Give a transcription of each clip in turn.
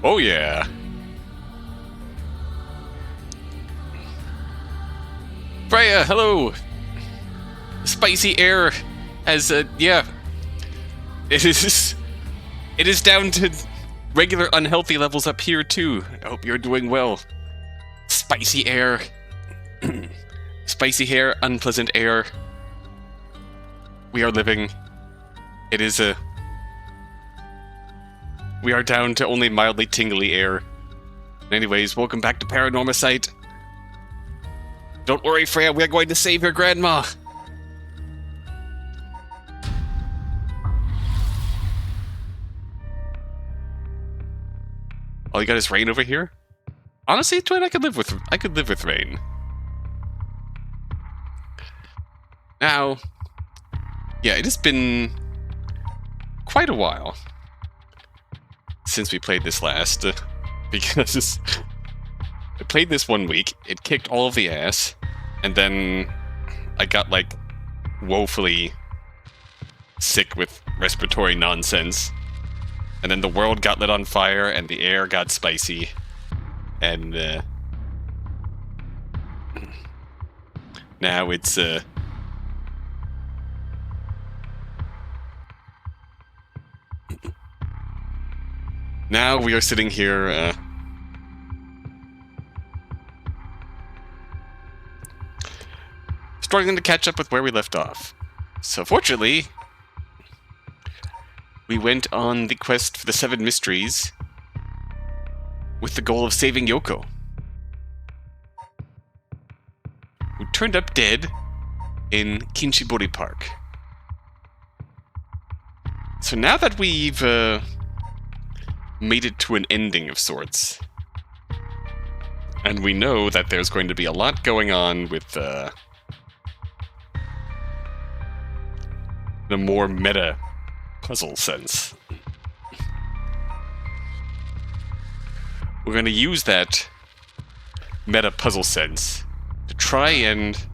Oh yeah. Freya, hello. Spicy air has yeah. It is down to regular unhealthy levels up here too. I hope you're doing well. Spicy air. Spicy hair, unpleasant air. We are living. It is a... We are down to only mildly tingly air. Anyways, welcome back to Paranormasight. Don't worry, Freya, we are going to save your grandma. All you got is rain over here? Honestly, Twin, I could live with rain. Now, yeah, it has been quite a while since we played this last, because I played this 1 week, it kicked all of the ass, and then I got, like, woefully sick with respiratory nonsense, and then the world got lit on fire, and the air got spicy, and, now it's, now we are sitting here, struggling to catch up with where we left off. So fortunately, we went on the quest for the 7 mysteries with the goal of saving Yoko, who turned up dead in Kinshibori Park. So now that we've made it to an ending of sorts, and we know that there's going to be a lot going on with the more meta puzzle sense, we're going to use that meta puzzle sense to try and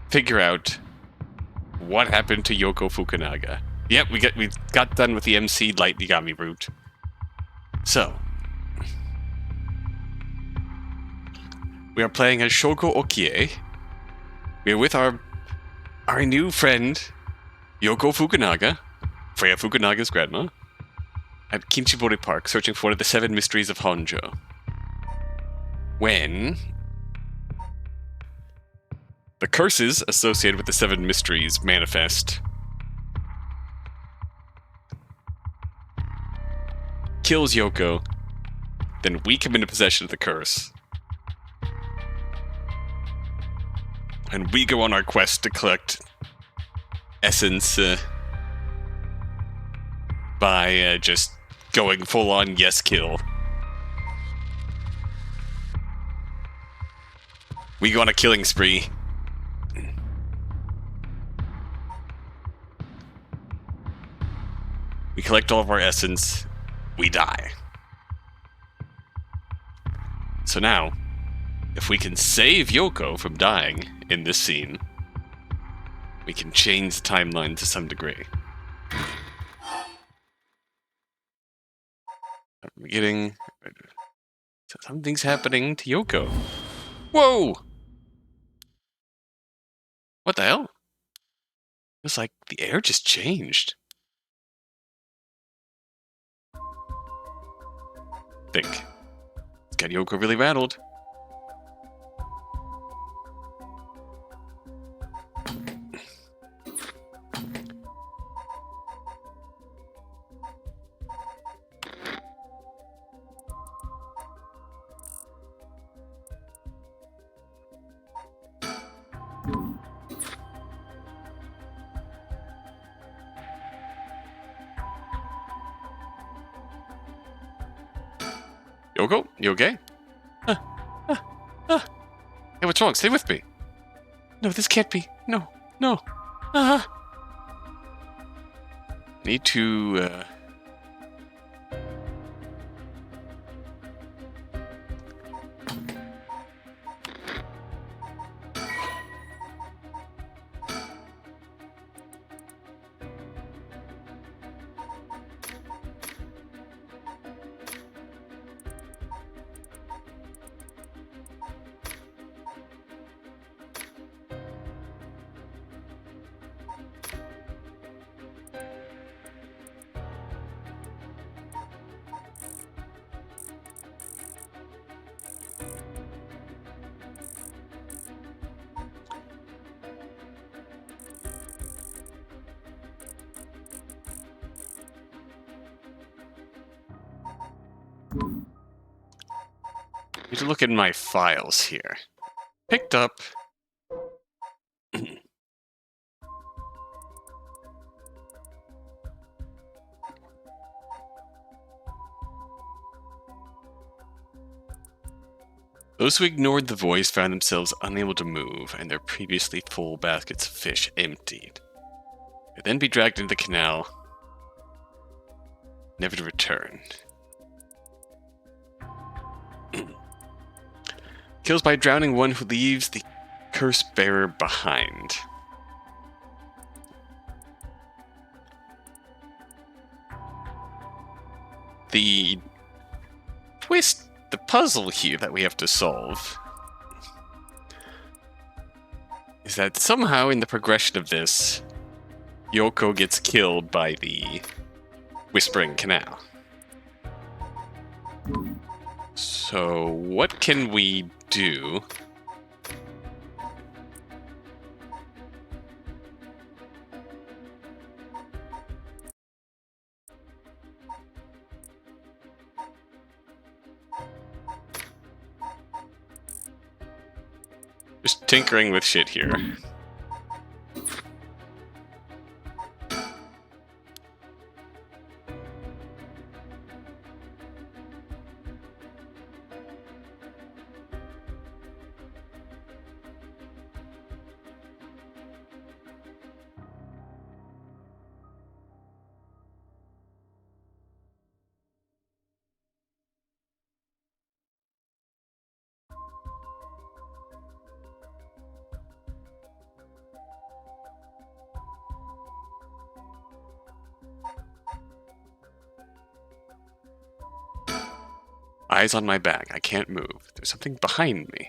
figure out what happened to Yoko Fukunaga. Yep, we got done with the MC Light Yagami route. So, we are playing as Shogo Okie. We are with our new friend, Yoko Fukunaga, Freya Fukunaga's grandma, at Kinshibori Park, searching for one of the 7 mysteries of Honjo. When the curses associated with the 7 mysteries manifest, kills Yoko, then we come into possession of the curse. And we go on our quest to collect essence by just going full on yes kill. We go on a killing spree. We collect all of our essence. We die. So now, if we can save Yoko from dying in this scene, we can change the timeline to some degree. We're getting... Something's happening to Yoko. Whoa! What the hell? It's like the air just changed. Think. It's got Yoko really rattled. Yoko, you okay? Hey, what's wrong? Stay with me. No, this can't be. No. Need to, Need to look in my files here. Picked up. Those who ignored the voice found themselves unable to move, and their previously full baskets of fish emptied. They'd then be dragged into the canal, never to return. Kills by drowning one who leaves the curse bearer behind. The twist, the puzzle here that we have to solve is that somehow in the progression of this, Yoko gets killed by the Whispering Canal. So what can we do? Just tinkering with shit here. Eyes on my back. I can't move. There's something behind me.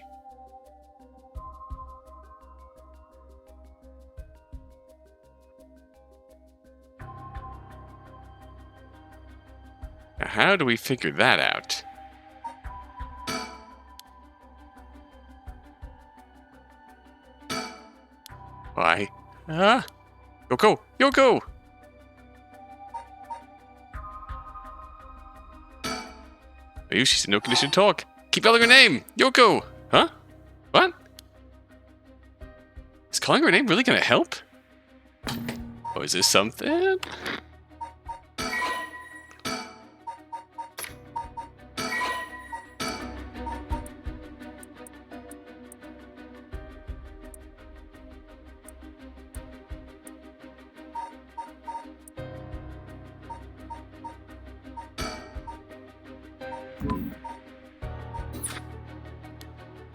Now, how do we figure that out? Why? Yoko! Yoko! She's in no condition to talk. Keep yelling her name! Yoko! Huh? What? Is calling her name really gonna help? Oh, is this something?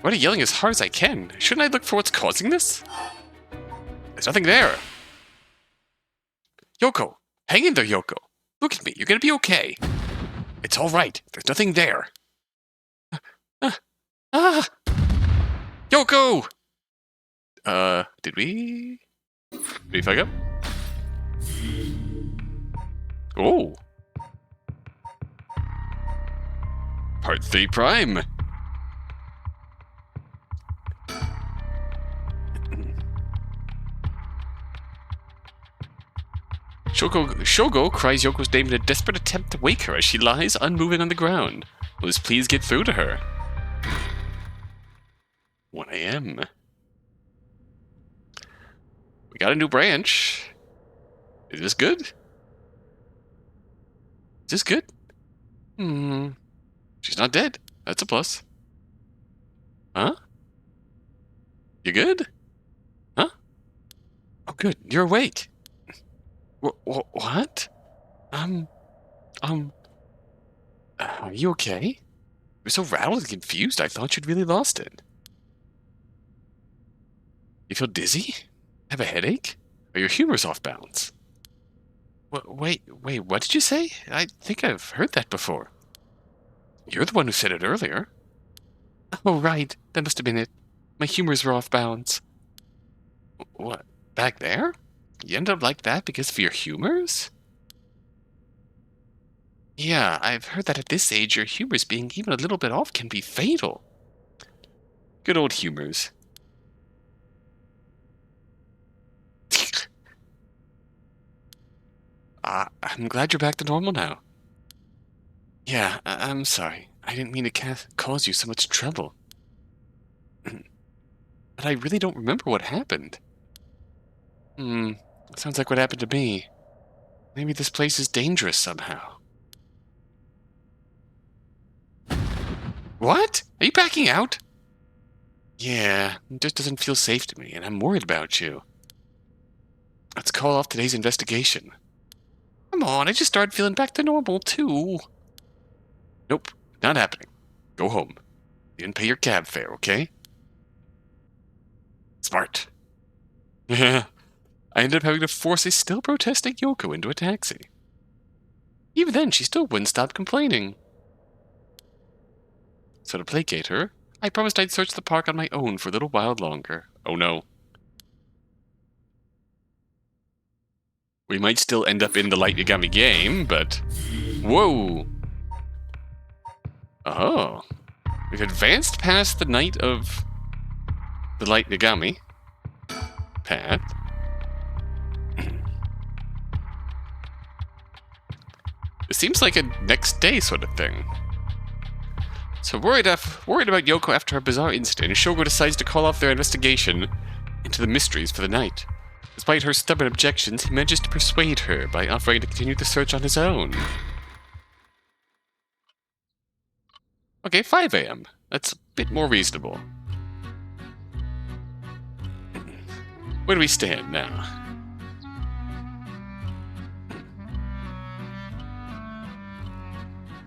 Why are you yelling as hard as I can? Shouldn't I look for what's causing this? There's nothing there. Yoko! Hang in there, Yoko! Look at me, you're gonna be okay. It's alright, there's nothing there. Yoko! Did we fuck up? Oh! Part 3 Prime! Shogo cries Yoko's name in a desperate attempt to wake her as she lies unmoving on the ground. Will this please get through to her? 1 a.m. We got a new branch. Is this good? Is this good? She's not dead. That's a plus. Huh? You good? Huh? Oh, good. You're awake. What? Are you okay? You're so rattled and confused, I thought you'd really lost it. You feel dizzy? Have a headache? Or your humor's off balance? Wait, what did you say? I think I've heard that before. You're the one who said it earlier. Oh, right. That must have been it. My humors were off balance. What? Back there? You end up like that because of your humors? Yeah, I've heard that at this age, your humors being even a little bit off can be fatal. Good old humors. I'm glad you're back to normal now. Yeah, I'm sorry. I didn't mean to cause you so much trouble. But I really don't remember what happened. Sounds like what happened to me. Maybe this place is dangerous somehow. What? Are you backing out? Yeah, it just doesn't feel safe to me, and I'm worried about you. Let's call off today's investigation. Come on, I just started feeling back to normal, too. Nope, not happening. Go home. You didn't pay your cab fare, okay? Smart. I ended up having to force a still protesting Yoko into a taxi. Even then, she still wouldn't stop complaining. So to placate her, I promised I'd search the park on my own for a little while longer. Oh no. We might still end up in the Light Yagami game, but... Whoa! Oh. We've advanced past the night of the Light Yagami path. It seems like a next day sort of thing. So worried about Yoko after her bizarre incident, Shogo decides to call off their investigation into the mysteries for the night. Despite her stubborn objections, he manages to persuade her by offering to continue the search on his own. Okay, 5 a.m. That's a bit more reasonable. Where do we stand now?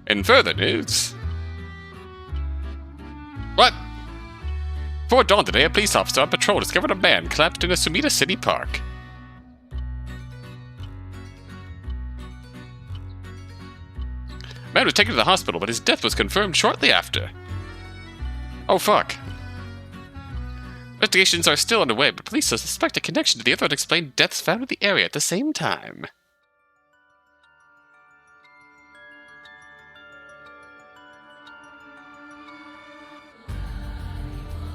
In further news... What? Before dawn today, a police officer on patrol discovered a man collapsed in a Sumida City park. The man was taken to the hospital, but his death was confirmed shortly after. Oh fuck. Investigations are still underway, but police suspect a connection to the other unexplained deaths found in the area at the same time.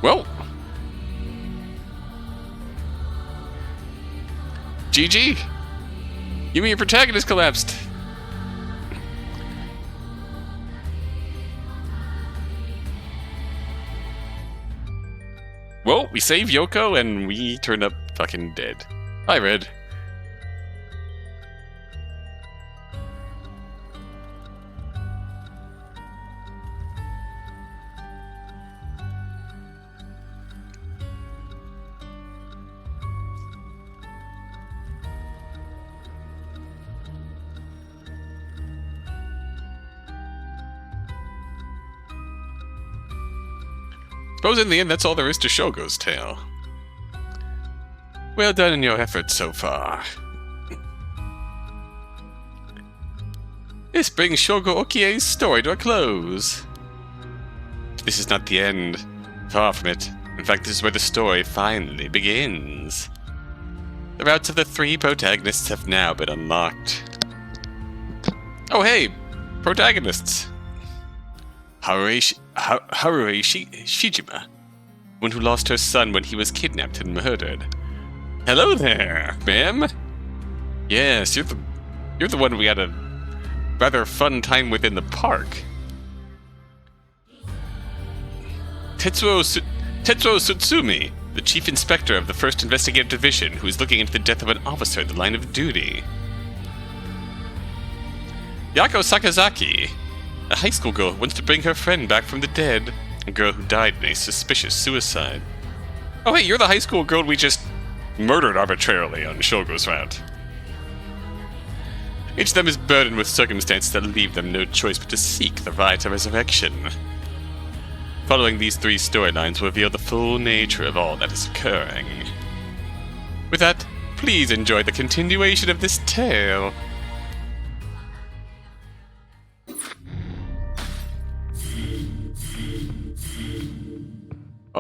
Well, GG. You mean your protagonist collapsed? Well, we saved Yoko and we turned up fucking dead. Hi, Red. Suppose in the end that's all there is to Shogo's tale. Well done in your efforts so far. This brings Shogo Okie's story to a close. This is not the end. Far from it. In fact, this is where the story finally begins. The routes of the three protagonists have now been unlocked. Oh hey! Protagonists! Harue Shijima, one who lost her son when he was kidnapped and murdered. Hello there, ma'am. Yes, you're the one we had a rather fun time with in the park. Tetsuo Tsutsumi, the chief inspector of the 1st Investigative Division, who is looking into the death of an officer in the line of duty. Yako Sakazaki, a high school girl who wants to bring her friend back from the dead. A girl who died in a suspicious suicide. Oh hey, you're the high school girl we just murdered arbitrarily on Shogo's route. Each of them is burdened with circumstances that leave them no choice but to seek the Rite of Resurrection. Following these three storylines will reveal the full nature of all that is occurring. With that, please enjoy the continuation of this tale.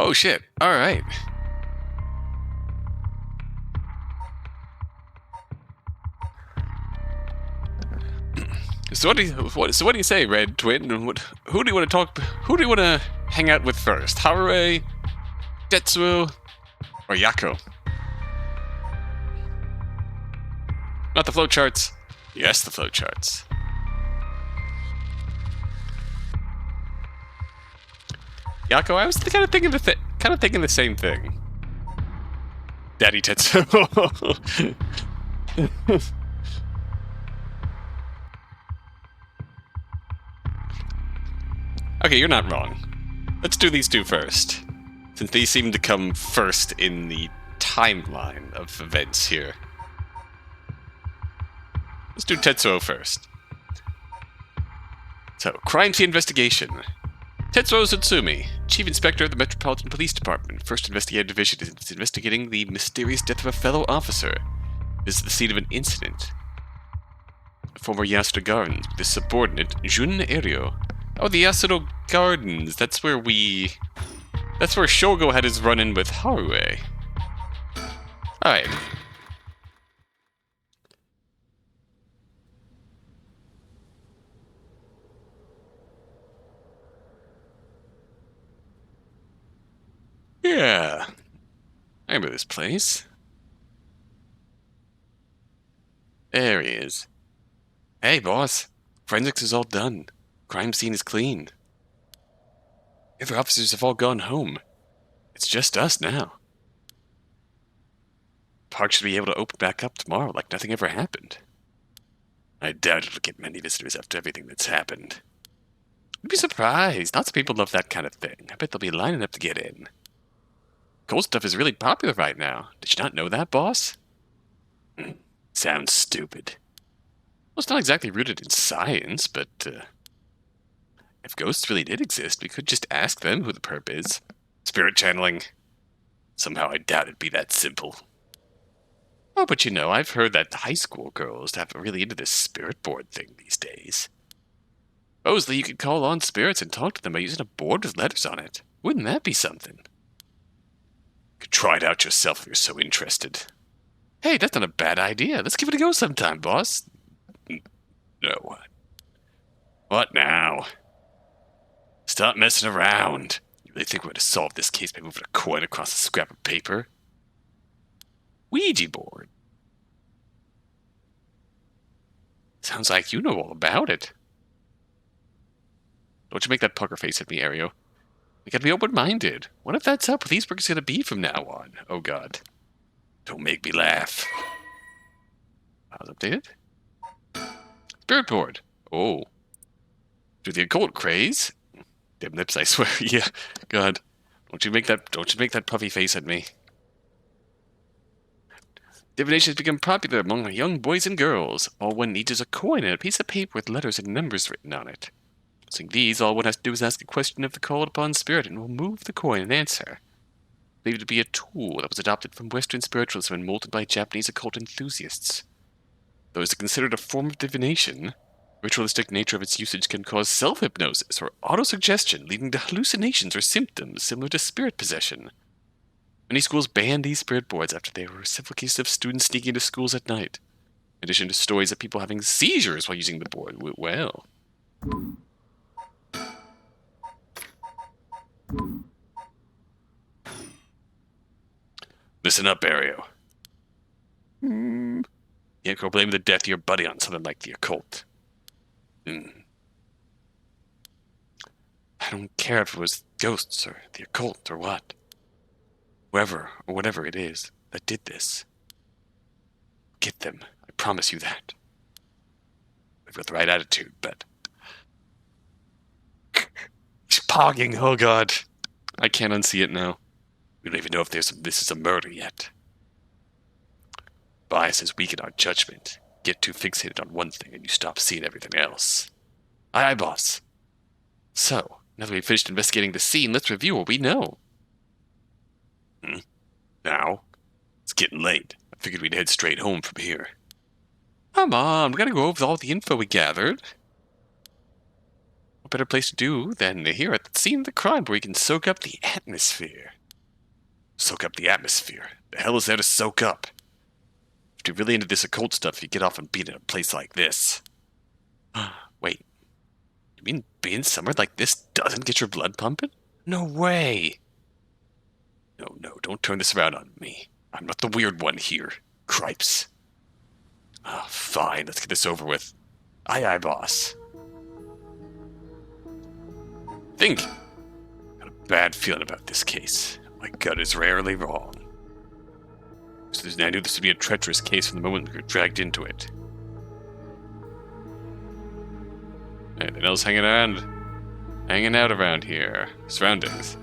Oh shit, alright. So what do you say, Red Twin? Who do you want to talk? Who do you want to hang out with first? Harue, Tetsuo, or Yako? Not the flowcharts. Yes, the flowcharts. Yoko, I was kind of thinking the same thing. Daddy Tetsuo. Okay, you're not wrong. Let's do these two first, since these seem to come first in the timeline of events here. Let's do Tetsuo first. So, crime scene investigation. Tetsuo Tsutsumi, Chief Inspector of the Metropolitan Police Department, First Investigative Division, is investigating the mysterious death of a fellow officer. This is the scene of an incident. Former Yasuda Gardens, with his subordinate, Jun Eryo. Oh, the Yasuda Gardens. That's where Shogo had his run-in with Harue. Alright. Yeah. I remember this place. There he is. Hey, boss. Forensics is all done. Crime scene is clean. The other officers have all gone home. It's just us now. Park should be able to open back up tomorrow like nothing ever happened. I doubt it'll get many visitors after everything that's happened. You'd be surprised. Lots of people love that kind of thing. I bet they'll be lining up to get in. Cold stuff is really popular right now. Did you not know that, boss? Sounds stupid. Well, it's not exactly rooted in science, but if ghosts really did exist, we could just ask them who the perp is. Spirit channeling. Somehow I doubt it'd be that simple. Oh, but you know, I've heard that high school girls have really into this spirit board thing these days. Supposedly you could call on spirits and talk to them by using a board with letters on it. Wouldn't that be something? You could try it out yourself if you're so interested. Hey, that's not a bad idea. Let's give it a go sometime, boss. No. What now? Stop messing around. You really think we're going to solve this case by moving a coin across a scrap of paper? Ouija board. Sounds like you know all about it. Don't you make that poker face at me, Ario. We gotta be open-minded. What if that's how police work is gonna be from now on? Oh god. Don't make me laugh. I was updated. Spirit board. Oh. Do the occult craze? Dim lips, I swear. Yeah. God. Don't you make that puffy face at me. Divination has become popular among young boys and girls. All one needs is a coin and a piece of paper with letters and numbers written on it. Using these, all one has to do is ask a question of the called upon spirit and will move the coin and answer. Believed to be a tool that was adopted from Western spiritualism and molded by Japanese occult enthusiasts. Though it is considered a form of divination, the ritualistic nature of its usage can cause self-hypnosis or autosuggestion, leading to hallucinations or symptoms similar to spirit possession. Many schools banned these spirit boards after there were several cases of students sneaking into schools at night. In addition to stories of people having seizures while using the board. Well. Listen up, Ario. You can't go blame the death of your buddy on something like the occult. I don't care if it was ghosts or the occult or what. Whoever or whatever it is that did this. Get them. I promise you that. With the right attitude, but... He's pogging, oh god. I can't unsee it now. We don't even know if this is a murder yet. Biases weaken our judgment. Get too fixated on one thing and you stop seeing everything else. Aye, boss. So, now that we've finished investigating the scene, let's review what we know. Now? It's getting late. I figured we'd head straight home from here. Come on, we gotta go over all the info we gathered. What better place to do than here at the scene of the crime where we can soak up the atmosphere? Soak up the atmosphere? The hell is there to soak up? If you're really into this occult stuff, you get off and beat in a place like this. Wait. You mean being somewhere like this doesn't get your blood pumping? No way! No, don't turn this around on me. I'm not the weird one here. Cripes. Fine, let's get this over with. Aye, boss. Think. bad feeling about this case. My gut is rarely wrong. I knew this would be a treacherous case from the moment we were dragged into it. Anything else hanging out around here? Surroundings.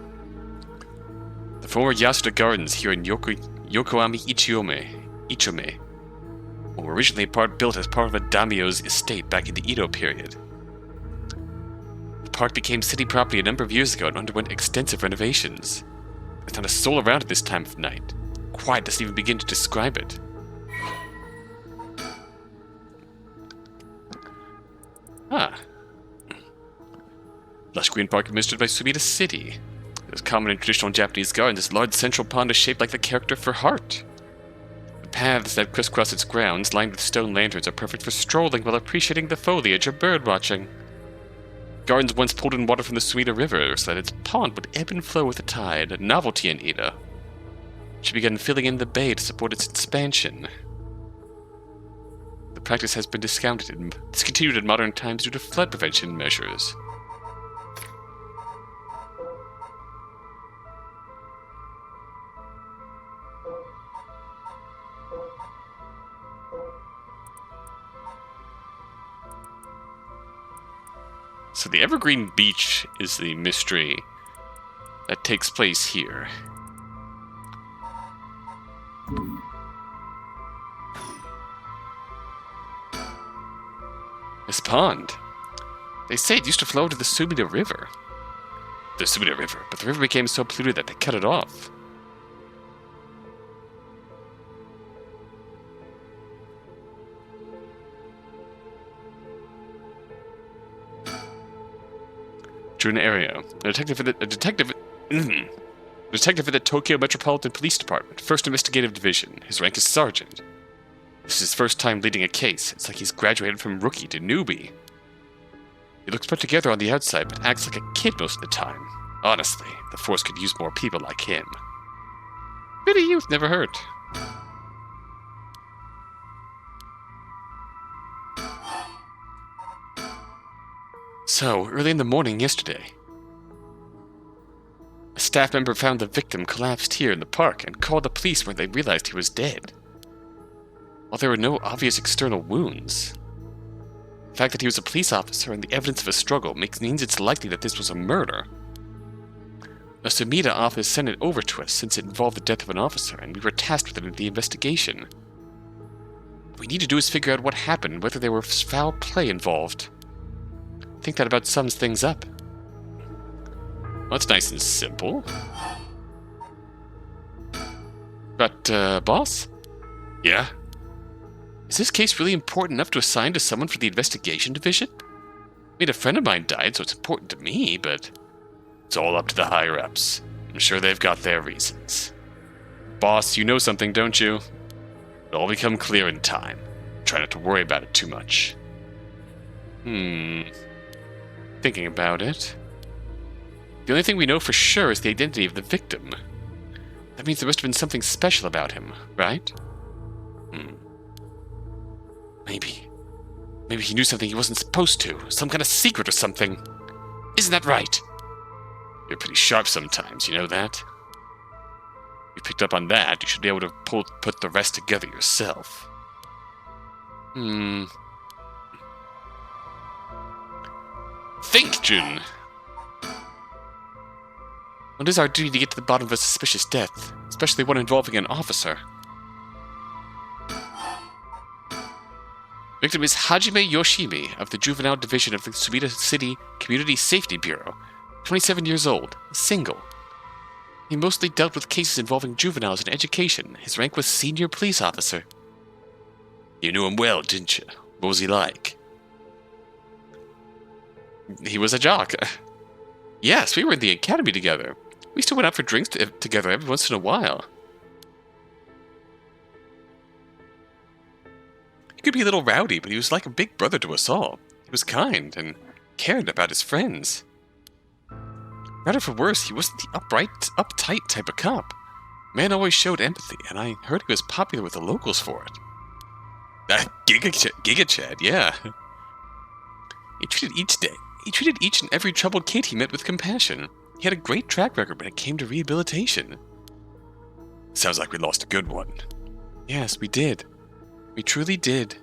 The former Yasuda Gardens here in Yokohama Ichome were originally built as part of a daimyo's estate back in the Edo period. The park became city property a number of years ago and underwent extensive renovations. There's not a soul around at this time of night. Quiet doesn't even begin to describe it. Lush green park administered by Sumida City. As common in traditional Japanese gardens, this large central pond is shaped like the character for heart. The paths that crisscross its grounds, lined with stone lanterns, are perfect for strolling while appreciating the foliage or bird watching. Gardens once pulled in water from the Sumida River so that its pond would ebb and flow with the tide. Novelty in Ida. She began filling in the bay to support its expansion. The practice has been discontinued in modern times due to flood prevention measures. So the Evergreen Beach is the mystery that takes place here. This pond. They say it used to flow to the Sumida River. But the river became so polluted that they cut it off. An area. A detective at the Tokyo Metropolitan Police Department, First Investigative Division. His rank is sergeant. This is his first time leading a case. It's like he's graduated from rookie to newbie. He looks put together on the outside, but acts like a kid most of the time. Honestly, the force could use more people like him. Bit of youth never hurt. So, early in the morning yesterday, a staff member found the victim collapsed here in the park and called the police when they realized he was dead. While there were no obvious external wounds, the fact that he was a police officer and the evidence of a struggle means it's likely that this was a murder. A Sumida office sent it over to us since it involved the death of an officer, and we were tasked with it in the investigation. What we need to do is figure out what happened and whether there was foul play involved. I think that about sums things up. Well, that's nice and simple. But, boss? Yeah? Is this case really important enough to assign to someone for the investigation division? I mean, a friend of mine died, so it's important to me, but it's all up to the higher-ups. I'm sure they've got their reasons. Boss, you know something, don't you? It'll all become clear in time. Try not to worry about it too much. Thinking about it. The only thing we know for sure is the identity of the victim. That means there must have been something special about him, right? Maybe he knew something he wasn't supposed to. Some kind of secret or something. Isn't that right? You're pretty sharp sometimes, you know that? If you picked up on that, you should be able to put the rest together yourself. Think, Jun! It is our duty to get to the bottom of a suspicious death, especially one involving an officer. Victim is Hajime Yoshimi of the Juvenile Division of the Sumida City Community Safety Bureau, 27 years old, single. He mostly dealt with cases involving juveniles in education. His rank was senior police officer. You knew him well, didn't you? What was he like? He was a jock. Yes, we were in the academy together. We still went out for drinks together every once in a while. He could be a little rowdy, but he was like a big brother to us all. He was kind and cared about his friends. Better for worse, he wasn't the uptight type of cop. Man always showed empathy, and I heard he was popular with the locals for it. Giga Chad, yeah. He treated each and every troubled kid he met with compassion. He had a great track record when it came to rehabilitation. Sounds like we lost a good one. Yes, we did. We truly did.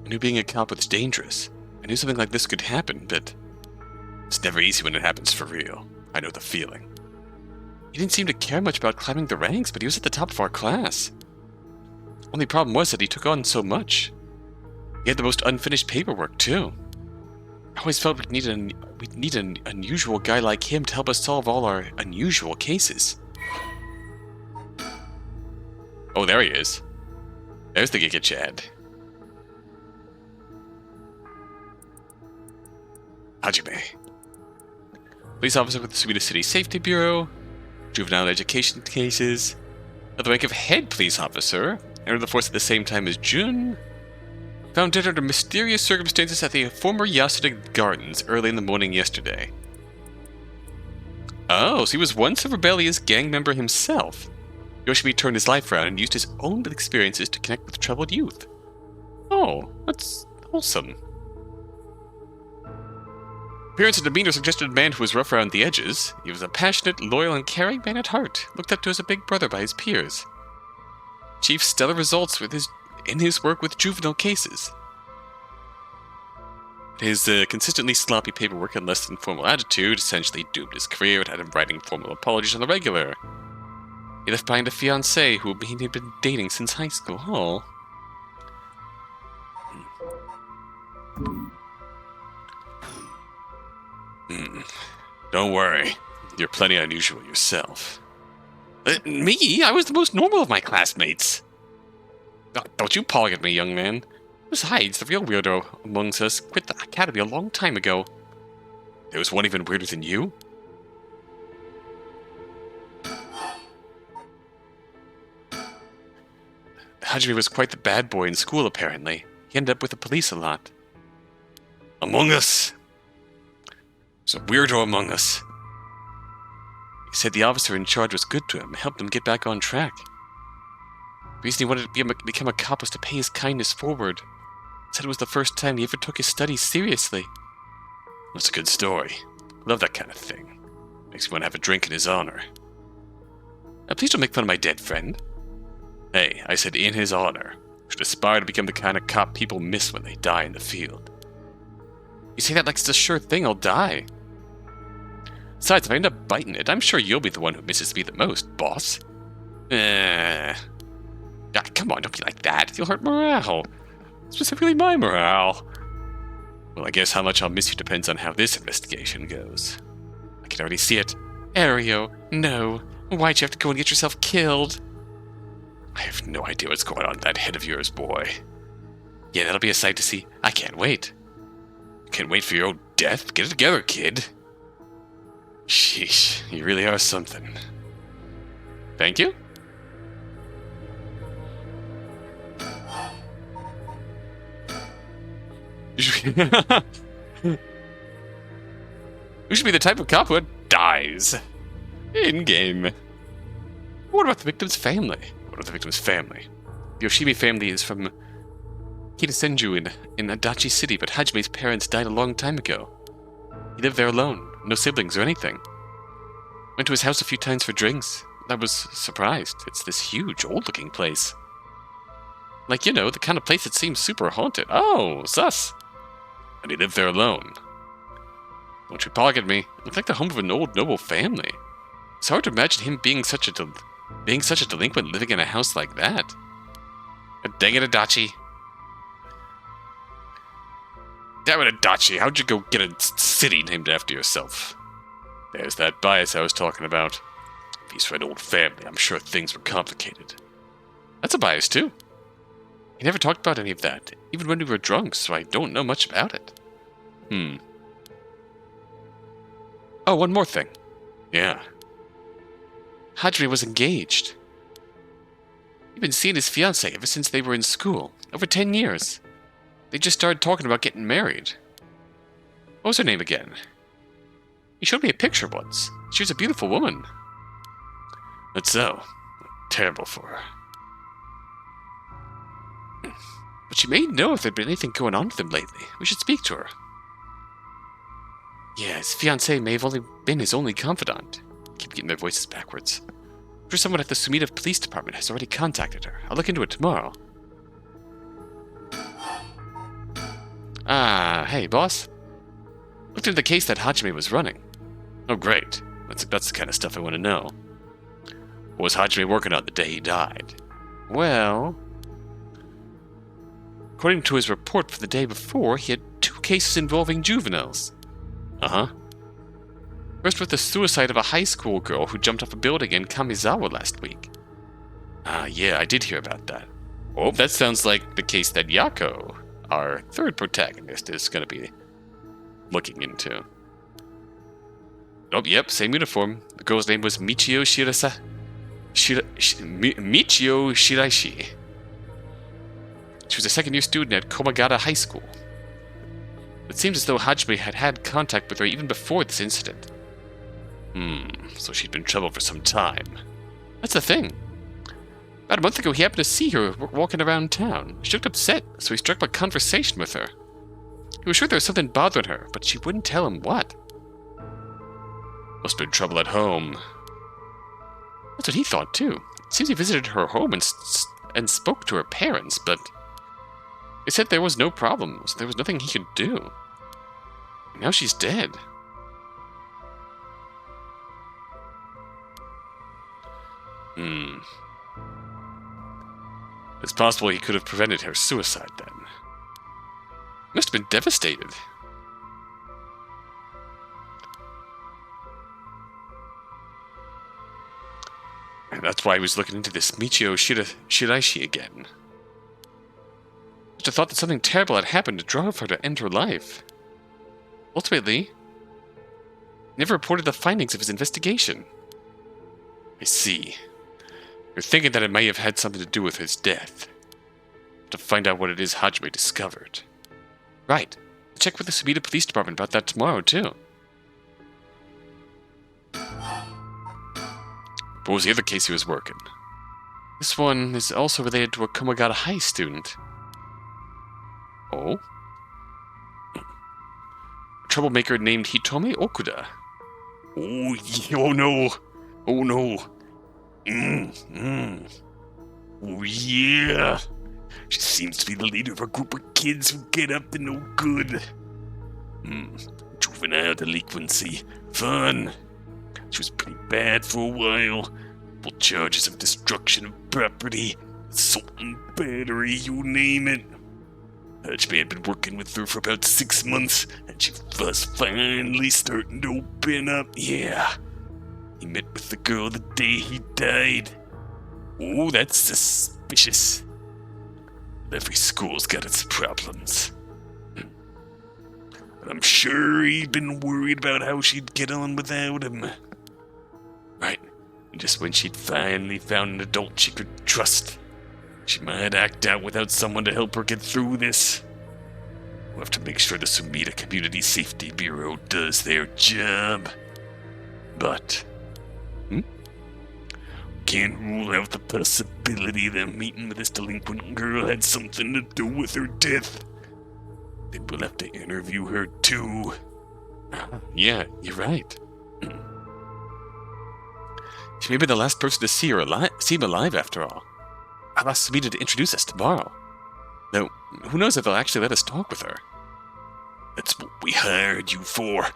I knew being a cop was dangerous. I knew something like this could happen, but it's never easy when it happens for real. I know the feeling. He didn't seem to care much about climbing the ranks, but he was at the top of our class. Only problem was that he took on so much. He had the most unfinished paperwork, too. I always felt we'd need an unusual guy like him to help us solve all our unusual cases. Oh, there he is. There's the Giga Chad. Hajime. Police officer with the Swedish City Safety Bureau. Juvenile education cases. At the rank of head police officer. Entered the force at the same time as Jun. Found dead under mysterious circumstances at the former Yasuda Gardens early in the morning yesterday. Oh, so he was once a rebellious gang member himself. Yoshimi turned his life around and used his own experiences to connect with troubled youth. Oh, that's wholesome. Appearance and demeanor suggested a man who was rough around the edges. He was a passionate, loyal, and caring man at heart, looked up to as a big brother by his peers. Achieved stellar results in his work with juvenile cases. His consistently sloppy paperwork and less than formal attitude essentially doomed his career and had him writing formal apologies on the regular. He left behind a fiancée who he had been dating since high school. Oh. Don't worry. You're plenty unusual yourself. Me? I was the most normal of my classmates. Oh, don't you pog at me, young man. Besides, the real weirdo amongst us quit the academy a long time ago. There was one even weirder than you? Hajime was quite the bad boy in school, apparently. He ended up with the police a lot. Among Us! There's a weirdo among us. He said the officer in charge was good to him and helped him get back on track. The reason he wanted to become a cop was to pay his kindness forward. Said it was the first time he ever took his studies seriously. That's a good story. Love that kind of thing. Makes me want to have a drink in his honor. Now, please don't make fun of my dead friend. Hey, I said in his honor. Should aspire to become the kind of cop people miss when they die in the field. You say that like it's a sure thing I'll die. Besides, if I end up biting it, I'm sure you'll be the one who misses me the most, boss. Come on, don't be like that. You'll hurt morale. Specifically my morale. Well, I guess how much I'll miss you depends on how this investigation goes. I can already see it. Ario, no. Why'd you have to go and get yourself killed? I have no idea what's going on in that head of yours, boy. Yeah, that'll be a sight to see. I can't wait. Can't wait for your own death? Get it together, kid. Sheesh, you really are something. Thank you? You should be the type of cop who dies. In-game. What about the victim's family? What about the victim's family? The Yoshimi family is from Kitasenju in Adachi City, but Hajime's parents died a long time ago. He lived there alone, no siblings or anything. Went to his house a few times for drinks. I was surprised. It's this huge, old-looking place. Like, you know, the kind of place that seems super haunted. Oh, sus. And he lived there alone. Don't you pocket me. It looked like the home of an old noble family. It's hard to imagine him being such a delinquent living in a house like that. Dang it, Adachi. Damn it, Adachi, how'd you go get a city named after yourself? There's that bias I was talking about. If he's from an old family, I'm sure things were complicated. That's a bias, too. He never talked about any of that, even when we were drunk, so I don't know much about it. Oh, one more thing. Yeah. Hajime was engaged. He'd been seeing his fiancée ever since they were in school, over 10 years. They just started talking about getting married. What was her name again? He showed me a picture once. She was a beautiful woman. That's so. Terrible for her. But she may know if there'd been anything going on with them lately. We should speak to her. Yeah, his fiancée may have only been his only confidant. Keep getting their voices backwards. I'm sure someone at the Sumida Police Department has already contacted her. I'll look into it tomorrow. Ah, hey, boss. Looked into the case that Hajime was running. Oh, great. That's the kind of stuff I want to know. What was Hajime working on the day he died? Well, according to his report for the day before, he had 2 cases involving juveniles. Uh-huh. First with the suicide of a high school girl who jumped off a building in Kamizawa last week. Ah, yeah, I did hear about that. Oh, that sounds like the case that Yoko, our third protagonist, is going to be looking into. Oh, yep, same uniform. The girl's name was Michio Michio Shiraishi. She was a second-year student at Komagata High School. It seems as though Hajime had had contact with her even before this incident. So she'd been in trouble for some time. That's the thing. About a month ago, he happened to see her walking around town. She looked upset, so he struck up a conversation with her. He was sure there was something bothering her, but she wouldn't tell him what. Must have been trouble at home. That's what he thought, too. It seems he visited her home and spoke to her parents, but they said there was no problem, so there was nothing he could do. Now she's dead. It's possible he could have prevented her suicide then. Must have been devastated. And that's why he was looking into this Michio Shiraishi again. Just a thought that something terrible had happened to drive her to end her life. Ultimately, he never reported the findings of his investigation. I see. You're thinking that it may have had something to do with his death. To find out what it is Hajime discovered. Right. I'll check with the Sumida Police Department about that tomorrow, too. What was the other case he was working? This one is also related to a Komagata High student. Oh? A troublemaker named Hitomi Okuda. Oh no! Oh no! Oh yeah! She seems to be the leader of a group of kids who get up to no good. Juvenile delinquency. Fun. She was pretty bad for a while. Full charges of destruction of property, assault and battery, you name it. Hajime had been working with her for about 6 months, and she was finally starting to open up. Yeah. He met with the girl the day he died. Oh, that's suspicious. Every school's got its problems. But I'm sure he'd been worried about how she'd get on without him. Right. And just when she'd finally found an adult she could trust, she might act out without someone to help her get through this. We'll have to make sure the Sumida Community Safety Bureau does their job. But can't rule out the possibility that meeting with this delinquent girl had something to do with her death. Then we'll have to interview her too. Yeah, you're right. She may be the last person to see him alive after all. I'll ask Sumida to introduce us tomorrow. Though, who knows if they'll actually let us talk with her. That's what we hired you for.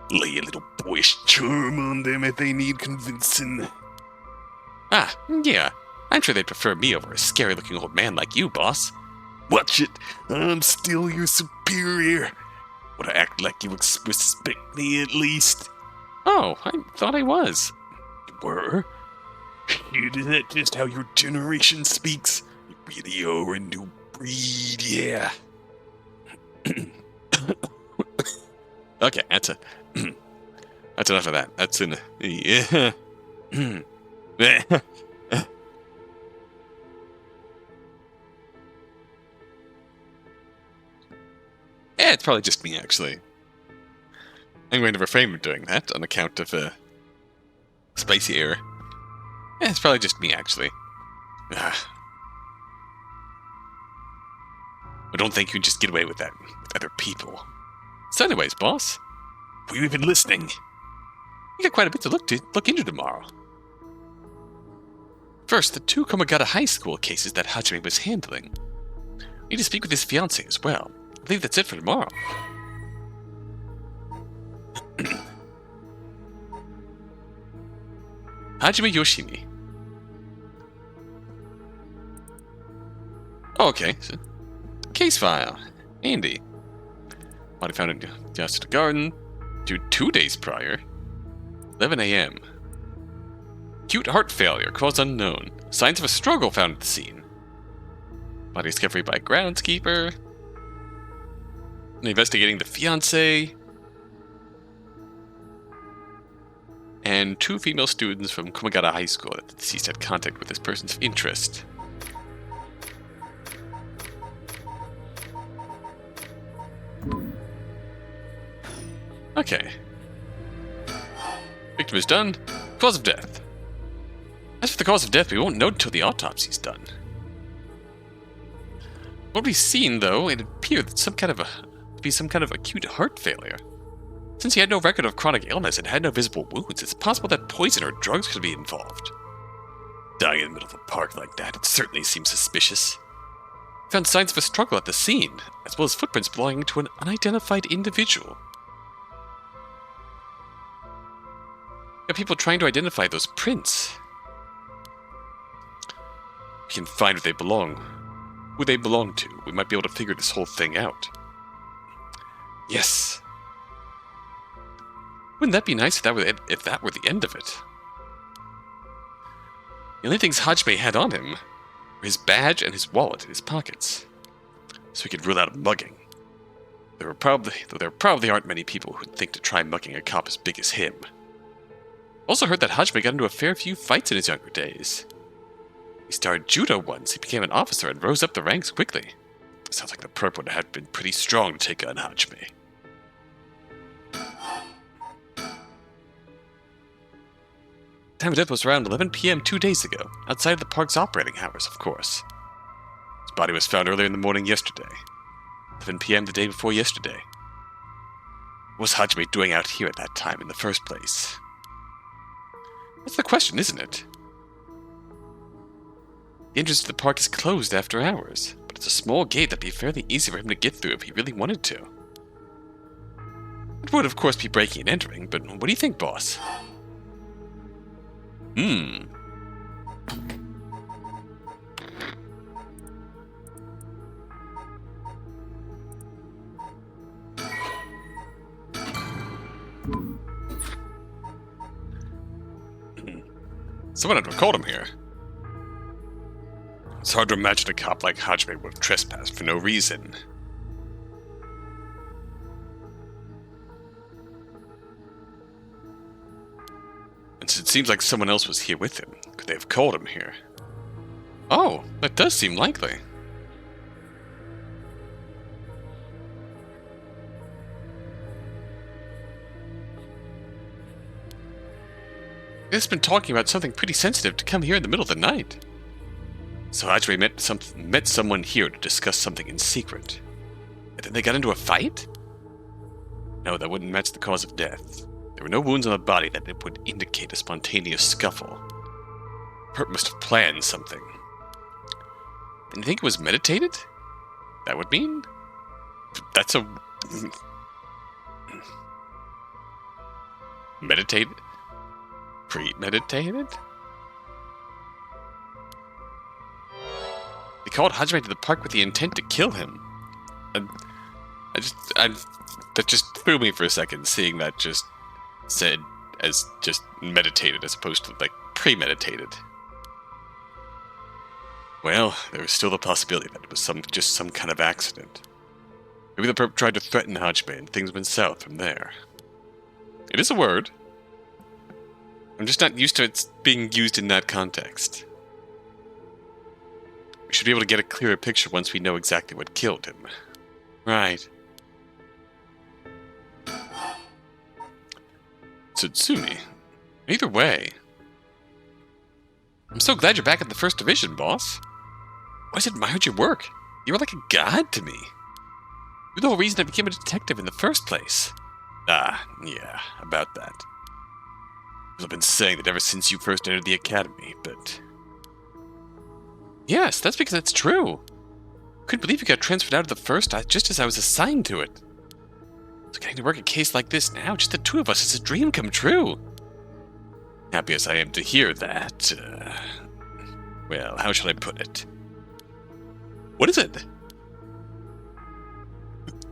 Lay a little boyish charm on them if they need convincing. Ah, yeah. I'm sure they'd prefer me over a scary-looking old man like you, boss. Watch it. I'm still your superior. Would I act like you respect me at least? Oh, I thought I was. You were? Is that just how your generation speaks? You really are a new breed, yeah. Okay, that's enough of that. That's in. Yeah. It's probably just me, actually. I'm going to refrain from doing that on account of spicy air. It's probably just me, actually. I don't think you can just get away with that with other people. So anyways, boss, Were you even listening? We got quite a bit to look into tomorrow. First, the 2 Komagata High School cases that Hajime was handling. We need to speak with his fiancée as well. I believe that's it for tomorrow. Hajime Yoshimi. Oh, okay. So, case file. Andy. Body found in the garden. 2 days prior. 11 a.m. Acute heart failure, cause unknown. Signs of a struggle found at the scene. Body discovery by groundskeeper. Investigating the fiancé. And 2 female students from Komagata High School that the deceased had contact with this person's interest. Okay. Victim is done. Cause of death. As for the cause of death, we won't know until the autopsy's done. What we've seen, though, it appeared that to be some kind of acute heart failure. Since he had no record of chronic illness and had no visible wounds, it's possible that poison or drugs could be involved. Dying in the middle of a park like that, it certainly seems suspicious. We found signs of a struggle at the scene, as well as footprints belonging to an unidentified individual. We have people trying to identify those prints. We can find who they belong to. We might be able to figure this whole thing out. Yes. Wouldn't that be nice if that were the end of it? The only things Hajime had on him were his badge and his wallet in his pockets, so he could rule out a mugging. Though there probably aren't many people who'd think to try mugging a cop as big as him. Also heard that Hajime got into a fair few fights in his younger days. He started judo once, he became an officer and rose up the ranks quickly. Sounds like the perp would have been pretty strong to take on Hajime. Time of death was around 11 p.m. 2 days ago, outside of the park's operating hours, of course. His body was found earlier in the morning yesterday. 11 p.m. the day before yesterday. What was Hajime doing out here at that time in the first place? That's the question, isn't it? The entrance to the park is closed after hours, but it's a small gate that'd be fairly easy for him to get through if he really wanted to. It would, of course, be breaking and entering, but what do you think, boss? Someone had to have called him here. It's hard to imagine a cop like Hajime would have trespassed for no reason. And it seems like someone else was here with him. Could they have called him here? Oh, that does seem likely. They've been talking about something pretty sensitive to come here in the middle of the night. So Hajime met someone here to discuss something in secret. And then they got into a fight? No, that wouldn't match the cause of death. There were no wounds on the body that it would indicate a spontaneous scuffle. Perp must have planned something. Then you think it was meditated? That would mean? That's a... Meditated? Premeditated? They called Hajime to the park with the intent to kill him. That just threw me for a second, seeing that just said as just meditated as opposed to, like, premeditated. Well, there was still the possibility that it was just some kind of accident. Maybe the perp tried to threaten Hajime and things went south from there. It is a word. I'm just not used to it being used in that context. We should be able to get a clearer picture once we know exactly what killed him. Right. Tsutsumi. Either way. I'm so glad you're back at the First Division, boss. I always admired your work. You were like a god to me. You're the whole reason I became a detective in the first place. Ah, yeah, about that. I've been saying that ever since you first entered the academy, but... Yes, that's because it's true. Couldn't believe you got transferred out of the first just as I was assigned to it. So getting to work a case like this now, just the two of us, is a dream come true. Happy as I am to hear that, well, how shall I put it? What is it?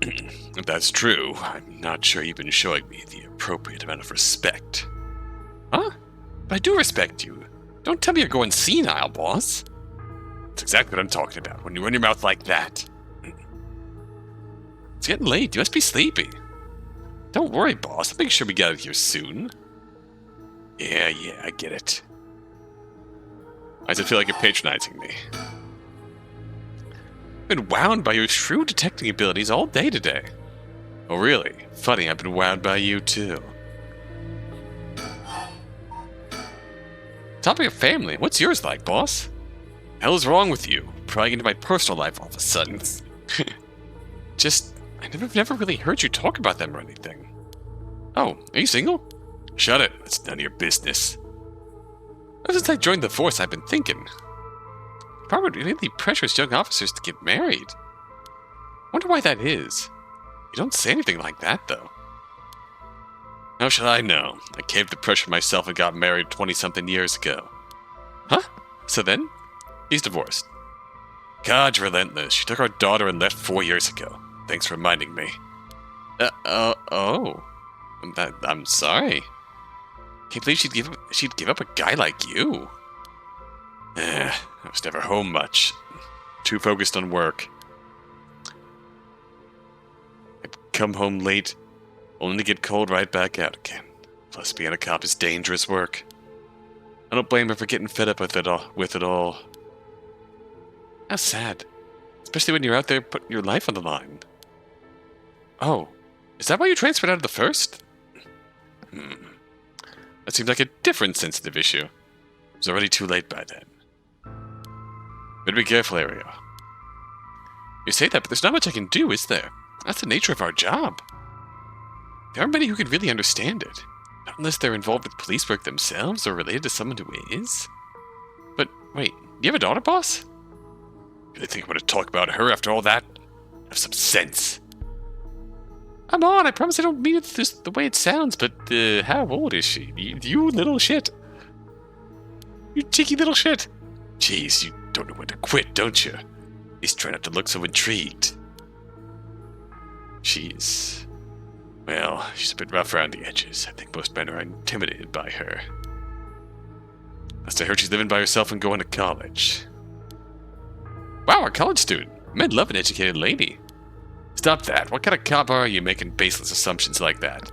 If that's true, I'm not sure you've been showing me the appropriate amount of respect. Huh? But I do respect you. Don't tell me you're going senile, boss. That's exactly what I'm talking about, when you run your mouth like that. It's getting late, you must be sleepy. Don't worry, boss, I'll make sure we get out of here soon. Yeah, I get it. Why does it feel like you're patronizing me? I've been wound by your shrewd detecting abilities all day today. Oh really? Funny, I've been wound by you too. Topic of family, what's yours like, boss? Hell is wrong with you? Prying into my personal life all of a sudden. I've never really heard you talk about them or anything. Oh, are you single? Shut it, it's none of your business. Ever since I joined the force, I've been thinking. Probably really pressures young officers to get married. Wonder why that is. You don't say anything like that, though. How should I know? I caved to pressure myself and got married 20-something years ago. Huh? So then? He's divorced. God's relentless. She took our daughter and left 4 years ago. Thanks for reminding me. Oh. I'm sorry. Can't believe she'd give up a guy like you. I was never home much. Too focused on work. I'd come home late, only to get called right back out again. Plus, being a cop is dangerous work. I don't blame her for getting fed up with it all. How sad. Especially when you're out there putting your life on the line. Oh, is that why you transferred out of the first? That seems like a different sensitive issue. It was already too late by then. Better be careful, Ario. You say that, but there's not much I can do, is there? That's the nature of our job. There aren't many who can really understand it. Not unless they're involved with police work themselves or related to someone who is. But, wait, you have a daughter, boss? You really think I'm going to talk about her after all that? Have some sense. Come on, I promise I don't mean it the way it sounds, but how old is she? You little shit. You cheeky little shit. Jeez, you don't know when to quit, don't you? At least try not to look so intrigued. Well, she's a bit rough around the edges. I think most men are intimidated by her. Last I heard, she's living by herself and going to college. Wow, a college student. Men love an educated lady. Stop that. What kind of cop are you making baseless assumptions like that?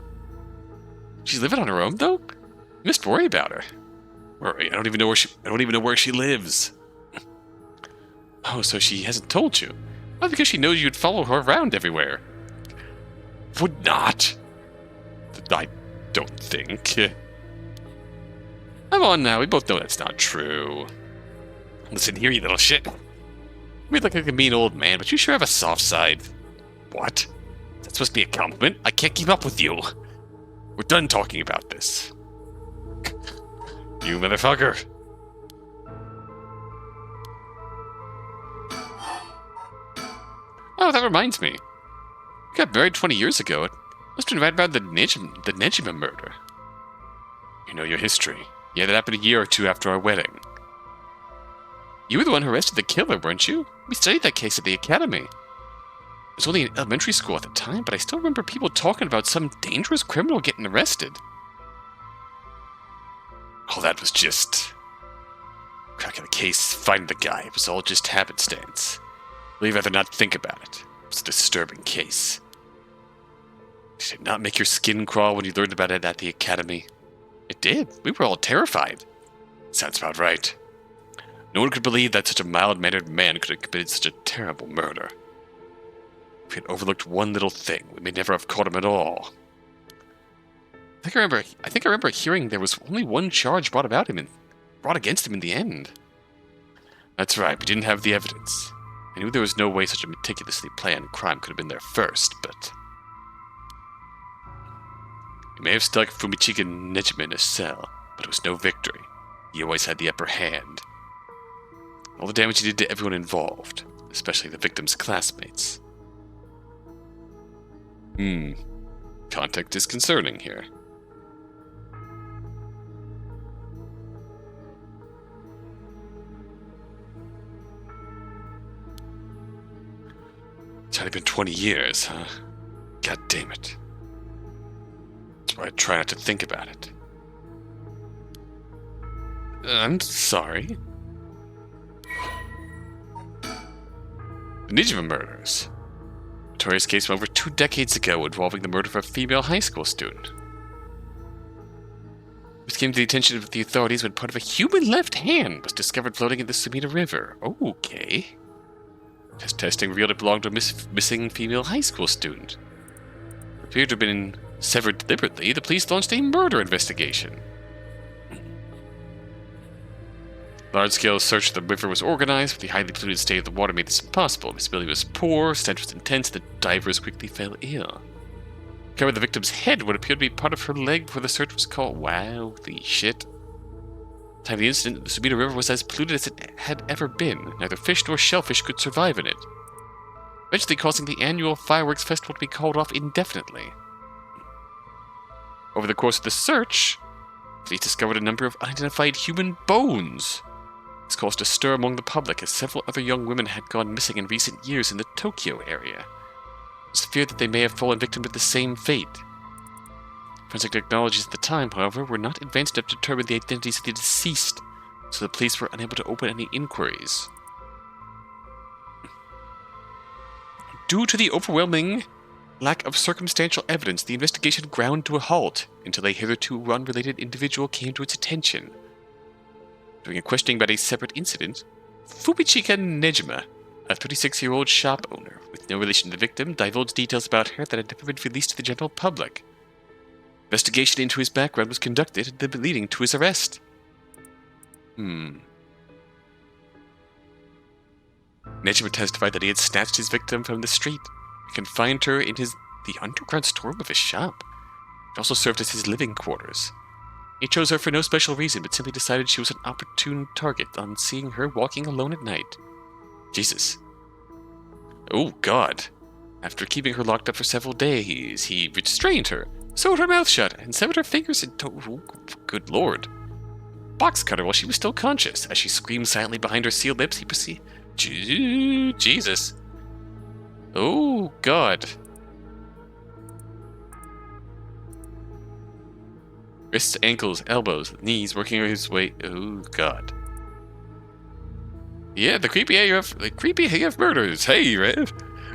She's living on her own, though? You must worry about her. Worry? I don't even know where she lives. Oh, so she hasn't told you? Not because she knows you'd follow her around everywhere. Would not. I don't think. Come on now, we both know that's not true. Listen here, you little shit. You may look like a mean old man, but you sure have a soft side. What? That's supposed to be a compliment? I can't keep up with you. We're done talking about this. You motherfucker. Oh, that reminds me. We got married 20 years ago. It must have been right about the Nejima murder. You know your history. Yeah, that happened a year or two after our wedding. You were the one who arrested the killer, weren't you? We studied that case at the academy. I was only in elementary school at the time, but I still remember people talking about some dangerous criminal getting arrested. All that was just... cracking the case, finding the guy. It was all just happenstance. I'd rather not think about it. It was a disturbing case. Did it not make your skin crawl when you learned about it at the academy? It did. We were all terrified. Sounds about right. No one could believe that such a mild-mannered man could have committed such a terrible murder. If we had overlooked one little thing, we may never have caught him at all. I think I remember hearing there was only one charge brought against him in the end. That's right, we didn't have the evidence. I knew there was no way such a meticulously planned crime could have been there first, but... He may have stuck Fumichika Nejima in a cell, but it was no victory. He always had the upper hand. All the damage he did to everyone involved, especially the victim's classmates. Context is concerning here. It's only been 20 years, huh? God damn it. That's why I try not to think about it. I'm sorry. The Nejima murders. A notorious case from over 2 decades ago involving the murder of a female high school student. This came to the attention of the authorities when part of a human left hand was discovered floating in the Sumida River. Okay. Testing revealed it belonged to a missing female high school student. It appeared to have been severed deliberately. The police launched a murder investigation. Large-scale search of the river was organized, but the highly polluted state of the water made this impossible. Visibility was poor, stench was intense, and the divers quickly fell ill. Covered the victim's head what appeared to be part of her leg before the search was called. Wow, the shit. At the time of the incident, the Sumida River was as polluted as it had ever been. Neither fish nor shellfish could survive in it, eventually causing the annual fireworks festival to be called off indefinitely. Over the course of the search, police discovered a number of unidentified human bones. This caused a stir among the public, as several other young women had gone missing in recent years in the Tokyo area. It was feared that they may have fallen victim to the same fate. Forensic technologies at the time, however, were not advanced enough to determine the identities of the deceased, so the police were unable to open any inquiries. Due to the overwhelming lack of circumstantial evidence, the investigation ground to a halt until a hitherto unrelated individual came to its attention. During a questioning about a separate incident, Fumichika Nejima, a 36-year-old shop owner with no relation to the victim, divulged details about her that had never been released to the general public. Investigation into his background was conducted, leading to his arrest. Nejima testified that he had snatched his victim from the street and confined her in the underground storeroom of his shop. It also served as his living quarters. He chose her for no special reason, but simply decided she was an opportune target on seeing her walking alone at night. Jesus. Oh, God. After keeping her locked up for several days, he restrained her, sewed her mouth shut, and severed her fingers and oh, good Lord. Box cut her while she was still conscious. As she screamed silently behind her sealed lips, he proceeded. Jesus. Oh, God. Wrists, ankles, elbows, knees, working his way. Oh, God. Yeah, the creepy AF murders. Hey, Rev.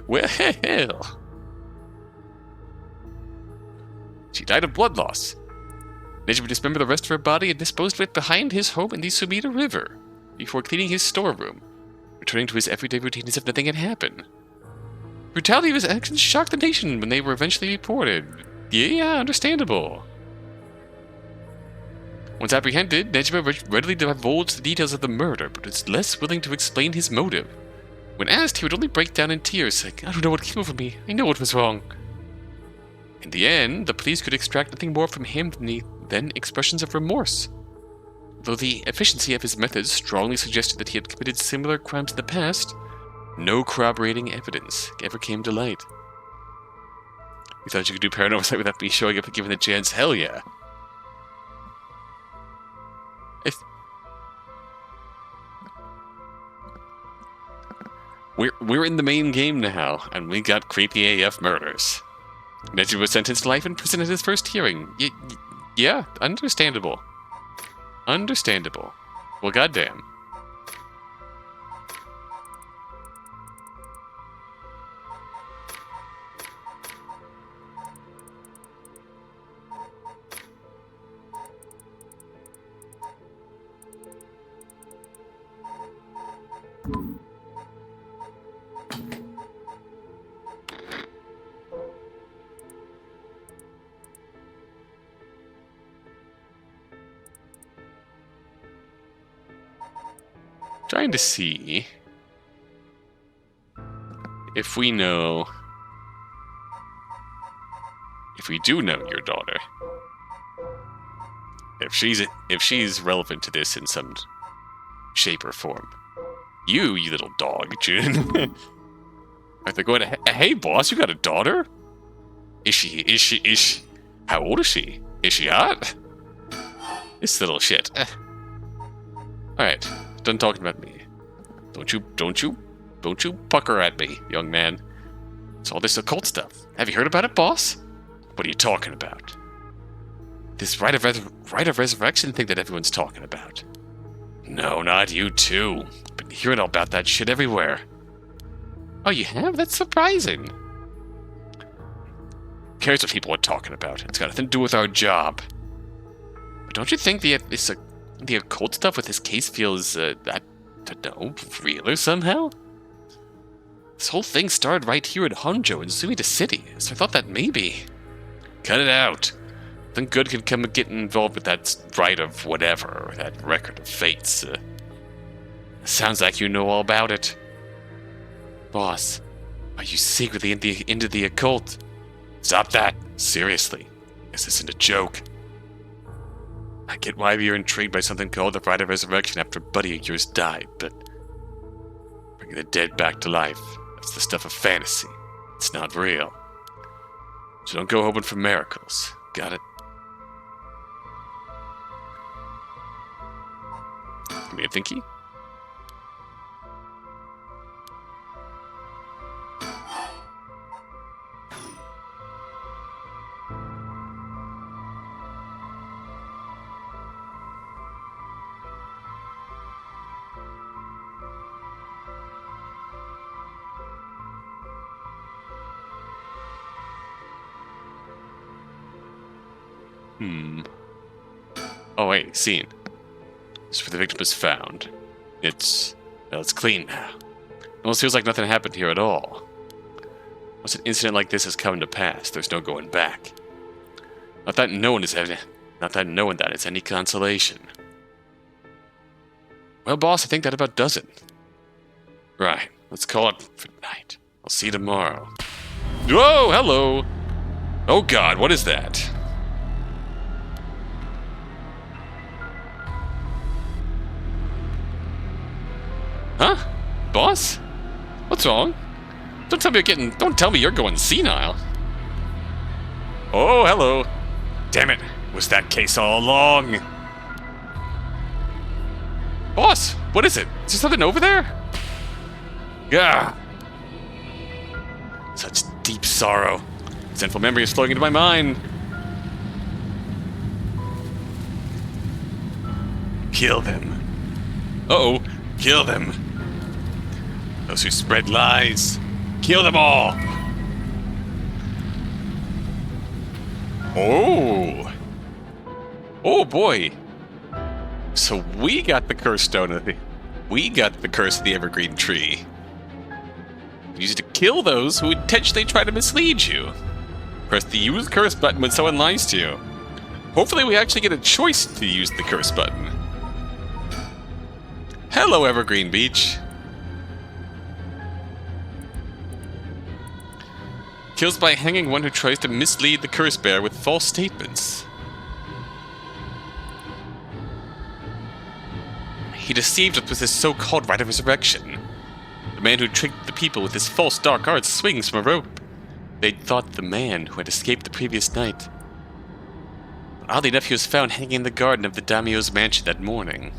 Well. She died of blood loss. Nejima dismembered the rest of her body and disposed of it behind his home in the Sumida River, before cleaning his storeroom, returning to his everyday routine as if nothing had happened. Brutality of his actions shocked the nation when they were eventually reported. Yeah, understandable. Once apprehended, Nejima readily divulged the details of the murder, but was less willing to explain his motive. When asked, he would only break down in tears, saying, "I don't know what came over me. I know what was wrong." In the end, the police could extract nothing more from him than expressions of remorse. Though the efficiency of his methods strongly suggested that he had committed similar crimes in the past, no corroborating evidence ever came to light. You thought you could do paranormal without me showing up and giving the chance? Hell yeah. We're in the main game now, and we got creepy AF murders. Nejima was sentenced to life in prison at his first hearing. Yeah, understandable. Understandable. Well, goddamn. Trying to see if we do know your daughter. if she's relevant to this in some shape or form. You little dog, June. They're going to, hey, boss, you got a daughter? Is she, how old is she? Is she hot? This little shit. Alright, done talking about me. Don't you pucker at me, young man. It's all this occult stuff. Have you heard about it, boss? What are you talking about? This Rite of Resurrection thing that everyone's talking about. No, not you too. Been hearing all about that shit everywhere. Oh, you have? That's surprising. Who cares what people are talking about? It's got nothing to do with our job. But don't you think the occult stuff with this case feels, I don't know, realer somehow? This whole thing started right here in Honjo in Suida City, so I thought that maybe... Cut it out. Nothing good can come of getting involved with that rite of whatever, or that record of fates. Sounds like you know all about it. Boss, are you secretly into the occult? Stop that! Seriously. This isn't a joke. I get why you're intrigued by something called the Rite of Resurrection after a buddy of yours died, but... bringing the dead back to life, that's the stuff of fantasy. It's not real. So don't go hoping for miracles. Got it? Give me a thinky. Oh wait, scene. This is where the victim was found. It's clean now. It almost feels like nothing happened here at all. Once an incident like this has come to pass, there's no going back. Not that knowing that is any consolation. Well, boss, I think that about does it. Right, let's call it for tonight. I'll see you tomorrow. Whoa, hello! Oh god, what is that? Huh? Boss? What's wrong? Don't tell me you're going senile. Oh, hello. Damn it. Was that case all along? Boss, what is it? Is there something over there? Gah. Such deep sorrow. Sinful memory is flowing into my mind. Kill them. Uh-oh. Kill them. Those who spread lies. Kill them all. Oh. Oh boy. So we got the curse stone. We got the curse of the evergreen tree. Use it to kill those who intentionally try to mislead you. Press the use curse button when someone lies to you. Hopefully we actually get a choice to use the curse button. Hello, Evergreen Beach. Kills by hanging one who tries to mislead the curse bearer with false statements. He deceived us with his so-called Rite of Resurrection. The man who tricked the people with his false dark arts swings from a rope. They'd thought the man who had escaped the previous night. But oddly enough, he was found hanging in the garden of the daimyo's mansion that morning.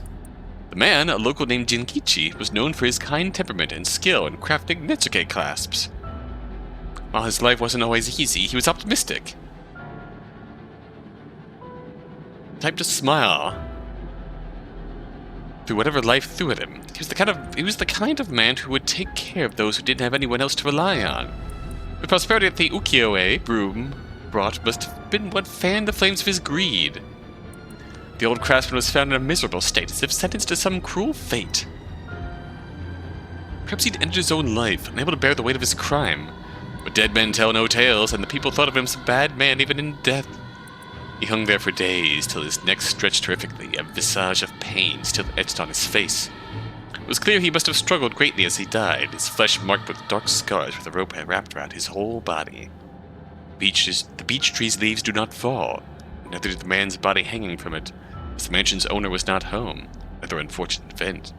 The man, a local named Jinkichi, was known for his kind temperament and skill in crafting netsuke clasps. While his life wasn't always easy, he was optimistic. The type to smile through whatever life threw at him. He was the kind of man who would take care of those who didn't have anyone else to rely on. The prosperity that the ukiyo-e broom brought must have been what fanned the flames of his greed. The old craftsman was found in a miserable state, as if sentenced to some cruel fate. Perhaps he'd ended his own life, unable to bear the weight of his crime. But dead men tell no tales, and the people thought of him as a bad man even in death. He hung there for days, till his neck stretched terrifically, a visage of pain still etched on his face. It was clear he must have struggled greatly as he died, his flesh marked with dark scars where the rope had wrapped around his whole body. The beech tree's leaves do not fall, and neither did the man's body hanging from it. As the mansion's owner was not home, another unfortunate event.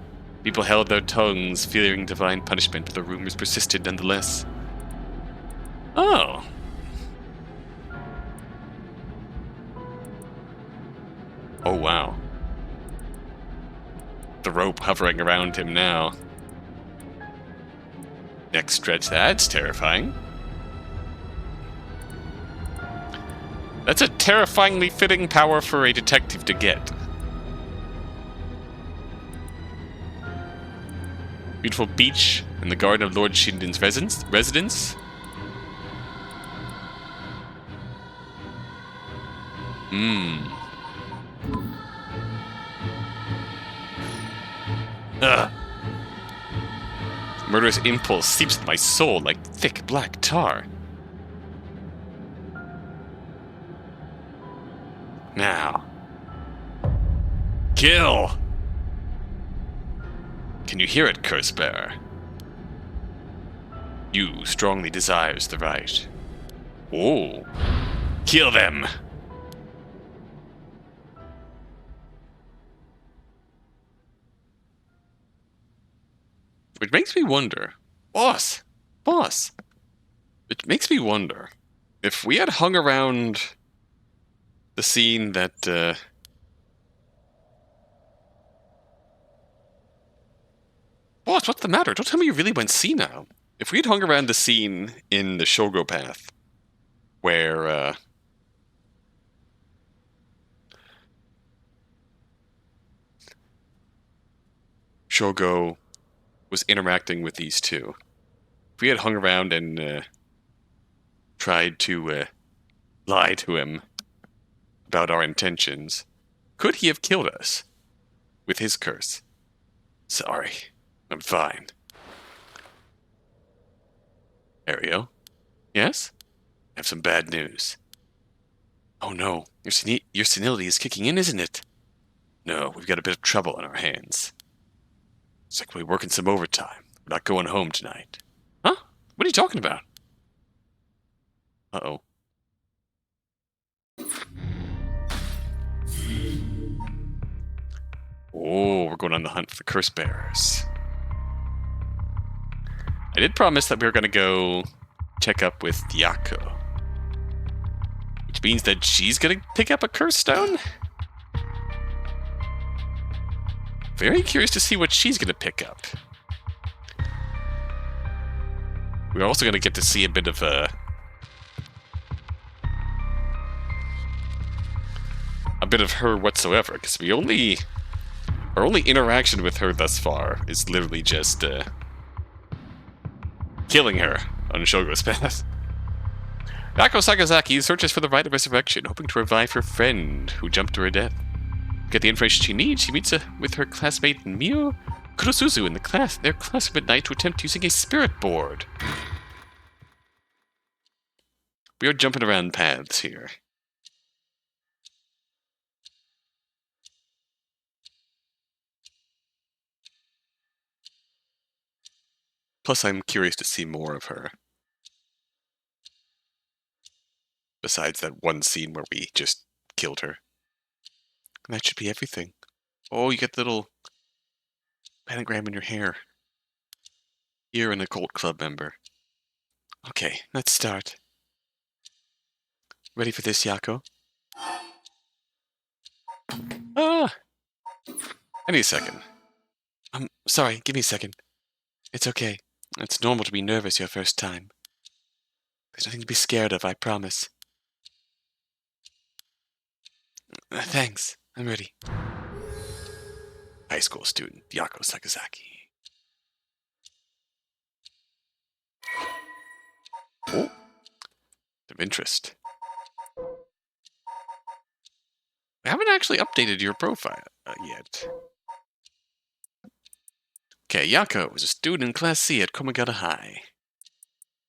People held their tongues, fearing divine punishment, but the rumors persisted nonetheless. Oh. Oh, wow. The rope hovering around him now. Next stretch, that's terrifying. That's a terrifyingly fitting power for a detective to get. Beautiful beach in the garden of Lord Shinden's residence. Ugh. Murderous impulse seeps into my soul like thick black tar. Now. Kill! Can you hear it, Cursebearer? You strongly desires the right. Oh. Kill them! Which makes me wonder, boss, it makes me wonder if we had hung around the scene that, boss, what's the matter? Don't tell me you really went senile. If we had hung around the scene in the Shogo path, where, Shogo was interacting with these two, if we had hung around and, tried to, lie to him about our intentions, could he have killed us with his curse? Sorry, I'm fine. Ario? Yes? I have some bad news. Oh no, your senility is kicking in, isn't it? No, we've got a bit of trouble on our hands. It's like we're working some overtime. We're not going home tonight. Huh? What are you talking about? Uh-oh. Oh, we're going on the hunt for the curse bearers. I did promise that we were going to go check up with Yoko. Which means that she's going to pick up a curse stone? Very curious to see what she's going to pick up. We're also going to get to see a bit of a bit of her whatsoever, because our only interaction with her thus far is literally just killing her on Shogo's path. Yoko Sakazaki searches for the Rite of Resurrection, hoping to revive her friend who jumped to her death. To get the information she needs, she meets with her classmate Mio Kurosuzu in their classroom at night to attempt using a spirit board. We are jumping around paths here. Plus, I'm curious to see more of her. Besides that one scene where we just killed her. And that should be everything. Oh, you get the little pentagram in your hair. You're an occult club member. Okay, let's start. Ready for this, Yoko? Ah! I need a second. I'm sorry, give me a second. It's okay. It's normal to be nervous your first time. There's nothing to be scared of, I promise. Thanks. I'm ready. High school student, Yoko Sakazaki. Oh! Of interest. I haven't actually updated your profile yet. Okay, Yoko was a student in Class C at Komagata High.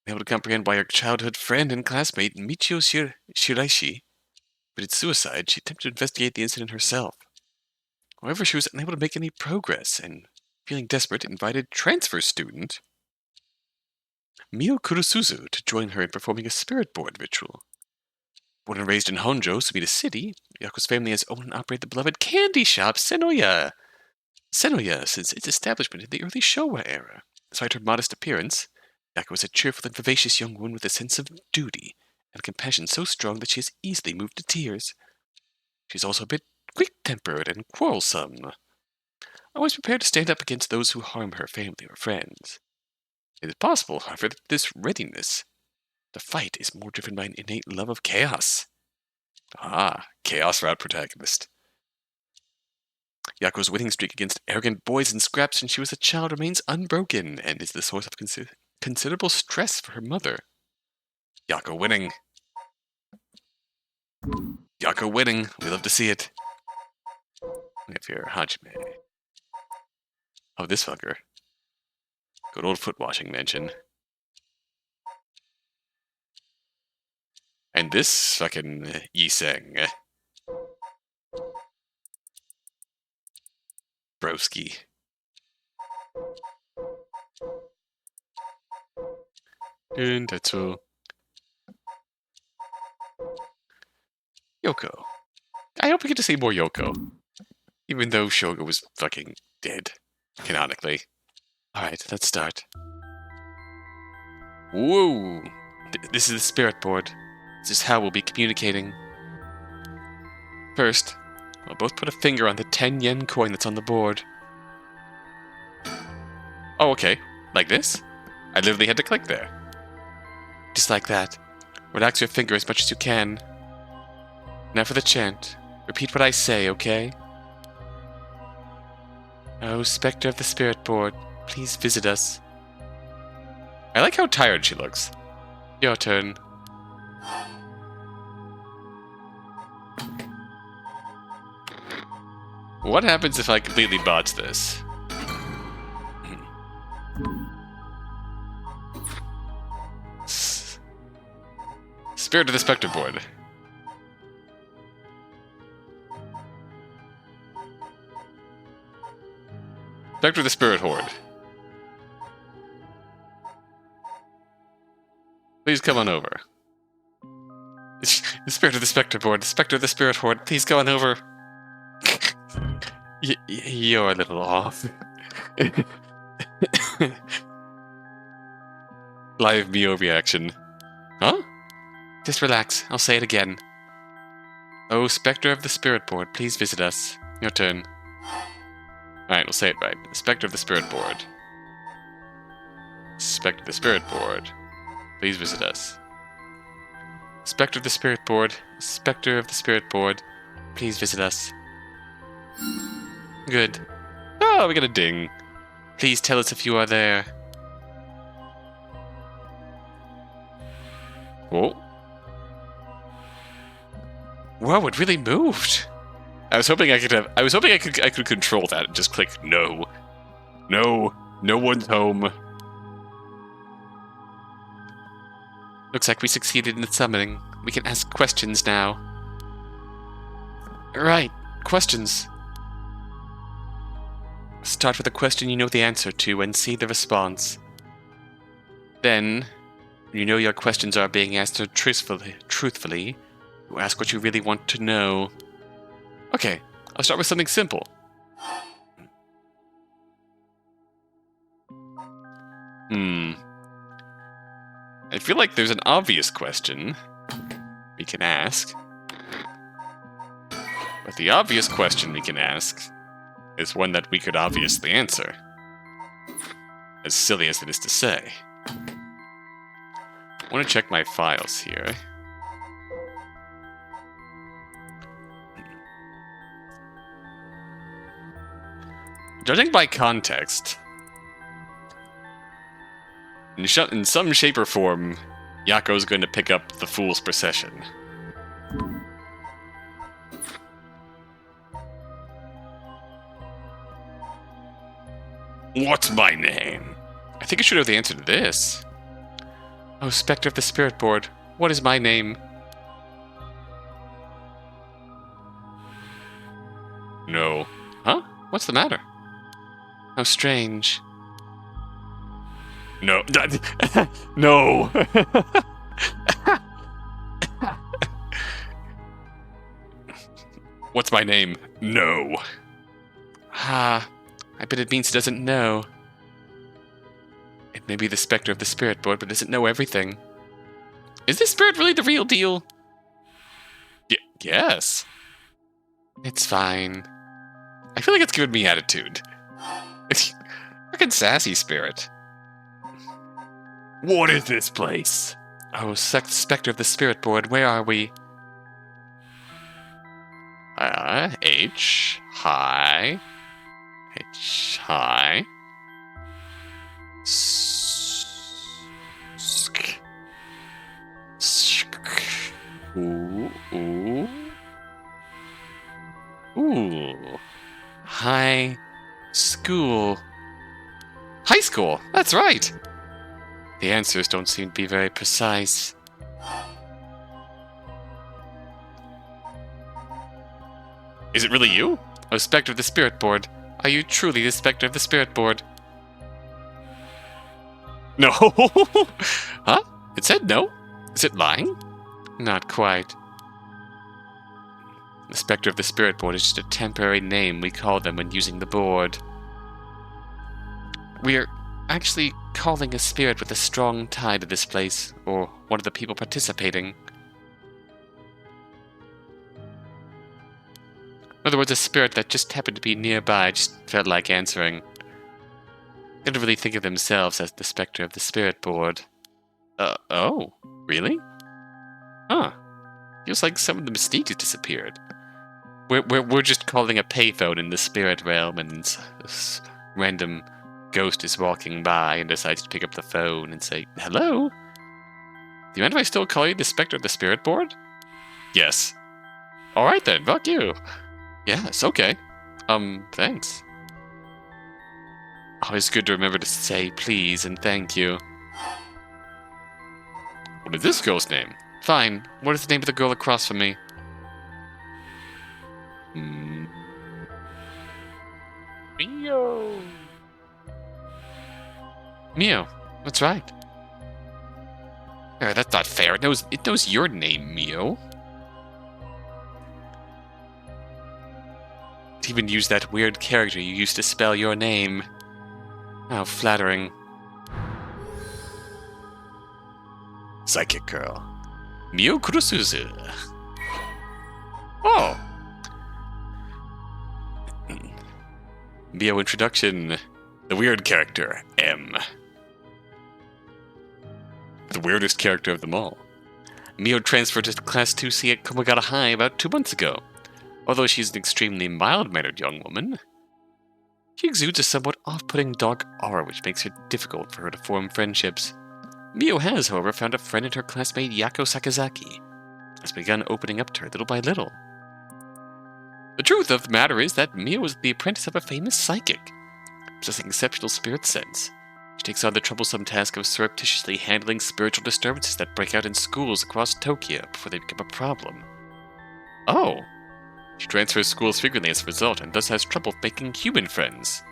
Able to comprehend why her childhood friend and classmate, Michio Shiraishi, committed suicide, she attempted to investigate the incident herself. However, she was unable to make any progress, and, feeling desperate, invited transfer student Mio Kurosuzu to join her in performing a spirit board ritual. Born and raised in Honjo, Sumida City, Yako's family has owned and operated the beloved candy shop Senoya since its establishment in the early Showa era. Despite her modest appearance, Yako is a cheerful and vivacious young woman with a sense of duty and compassion so strong that she is easily moved to tears. She's also a bit quick-tempered and quarrelsome, always prepared to stand up against those who harm her family or friends. It is possible, however, that this readiness to fight is more driven by an innate love of chaos. Chaos route protagonist. Yako's winning streak against arrogant boys and scraps since she was a child remains unbroken and is the source of considerable stress for her mother. Yako winning. Yako winning. We love to see it. We have here Hajime. Oh, this fucker. Good old foot washing mansion. And this fucking Yiseng. Broski. And Tetsuo. Yoko. I hope we get to see more Yoko. Even though Shogo was fucking dead, canonically. Alright, let's start. Whoa! This is the spirit board. This is how we'll be communicating. First, we'll both put a finger on the 10 yen coin that's on the board. Oh, okay. Like this? I literally had to click there. Just like that. Relax your finger as much as you can. Now for the chant. Repeat what I say, okay? Oh, Spectre of the Spirit Board, please visit us. I like how tired she looks. Your turn. What happens if I completely botch this? Spirit of the Spectre Board. Spectre of the Spirit Horde. Please come on over. The Spirit of the Spectre Board, the Spectre of the Spirit Horde, please come on over. You're a little off. Live Mio reaction. Huh? Just relax, I'll say it again. Oh, Spectre of the Spirit Board, please visit us. Your turn. Alright, we'll say it right. Spectre of the Spirit Board. Spectre of the Spirit Board. Please visit us. Spectre of the Spirit Board. Spectre of the Spirit Board. Please visit us. Good. Oh, we got a ding. Please tell us if you are there. Whoa. Whoa, it really moved. I was hoping I could control that and just click no. No. No one's home. Looks like we succeeded in the summoning. We can ask questions now. Right, questions. Start with a question you know the answer to and see the response. Then, when you know your questions are being answered truthfully, you ask what you really want to know. Okay, I'll start with something simple. I feel like there's an obvious question we can ask. But the obvious question we can ask is one that we could obviously answer. As silly as it is to say. I want to check my files here. Judging by context, in some shape or form, Yako's going to pick up the Fool's Procession. What's my name? I think I should know the answer to this. Oh, Spectre of the Spirit Board, what is my name? No. Huh? What's the matter? How strange. No. No. What's my name? No. Ah, I bet it means it doesn't know. It may be the specter of the spirit board, but doesn't know everything. Is this spirit really the real deal? Yes. It's fine. I feel like it's giving me attitude. It's fucking sassy spirit. What is this place? Oh, specter of the spirit board, where are we? H, high. H, high. Ooh, ooh. Ooh. High school. High school, that's right. The answers don't seem to be very precise. Is it really you? Oh, specter of the spirit board. Are you truly the specter of the spirit board? No. Huh? It said no. Is it lying? Not quite. The specter of the spirit board is just a temporary name we call them when using the board. We're actually calling a spirit with a strong tie to this place, or one of the people participating. In other words, a spirit that just happened to be nearby just felt like answering. They don't really think of themselves as the specter of the spirit board. Oh, really? Huh. Feels like some of the mystique has disappeared. We're just calling a payphone in the spirit realm, and this random ghost is walking by and decides to pick up the phone and say, "Hello? Do you mind if I still call you the specter of the spirit board?" Yes. Alright then, fuck you. Yes, okay. Thanks. Always good to remember to say please and thank you. What is this girl's name? Fine. What is the name of the girl across from me? Mio. Mio. That's right. That's not fair. It knows your name, Mio. It even used that weird character you used to spell your name. How flattering. Psychic girl. Mio Kurosuzu. Oh. Mio introduction. The weird character, M. The weirdest character of them all. Mio transferred to Class 2C at Komagata High about 2 months ago. Although she's an extremely mild-mannered young woman, she exudes a somewhat off-putting dark aura which makes it difficult for her to form friendships. Mio has, however, found a friend in her classmate Yako Sakazaki, has begun opening up to her little by little. The truth of the matter is that Mio is the apprentice of a famous psychic, possessing exceptional spirit sense. She takes on the troublesome task of surreptitiously handling spiritual disturbances that break out in schools across Tokyo before they become a problem. Oh. She transfers schools frequently as a result, and thus has trouble making human friends.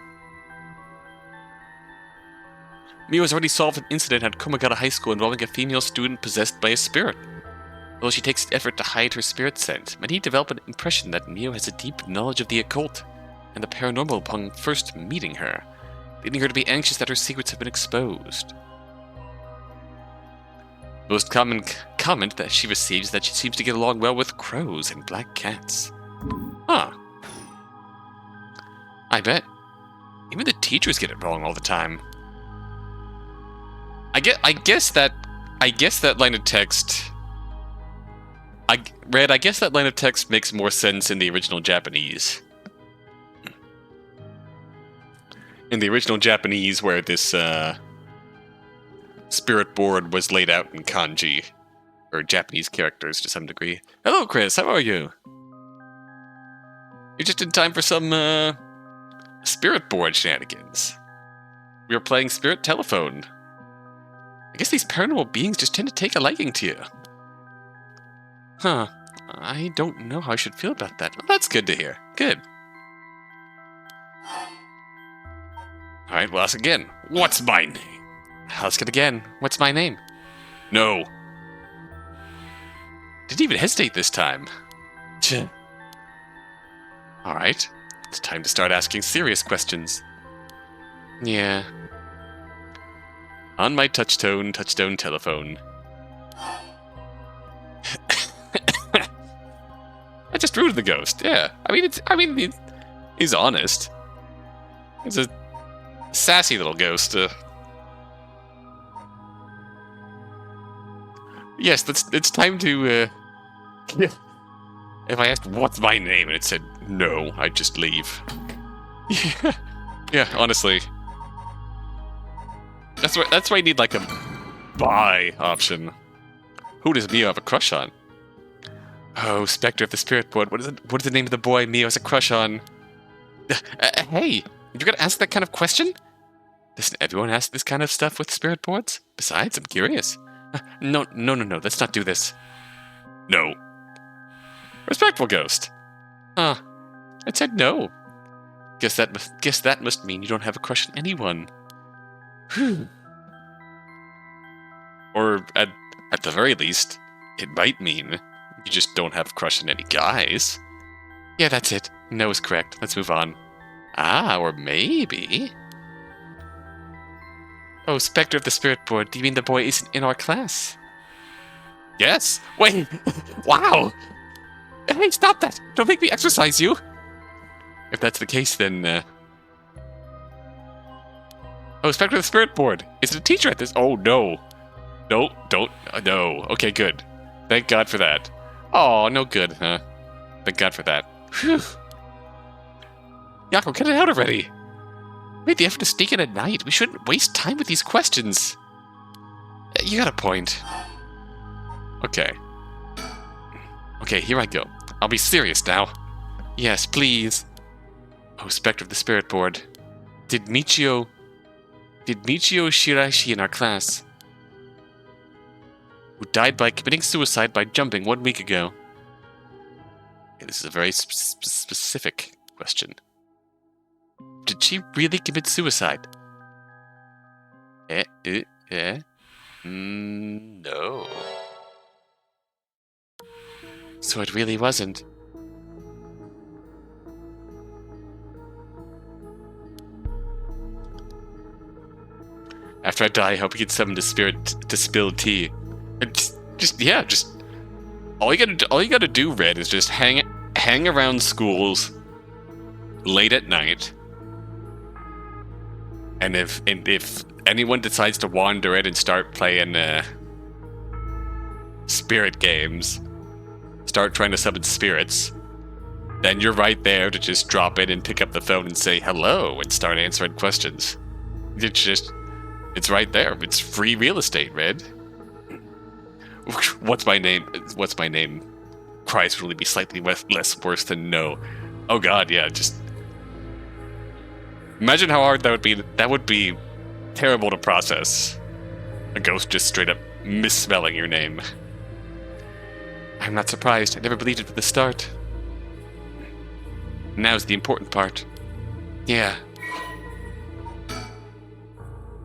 Mio has already solved an incident at Komagata High School involving a female student possessed by a spirit. Although she takes effort to hide her spirit sense, many develop an impression that Mio has a deep knowledge of the occult and the paranormal upon first meeting her, leading her to be anxious that her secrets have been exposed. The most common comment that she receives is that she seems to get along well with crows and black cats. Huh. I bet. Even the teachers get it wrong all the time. I guess that line of text. I guess that line of text makes more sense in the original Japanese. In the original Japanese, where this spirit board was laid out in kanji, or Japanese characters to some degree. Hello, Chris. How are you? You're just in time for some spirit board shenanigans. We were playing Spirit Telephone. I guess these paranormal beings just tend to take a liking to you. Huh. I don't know how I should feel about that. Well, that's good to hear. Good. Alright, we'll ask again. What's my name? I'll ask it again. What's my name? No. Didn't even hesitate this time. Alright, it's time to start asking serious questions. Yeah. On my touchstone telephone. I just rooted the ghost, yeah. He's honest. He's a sassy little ghost. Yes, it's time to, If I asked what's my name and it said no, I'd just leave. Yeah, honestly. That's why you need like a buy option. Who does Mio have a crush on? Oh, Spectre of the Spirit Board. What is the name of the boy Mio has a crush on? Hey, you're gonna ask that kind of question? Doesn't everyone ask this kind of stuff with spirit boards? Besides, I'm curious. No, let's not do this. No. Respectful ghost. Huh. I said no. Guess that must mean you don't have a crush on anyone. Whew. Or at the very least, it might mean you just don't have a crush on any guys. Yeah, that's it. No is correct. Let's move on. Ah, or maybe... Oh, Spectre of the Spirit Board, do you mean the boy isn't in our class? Yes! Wait! Wow! Hey, stop that! Don't make me exercise you! If that's the case, then, Oh, Spectre of the Spirit Board! Is it a teacher at this? Oh, no! No, don't... no. Okay, good. Thank God for that. Oh, no good, huh? Thank God for that. Whew. Yoko, get it out already! Made the effort to sneak in at night. We shouldn't waste time with these questions. You got a point. Okay. Okay, here I go. I'll be serious now. Yes, please. Oh, Spectre of the Spirit Board. Did Michio Shiraishi in our class, who died by committing suicide by jumping 1 week ago? Okay, this is a very specific question. Did she really commit suicide? No. So it really wasn't. After I die, I hope you can summon the spirit to spill tea. Just all you gotta do, Red, is just hang around schools late at night. And if anyone decides to wander in and start playing spirit games, start trying to summon spirits, then you're right there to just drop in and pick up the phone and say hello and start answering questions. It's right there. It's free real estate, Red. What's my name? What's my name? Christ, would really be slightly less worse than no. Oh God, yeah, just... Imagine how hard that would be. That would be terrible to process. A ghost just straight up misspelling your name. I'm not surprised. I never believed it from the start. Now's the important part. Yeah.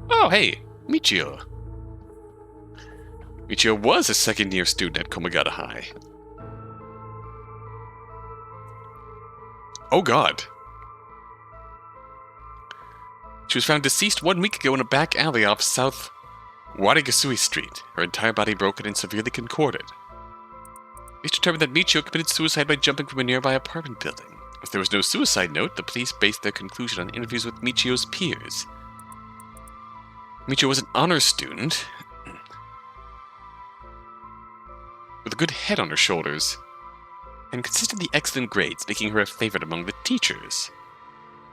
Oh, hey, Michio. Michio was a second-year student at Komagata High. Oh God. She was found deceased 1 week ago in a back alley off South Warigasui Street, her entire body broken and severely concorded. Police determined that Michio committed suicide by jumping from a nearby apartment building. As there was no suicide note, the police based their conclusion on interviews with Michio's peers. Michio was an honors student with a good head on her shoulders and consistently excellent grades, making her a favorite among the teachers.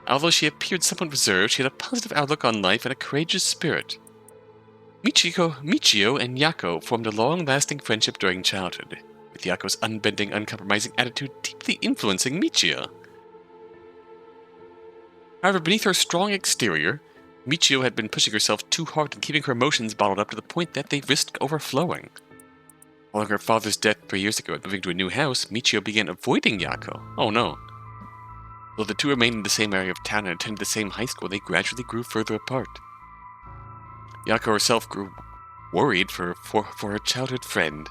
Although she appeared somewhat reserved, she had a positive outlook on life and a courageous spirit. Michio and Yoko formed a long-lasting friendship during childhood, with Yako's unbending, uncompromising attitude deeply influencing Michio. However, beneath her strong exterior, Michio had been pushing herself too hard and keeping her emotions bottled up to the point that they risked overflowing. Following her father's death 3 years ago and moving to a new house, Michio began avoiding Yoko. Oh no. Though the two remained in the same area of town and attended the same high school, they gradually grew further apart. Yoko herself grew worried for her childhood friend,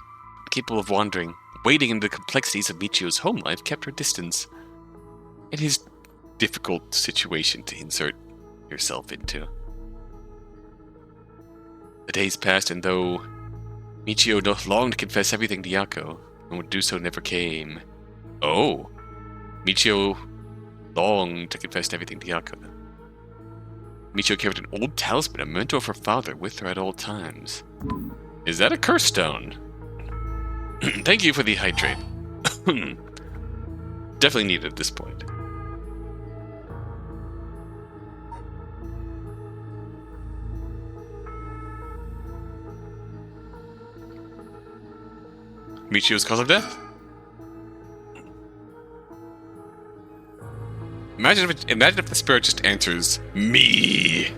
capable of wandering, wading into the complexities of Michio's home life, kept her distance. in his difficult situation to insert yourself into. The days passed, and though Michio longed to confess everything to Yoko, and would do so never came. Oh, Michio longed to confess everything to Yoko. Michio carried an old talisman, a memento of her father, with her at all times. Is that a curse stone? Thank you for the hydrate. Definitely needed at this point. Michio's cause of death? Imagine if the spirit just answers me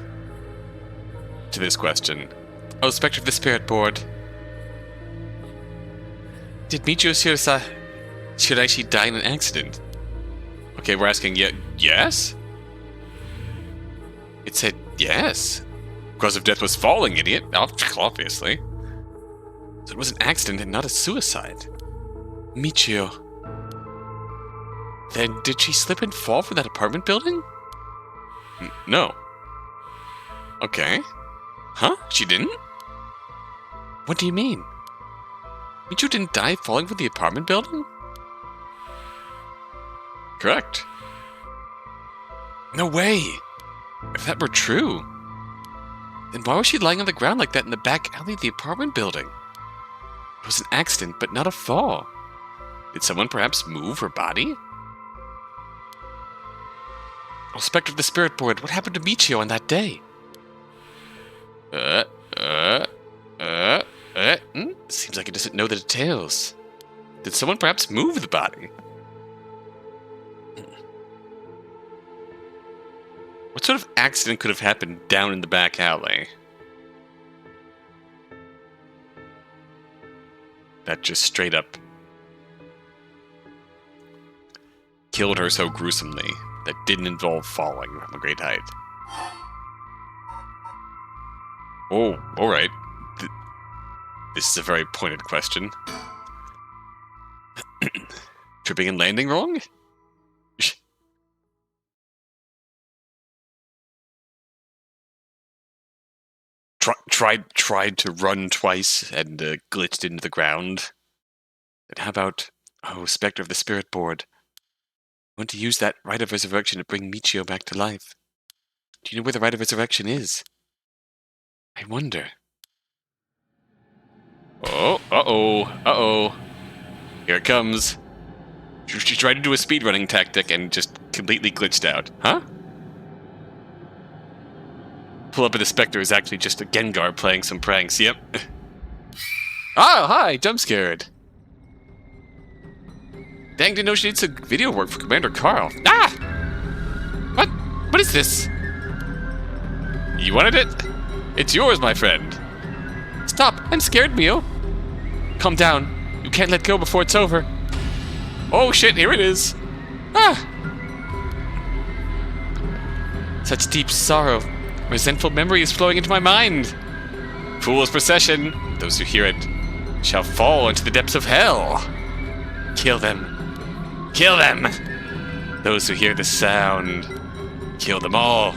to this question. Oh, Spectre of the Spirit Board. Did Michio Shiraishi die in an accident? Okay, we're asking yes? It said yes. Cause of death was falling, idiot. Obviously. So it was an accident and not a suicide. Michio. Then did she slip and fall from that apartment building? No. Okay. Huh? She didn't? What do you mean? Michio didn't die falling from the apartment building? Correct. No way! If that were true, then why was she lying on the ground like that in the back alley of the apartment building? It was an accident, but not a fall. Did someone perhaps move her body? Oh, Spectre of the Spirit Board, what happened to Michio on that day? Seems like it doesn't know the details. Did someone perhaps move the body? What sort of accident could have happened down in the back alley? That just straight up killed her so gruesomely that didn't involve falling from a great height. Oh, alright. This is a very pointed question. Tripping and landing wrong? Tried to run twice and glitched into the ground. And how about, oh, Spectre of the Spirit Board? I want to use that Rite of Resurrection to bring Michio back to life. Do you know where the Rite of Resurrection is? I wonder. Oh, uh-oh. Here it comes. She tried to do a speedrunning tactic and just completely glitched out. Huh? Pull up, and the Spectre is actually just a Gengar playing some pranks. Yep. Oh, hi! Jump scared. Dang, didn't know she did some video work for Commander Carl. Ah! What is this? You wanted it? It's yours, my friend. Stop! I'm scared, Mio. Calm down. You can't let go before it's over. Oh shit, here it is. Ah! Such deep sorrow. Resentful memory is flowing into my mind. Fool's procession. Those who hear it shall fall into the depths of hell. Kill them. Kill them! Those who hear the sound, kill them all.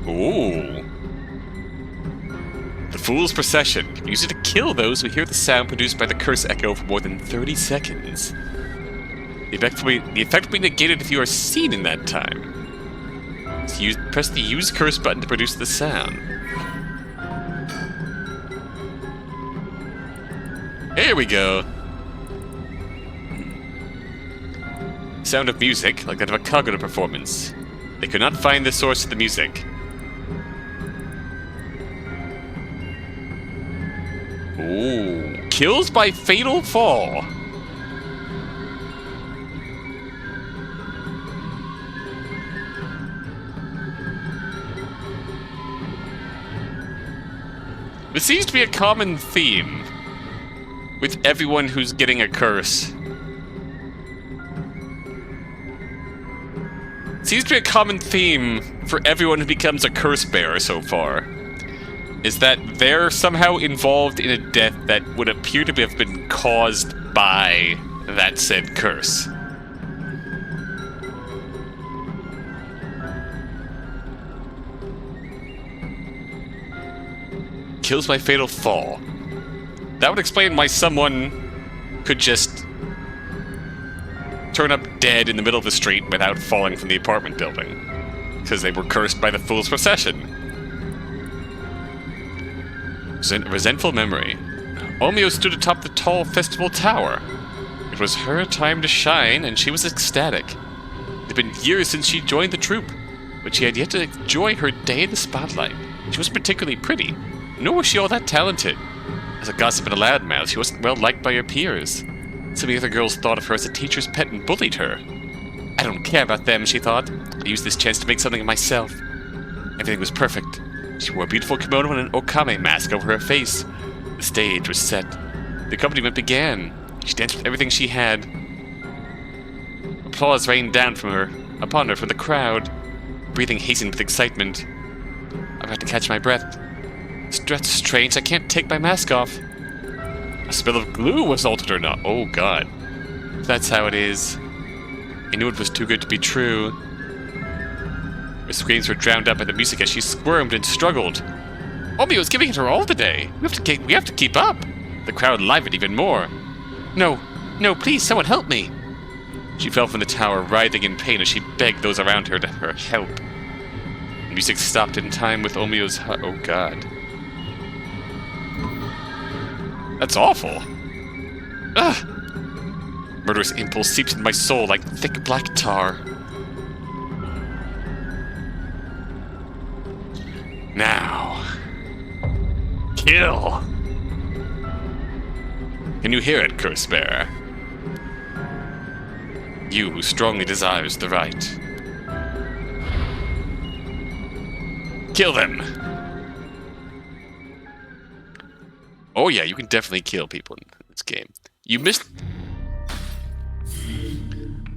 Ooh. The Fool's Procession. Use it to kill those who hear the sound produced by the curse echo for more than 30 seconds. The effect will be negated if you are seen in that time. So press the Use Curse button to produce the sound. Here we go. Sound of music, like that of a Kagura performance. They could not find the source of the music. Ooh. Kills by fatal fall. This seems to be a common theme with everyone who's getting a curse. Seems to be a common theme for everyone who becomes a curse bearer so far. is that they're somehow involved in a death that would appear to have been caused by that said curse. Kills by fatal fall. That would explain why someone could just turn up dead in the middle of the street without falling from the apartment building. Because they were cursed by the Fool's Procession. Resentful memory. Omio stood atop the tall festival tower. It was her time to shine, and she was ecstatic. It had been years since she joined the troupe, but she had yet to enjoy her day in the spotlight. She wasn't particularly pretty, nor was she all that talented. As a gossip and a loudmouth, she wasn't well liked by her peers. Some of the other girls thought of her as a teacher's pet and bullied her. I don't care about them, she thought. I used this chance to make something of myself. Everything was perfect. She wore a beautiful kimono and an okame mask over her face. The stage was set. The accompaniment began. She danced with everything she had. Applause rained down upon her from the crowd. Breathing hastened with excitement. I had to catch my breath. That's strange, I can't take my mask off. A spill of glue was altered or not. Oh god. That's how it is. I knew it was too good to be true. Her screams were drowned out by the music as she squirmed and struggled. Omi was giving it her all today. We have to keep up. The crowd livened even more. No, please, someone help me. She fell from the tower, writhing in pain as she begged those around her for help. The music stopped in time with Omio's heart. Oh god. That's awful. Ugh. Murderous impulse seeps into my soul like thick black tar. Now. Kill! Can you hear it, Curse Bearer? You who strongly desires the right. Kill them! Oh yeah, you can definitely kill people in this game. You missed...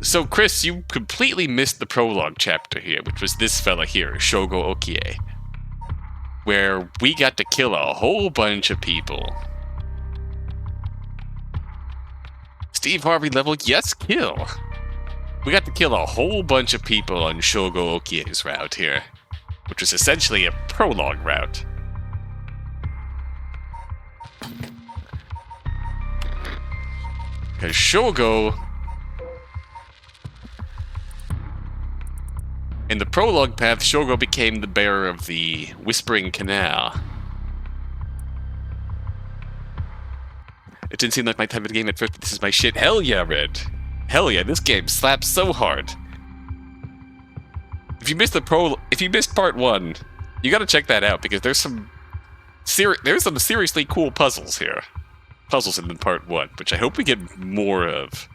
So, Chris, you completely missed the prologue chapter here, which was this fella here, Shogo Okie, where we got to kill a whole bunch of people. Steve Harvey level, yes, kill. We got to kill a whole bunch of people on Shogo Okie's route here, which was essentially a prologue route. Because Shogo... In the prologue path, Shogo became the bearer of the Whispering Canal. It didn't seem like my type of game at first, but this is my shit. Hell yeah, Red. Hell yeah, this game slaps so hard. If you missed part 1, you gotta check that out, because there's some seriously cool puzzles here. Puzzles in part 1, which I hope we get more of.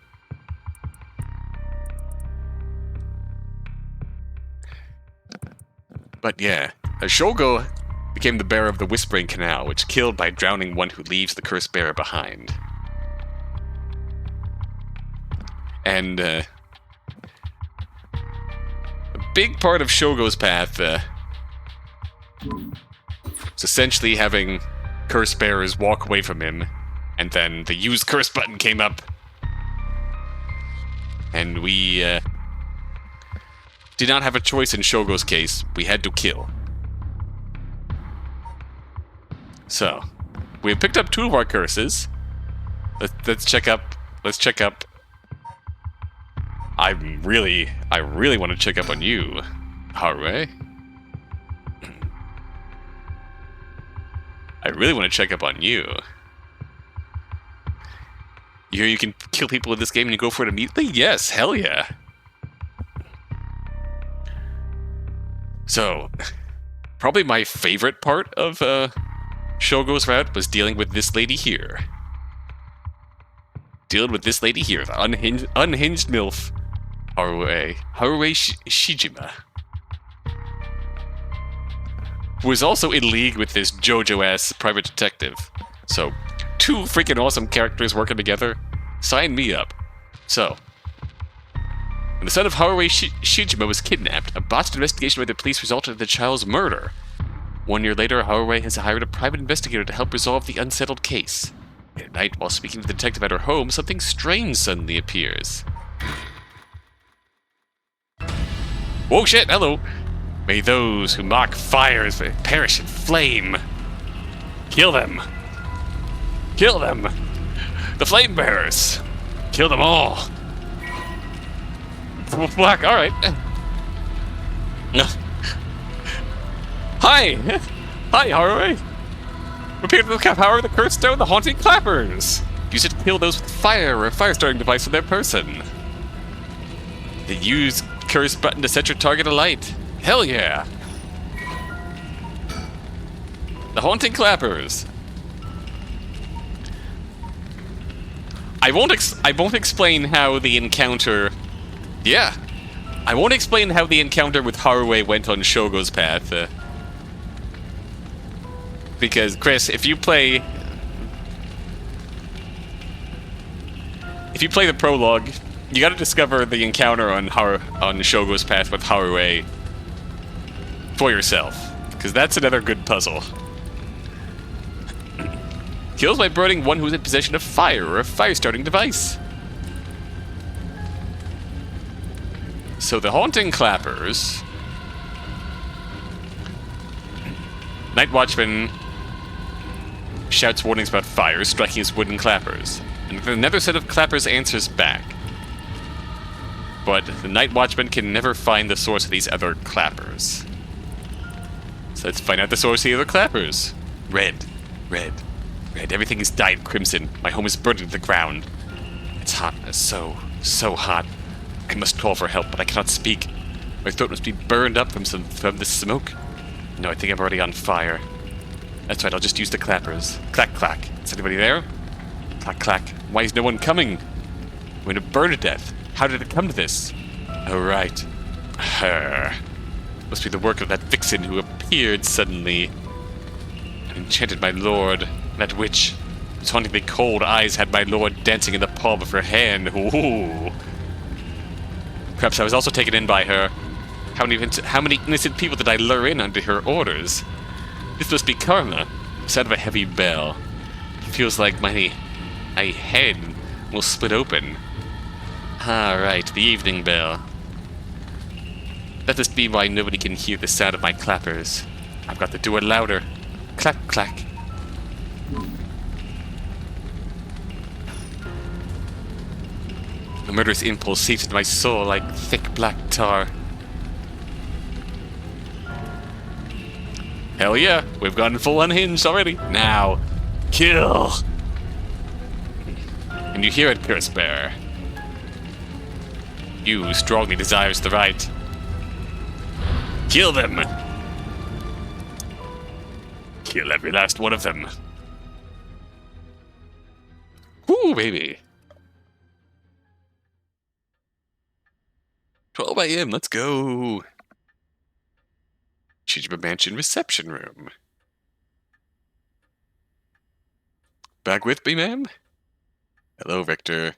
But yeah, Shogo became the bearer of the Whispering Canal, which killed by drowning one who leaves the Cursed Bearer behind. And a big part of Shogo's path is essentially having Cursed Bearers walk away from him, and then the Use Curse button came up, and we did not have a choice in Shogo's case. We had to kill. So, we have picked up 2 of our curses. Let's check up. I really want to check up on you, Haruo. I really want to check up on you. You hear you can kill people in this game and you go for it immediately? Yes, hell yeah. So, probably my favorite part of Shogo's route was dealing with this lady here. The unhinged MILF, Haruo Shijima, who is also in league with this JoJo-ass private detective. So, 2 freaking awesome characters working together. Sign me up. So, when the son of Haruo Shijima was kidnapped, a botched investigation by the police resulted in the child's murder. 1 year later, Haruwe has hired a private investigator to help resolve the unsettled case. At night, while speaking to the detective at her home, something strange suddenly appears. Whoa, shit, hello! May those who mock fires perish in flame. Kill them. Kill them. The flame bearers. Kill them all. Black, alright. Hi! Hi, Haruwe! Prepare to power the cursed stone, the haunting clappers! Use it to kill those with fire or a fire-starting device on their person. The use curse button to set your target alight. Hell yeah! The haunting clappers. I won't explain how the encounter... Yeah. I won't explain how the encounter with Haruwe went on Shogo's path. Because, Chris, if you play the prologue, you gotta discover the encounter on Shogo's path with Haruwe for yourself. Because that's another good puzzle. Kills by burning one who's in possession of fire or a fire-starting device. So the haunting clappers... Night Watchman shouts warnings about fire, striking his wooden clappers. And another set of clappers answers back. But the Night Watchman can never find the source of these other clappers. So let's find out the source of the other clappers. Red. Red. Red. Everything is dyed crimson. My home is burning to the ground. It's hot. So hot. I must call for help, but I cannot speak. My throat must be burned up from this smoke. No, I think I'm already on fire. That's right, I'll just use the clappers. Clack, clack. Is anybody there? Clack, clack. Why is no one coming? I'm going to burn to death. How did it come to this? Oh, right. Her. Must be the work of that vixen who appeared suddenly and enchanted my lord. That witch, whose hauntingly cold eyes had my lord dancing in the palm of her hand. Ooh. Perhaps I was also taken in by her. How many innocent people did I lure in under her orders? This must be karma. The sound of a heavy bell. It feels like my head will split open. Ah, right, the evening bell. That must be why nobody can hear the sound of my clappers. I've got to do it louder. Clack, clack. A murderous impulse seeps into my soul like thick black tar. Hell yeah, we've gone full unhinged already. Now, kill! And you hear it, Curse Bearer. You who strongly desires the right. Kill them! Kill every last one of them. Woo, baby! 12 a.m., let's go! Chichiba Mansion reception room. Back with me, ma'am? Hello, Victor.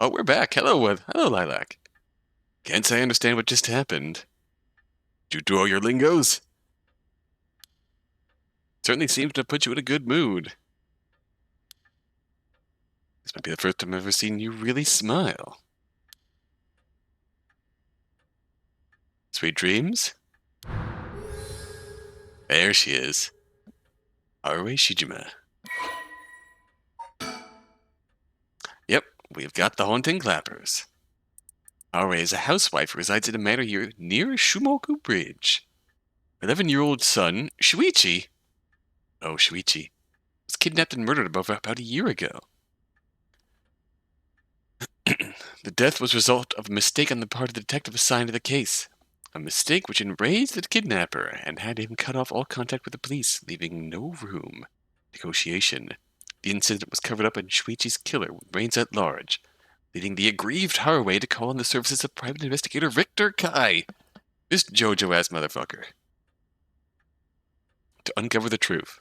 Oh, we're back. Hello, Lilac. Can't say I understand what just happened. Did you do all your lingos? Certainly seems to have put you in a good mood. This might be the first time I've ever seen you really smile. Sweet dreams? There she is. Haruwe Shijima. Yep, we've got the haunting clappers. Haruwe is a housewife who resides in a manor here near Shumoku Bridge. Her 11-year-old son, Shuichi, was kidnapped and murdered about a year ago. The death was a result of a mistake on the part of the detective assigned to the case. A mistake which enraged the kidnapper and had him cut off all contact with the police, leaving no room. Negotiation. The incident was covered up and Shuichi's killer reigns at large, leading the aggrieved Haruwe to call on the services of private investigator Victor Kai. This JoJo-ass motherfucker. to uncover the truth.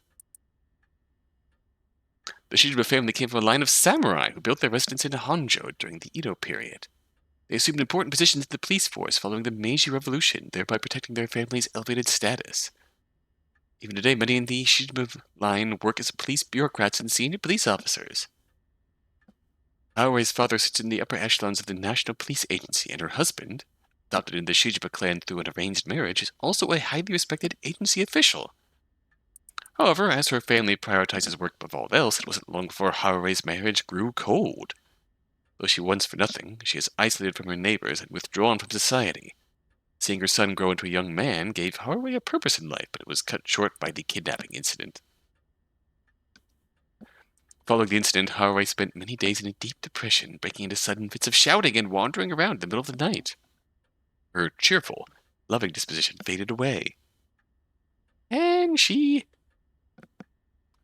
The Shijiba family came from a line of samurai who built their residence in Honjo during the Edo period. They assumed important positions in the police force following the Meiji Revolution, thereby protecting their family's elevated status. Even today, many in the Shijiba line work as police bureaucrats and senior police officers. Harue's father sits in the upper echelons of the National Police Agency, and her husband, adopted in the Shijiba clan through an arranged marriage, is also a highly respected agency official. However, as her family prioritizes work above all else, it wasn't long before Harue's marriage grew cold. Though she wants for nothing, she is isolated from her neighbors and withdrawn from society. Seeing her son grow into a young man gave Harue a purpose in life, but it was cut short by the kidnapping incident. Following the incident, Harue spent many days in a deep depression, breaking into sudden fits of shouting and wandering around in the middle of the night. Her cheerful, loving disposition faded away, and she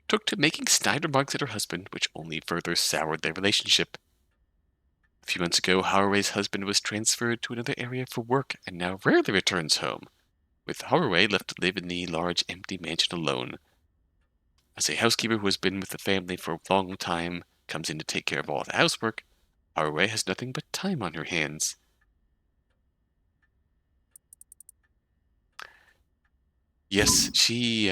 took to making snide remarks at her husband, which only further soured their relationship. A few months ago, Harue's husband was transferred to another area for work and now rarely returns home, with Harue left to live in the large empty mansion alone. As a housekeeper who has been with the family for a long time comes in to take care of all the housework, Harue has nothing but time on her hands. Yes, she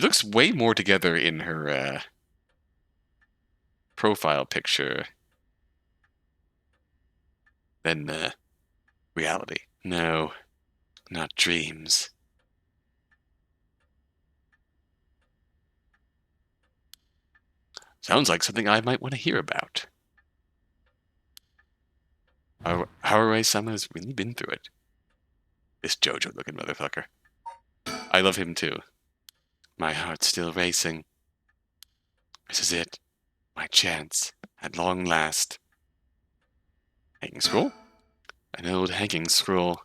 looks way more together in her profile picture than reality. No, not dreams. Sounds like something I might want to hear about. Harue-sama has really been through it. This Jojo-looking motherfucker. I love him too. My heart's still racing. This is it. My chance. At long last. Hanging scroll? An old hanging scroll.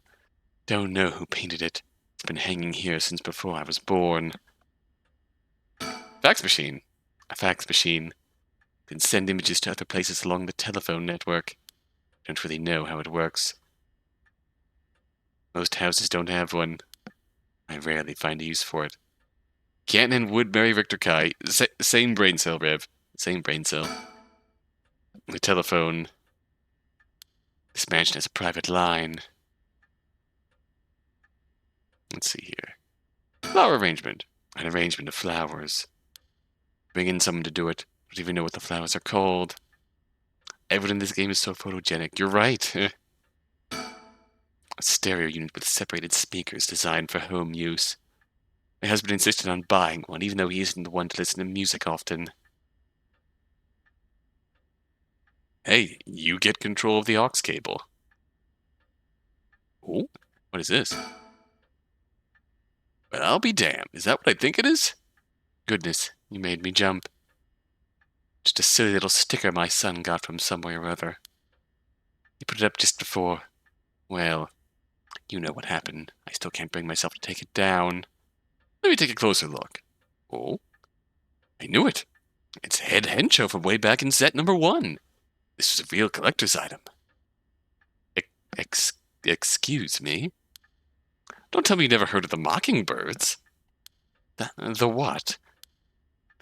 Don't know who painted it. It's been hanging here since before I was born. Fax machine. A fax machine. Can send images to other places along the telephone network. Don't really know how it works. Most houses don't have one. I rarely find a use for it. Canton and Wood marry Victor Kai. Same brain cell, Rev. Same brain cell. The telephone. This mansion has a private line. Let's see here. Flower arrangement. An arrangement of flowers. Bring in someone to do it. Don't even know what the flowers are called. Everyone in this game is so photogenic. You're right. A stereo unit with separated speakers designed for home use. My husband insisted on buying one, even though he isn't the one to listen to music often. Hey, you get control of the aux cable. Oh, what is this? But I'll be damned. Is that what I think it is? Goodness, you made me jump. Just a silly little sticker my son got from somewhere or other. He put it up just before. Well, you know what happened. I still can't bring myself to take it down. Let me take a closer look. Oh, I knew it. It's Head Hencho from way back in set number 1. This was a real collector's item. Excuse me? Don't tell me you never heard of the Mockingbirds. The what?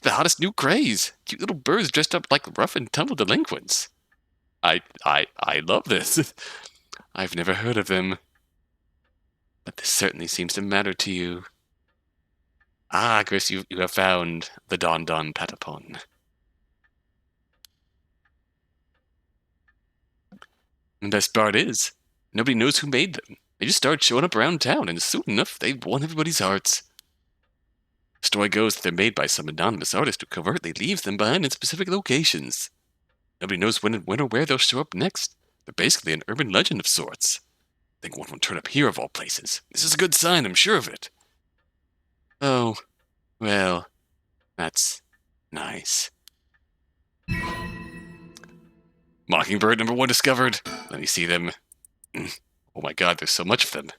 The hottest new craze. Cute little birds dressed up like rough and tumble delinquents. I love this. I've never heard of them. But this certainly seems to matter to you. Ah, Chris, you have found the Don Don Patapon. And the best part is, nobody knows who made them. They just started showing up around town, and soon enough, they've won everybody's hearts. The story goes that they're made by some anonymous artist who covertly leaves them behind in specific locations. Nobody knows when or where they'll show up next. They're basically an urban legend of sorts. I think one will turn up here of all places. This is a good sign, I'm sure of it. Oh, well, that's nice. Mockingbird number 1 discovered. Let me see them. Oh my god, there's so much of them.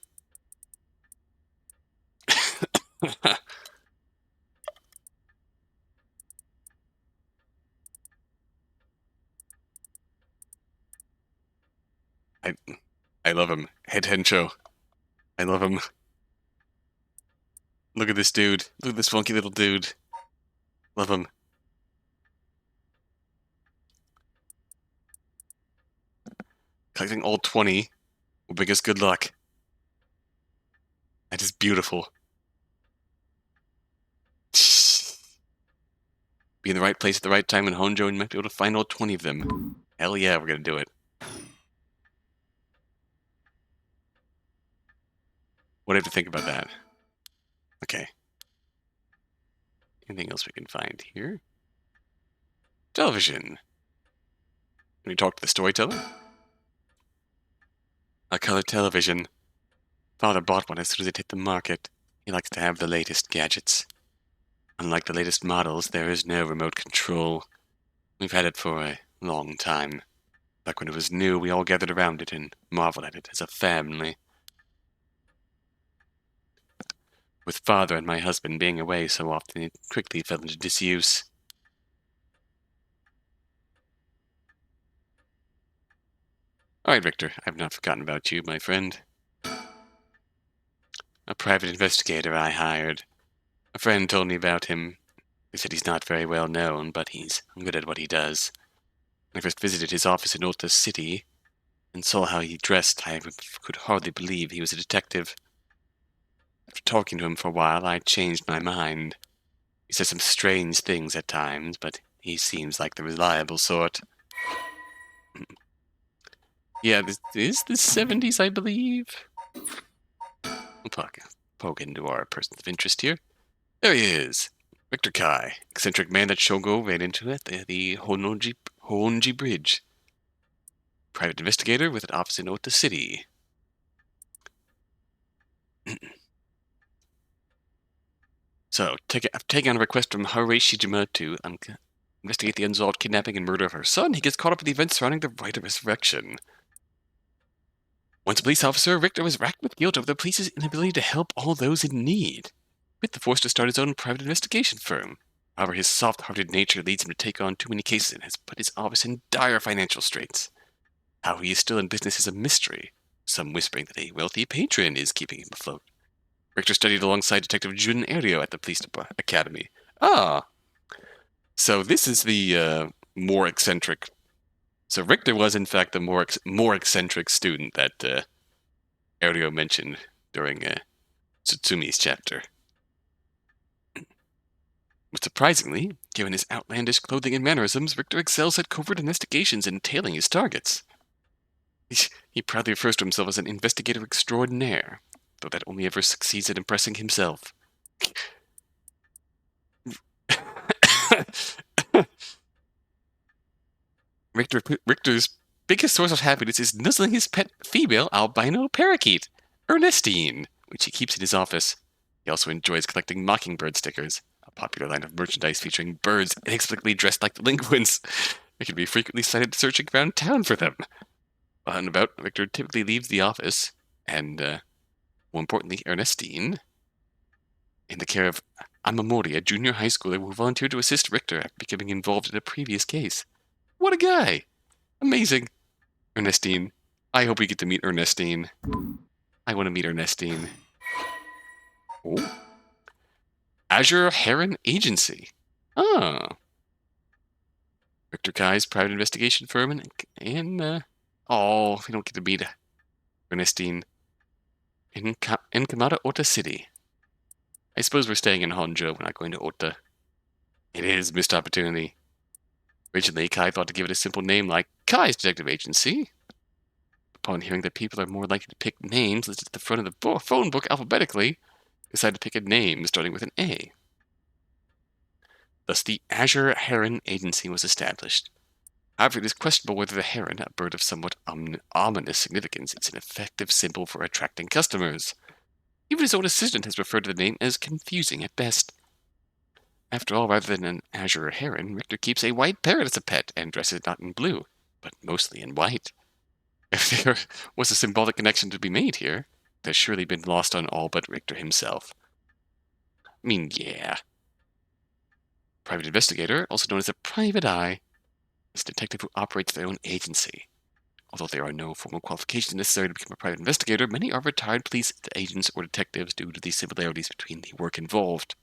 I love him. Head Hencho. I love him. Look at this dude. Look at this funky little dude. Love him. Collecting all 20 will bring us good luck. That is beautiful. Be in the right place at the right time in Honjo and you might be able to find all 20 of them. Hell yeah, we're gonna do it. What do I have to think about that? Okay. Anything else we can find here? Television. Can we talk to the storyteller? A color television. Father bought one as soon as it hit the market. He likes to have the latest gadgets. Unlike the latest models, there is no remote control. We've had it for a long time. Back when it was new, we all gathered around it and marveled at it as a family. With Father and my husband being away so often, it quickly fell into disuse. All right, Victor, I've not forgotten about you, my friend. A private investigator I hired. A friend told me about him. They said he's not very well known, but he's good at what he does. When I first visited his office in Ota City and saw how he dressed, I could hardly believe he was a detective. After talking to him for a while, I changed my mind. He says some strange things at times, but he seems like the reliable sort. Yeah, this is the 70s, I believe. We'll poke into our persons of interest here. There he is. Victor Kai, eccentric man that Shogo ran into at the Honji Bridge. Private investigator with an office in Ota City. So, I've taken on a request from Haruhi Shijima to investigate the unsolved kidnapping and murder of her son. He gets caught up in the events surrounding the Rite of Resurrection. Once a police officer, Richter was racked with guilt over the police's inability to help all those in need. With the force to start his own private investigation firm. However, his soft-hearted nature leads him to take on too many cases and has put his office in dire financial straits. How he is still in business is a mystery, some whispering that a wealthy patron is keeping him afloat. Richter studied alongside Detective Jun Ario at the police academy. Ah, so this is the more eccentric. So Richter was, in fact, the more eccentric student that Ario mentioned during Tsutsumi's chapter. But surprisingly, given his outlandish clothing and mannerisms, Richter excels at covert investigations and tailing his targets. He proudly refers to himself as an investigator extraordinaire, though that only ever succeeds at impressing himself. Richter's biggest source of happiness is nuzzling his pet female albino parakeet, Ernestine, which he keeps in his office. He also enjoys collecting mockingbird stickers, a popular line of merchandise featuring birds inexplicably dressed like delinquents. He can be frequently sighted searching around town for them. While out and about, Victor typically leaves the office, and, more importantly, Ernestine, in the care of Amamori, a junior high schooler who volunteered to assist Richter after becoming involved in a previous case. What a guy! Amazing! Ernestine. I hope we get to meet Ernestine. I want to meet Ernestine. Oh. Azure Heron Agency. Ah. Victor Kai's private investigation firm and we don't get to meet Ernestine in Kamada Ota City. I suppose we're staying in Honjo. We're not going to Ota. It is missed opportunity. Originally, Kai thought to give it a simple name like Kai's Detective Agency. Upon hearing that people are more likely to pick names listed at the front of the phone book alphabetically, decided to pick a name starting with an A. Thus, the Azure Heron Agency was established. However, it is questionable whether the heron, a bird of somewhat ominous significance, is an effective symbol for attracting customers. Even his own assistant has referred to the name as confusing at best. After all, rather than an azure heron, Richter keeps a white parrot as a pet and dresses not in blue, but mostly in white. If there was a symbolic connection to be made here, it has surely been lost on all but Richter himself. I mean, yeah. Private investigator, also known as a private eye, is a detective who operates their own agency. Although there are no formal qualifications necessary to become a private investigator, many are retired police agents or detectives due to the similarities between the work involved.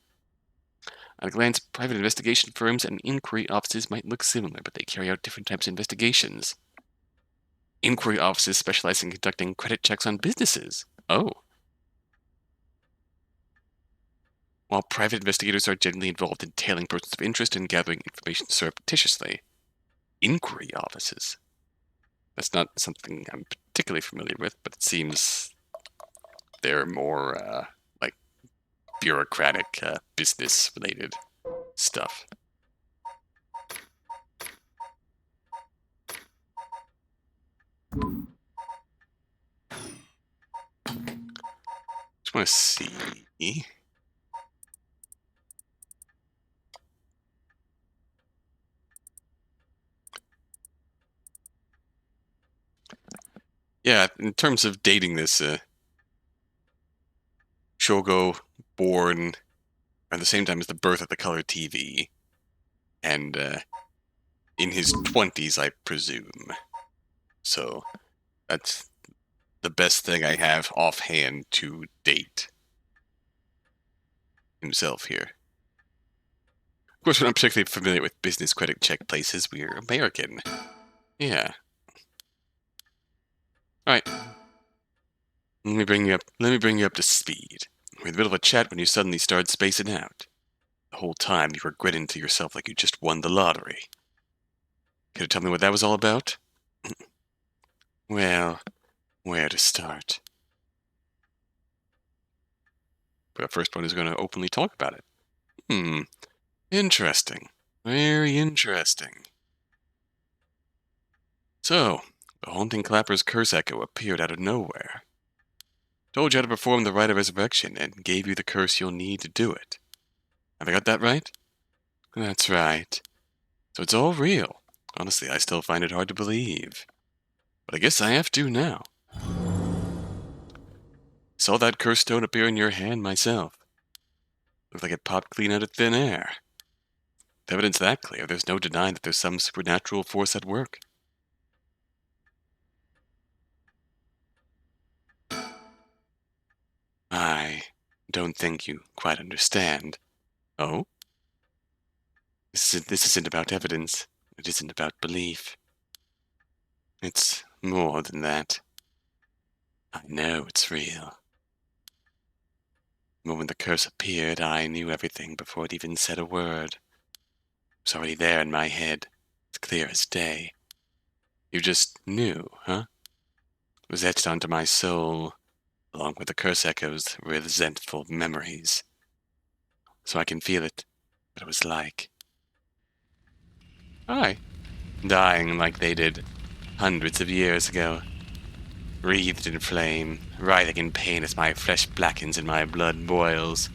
At a glance, private investigation firms and inquiry offices might look similar, but they carry out different types of investigations. Inquiry offices specialize in conducting credit checks on businesses. Oh. While private investigators are generally involved in tailing persons of interest and gathering information surreptitiously. Inquiry offices. That's not something I'm particularly familiar with, but it seems they're more, like, bureaucratic, business-related stuff. Just want to see. Yeah, in terms of dating this, Shogo born at the same time as the birth of the color TV, and in his 20s, I presume. So that's the best thing I have offhand to date himself here. Of course, we're not particularly familiar with business credit check places. We're American. Yeah. Alright. Let me bring you up to speed. We're in the middle of a chat when you suddenly started spacing out. The whole time you were grinning to yourself like you just won the lottery. Could you tell me what that was all about? Well, where to start? But our first one is going to openly talk about it. Interesting. Very interesting. So, the haunting clapper's curse echo appeared out of nowhere. Told you how to perform the Rite of Resurrection and gave you the curse you'll need to do it. Have I got that right? That's right. So it's all real. Honestly, I still find it hard to believe. But I guess I have to now. Saw that curse stone appear in your hand myself. Looked like it popped clean out of thin air. With evidence that clear, there's no denying that there's some supernatural force at work. I don't think you quite understand. Oh? This isn't about evidence. It isn't about belief. It's more than that. I know it's real. The moment the curse appeared, I knew everything before it even said a word. It was already there in my head, as clear as day. You just knew, huh? It was etched onto my soul, along with the curse echoes, resentful memories. So I can feel it, what it was like. Aye. Dying like they did hundreds of years ago. Wreathed in flame, writhing in pain as my flesh blackens and my blood boils.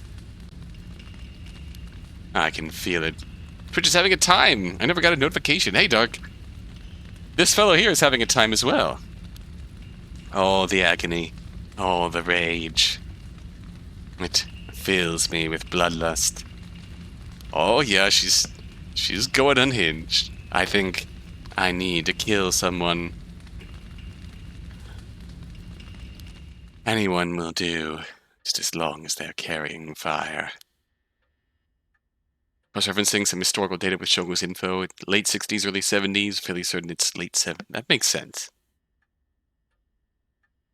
I can feel it. Twitch is having a time. I never got a notification. Hey, Dark. This fellow here is having a time as well. All the agony, all the rage. It fills me with bloodlust. Oh yeah, she's going unhinged. I think I need to kill someone. Anyone will do, just as long as they're carrying fire. Cross-referencing some historical data with Shogo's info, late 60s, early 70s, fairly certain it's late 70s. That makes sense.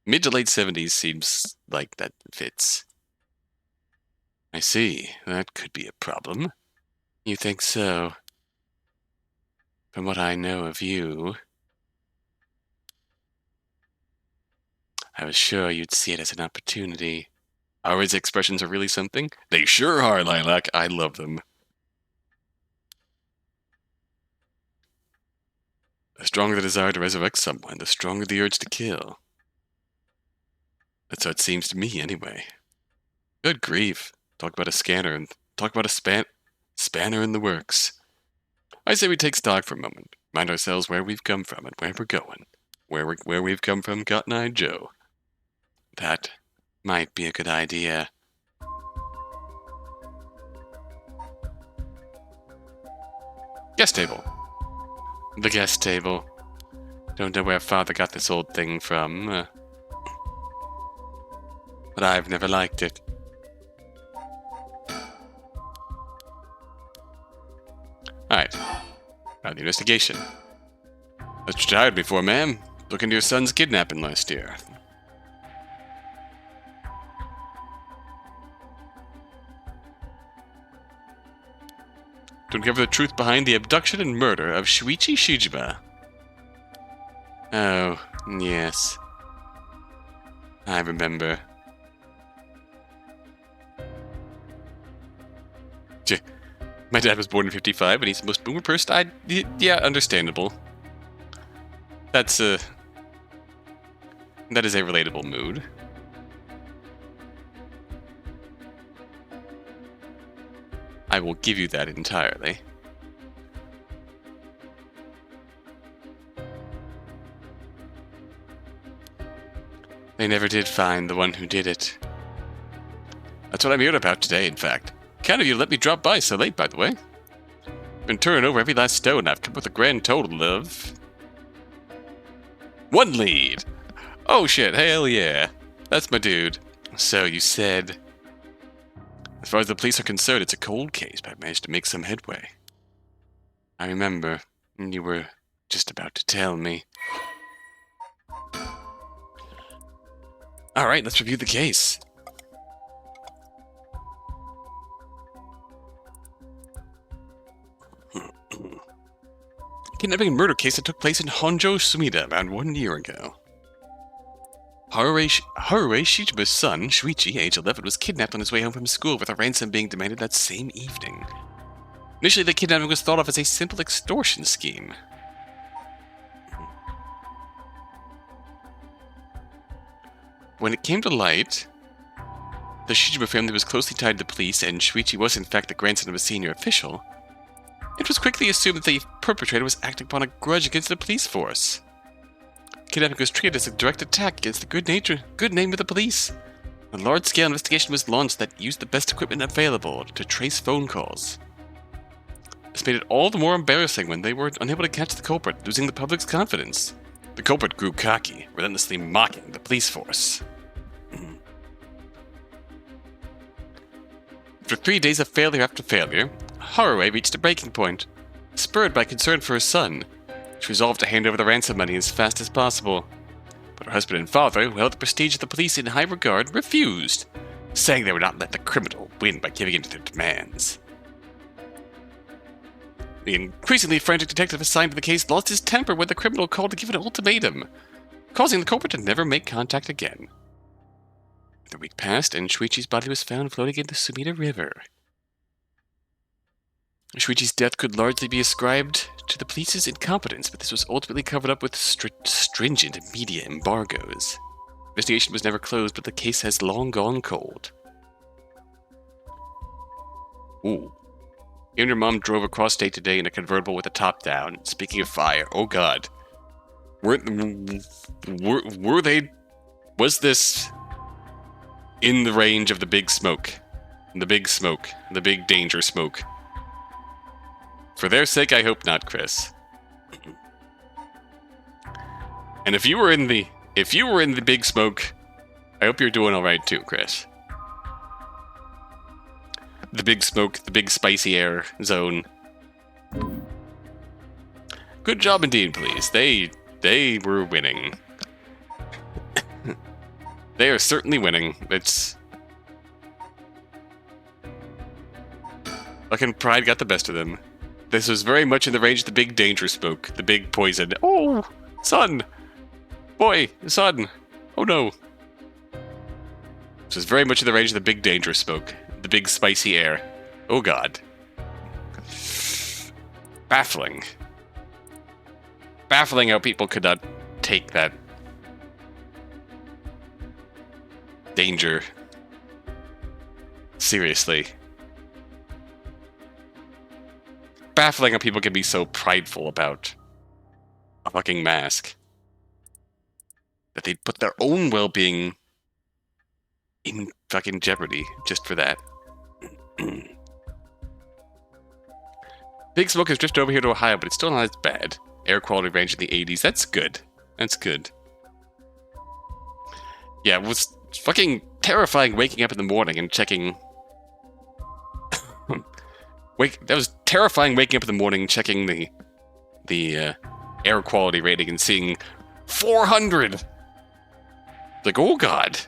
Mid to late 70s seems like that fits. I see. That could be a problem. You think so? From what I know of you, I was sure you'd see it as an opportunity. Howard's expressions are really something. They sure are, Lilac. I love them. The stronger the desire to resurrect someone, the stronger the urge to kill. That's how it seems to me, anyway. Good grief. Talk about a scanner and talk about a spanner in the works. I say we take stock for a moment, remind ourselves where we've come from and where we're going. Where we've come from, Cotton-Eyed Joe. That might be a good idea. Guest table. The guest table. Don't know where Father got this old thing from, but I've never liked it. Alright. Now the investigation. That's what you hired me for, ma'am. Look into your son's kidnapping last year. To uncover the truth behind the abduction and murder of Shuichi Shijima. Oh, yes. I remember. My dad was born in 55, and he's the most boomer person yeah, understandable. That is a relatable mood. I will give you that entirely. They never did find the one who did it. That's what I'm here about today, in fact. Kind of you let me drop by so late, by the way. Been turning over every last stone. I've come up with a grand total of 1 lead. Oh shit, hell yeah. That's my dude. So you said, as far as the police are concerned, it's a cold case, but I managed to make some headway. I remember, you were just about to tell me. Alright, let's review the case. Kidnapping and murder case that took place in Honjo, Sumida around 1 year ago. Haruhi Shichiba's son, Shuichi, age 11, was kidnapped on his way home from school with a ransom being demanded that same evening. Initially, the kidnapping was thought of as a simple extortion scheme. When it came to light, the Shichiba family was closely tied to the police, and Shuichi was in fact the grandson of a senior official. It was quickly assumed that the perpetrator was acting upon a grudge against the police force. Kidnapping was treated as a direct attack against the good name of the police. A large-scale investigation was launched that used the best equipment available to trace phone calls. This made it all the more embarrassing when they were unable to catch the culprit, losing the public's confidence. The culprit grew cocky, relentlessly mocking the police force. After 3 days of failure after failure, Haruhi reached a breaking point. Spurred by concern for her son, she resolved to hand over the ransom money as fast as possible. But her husband and father, who held the prestige of the police in high regard, refused, saying they would not let the criminal win by giving in to their demands. The increasingly frantic detective assigned to the case lost his temper when the criminal called to give an ultimatum, causing the culprit to never make contact again. The week passed, and Shuichi's body was found floating in the Sumida River. Shuichi's death could largely be ascribed to the police's incompetence, but this was ultimately covered up with stringent media embargoes. Investigation was never closed, but the case has long gone cold. Ooh. You and your mom drove across state today in a convertible with the top down. Speaking of fire, oh god. Were they... Was this in the range of the big smoke? The big smoke. The big danger smoke. For their sake, I hope not, Chris. And if you were in the big smoke, I hope you're doing alright too, Chris. The big smoke, the big spicy air zone. Good job indeed, police. They were winning. They are certainly winning. It's... Fucking pride got the best of them. This was very much in the range of the big danger smoke. The big poison. Oh! Son! Boy! Son! Oh no! This was very much in the range of the big danger smoke. The big spicy air. Oh god. Baffling. Baffling how people could not take that danger seriously. Baffling how people can be so prideful about a fucking mask. That they'd put their own well-being in fucking jeopardy just for that. Big smoke has drifted over here to Ohio, but it's still not as bad. Air quality range in the 80s, that's good. That's good. Yeah, it was fucking terrifying waking up in the morning and checking... That was terrifying waking up in the morning checking the air quality rating and seeing 400! Like, oh god.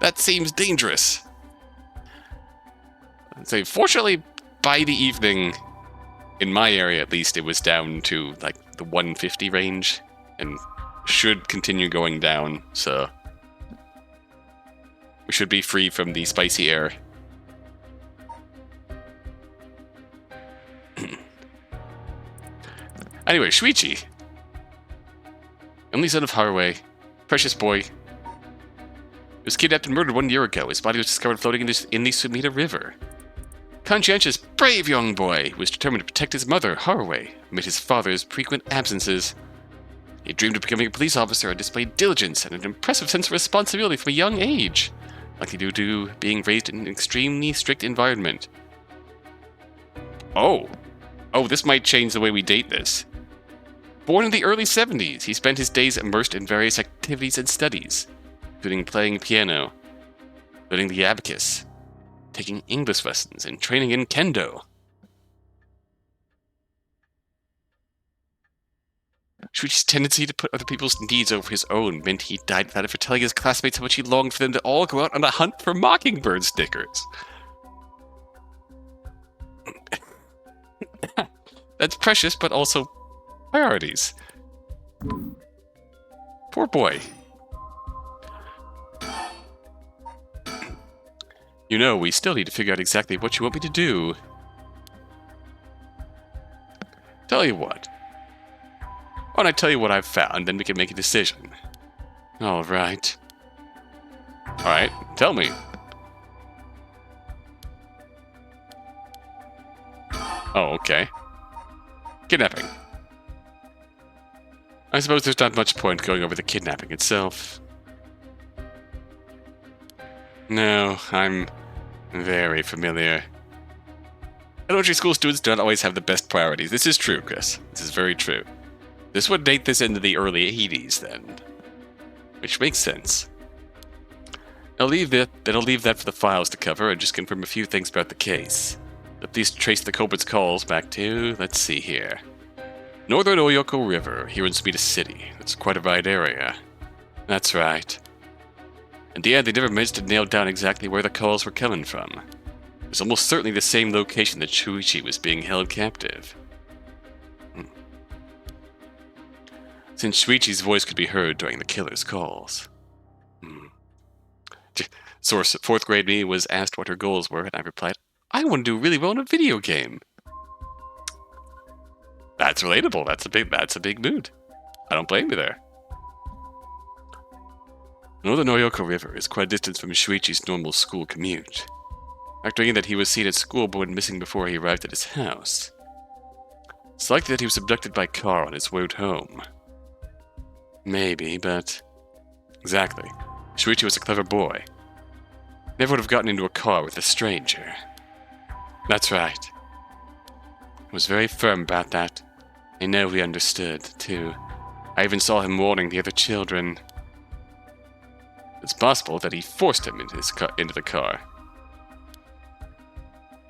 That seems dangerous. So, fortunately, by the evening, in my area at least, it was down to, like, the 150 range, and should continue going down, so... we should be free from the spicy air. Anyway, Shuichi. Only son of Haruwe. Precious boy. He was kidnapped and murdered 1 year ago. His body was discovered floating in the Sumida River. Conscientious, brave young boy who was determined to protect his mother, Haruwe, amid his father's frequent absences. He dreamed of becoming a police officer and displayed diligence and an impressive sense of responsibility from a young age, likely due to being raised in an extremely strict environment. Oh, this might change the way we date this. Born in the early 70s, he spent his days immersed in various activities and studies, including playing piano, learning the abacus, taking English lessons, and training in kendo. Shuichi's tendency to put other people's needs over his own meant he died without ever telling his classmates how much he longed for them to all go out on a hunt for mockingbird stickers. That's precious, but also priorities. Poor boy. You know, we still need to figure out exactly what you want me to do. Tell you what. Why don't I tell you what I've found, then we can make a decision. Alright. Alright, tell me. Oh, okay. Kidnapping. I suppose there's not much point going over the kidnapping itself. No, I'm very familiar. Elementary school students don't always have the best priorities. This is true, Chris. This is very true. This would date this into the early 80s, then. Which makes sense. I'll leave that for the files to cover and just confirm a few things about the case. The police traced the culprit's calls back to, let's see here. Northern Oyoko River, here in Sumida City. That's quite a wide area. That's right. In the end, they never managed to nail down exactly where the calls were coming from. It was almost certainly the same location that Shuichi was being held captive. Since Shuichi's voice could be heard during the killer's calls. Source 4th grade me was asked what her goals were, and I replied, I want to do really well in a video game. That's relatable. That's a big mood. I don't blame you there. Northern Oyoko River is quite a distance from Shuichi's normal school commute. Factoring in that he was seen at school but went missing before he arrived at his house. It's likely that he was abducted by car on his road home. Maybe, but... Exactly. Shuichi was a clever boy. Never would have gotten into a car with a stranger. That's right. I was very firm about that. I know he understood, too. I even saw him warning the other children. It's possible that he forced him into the car.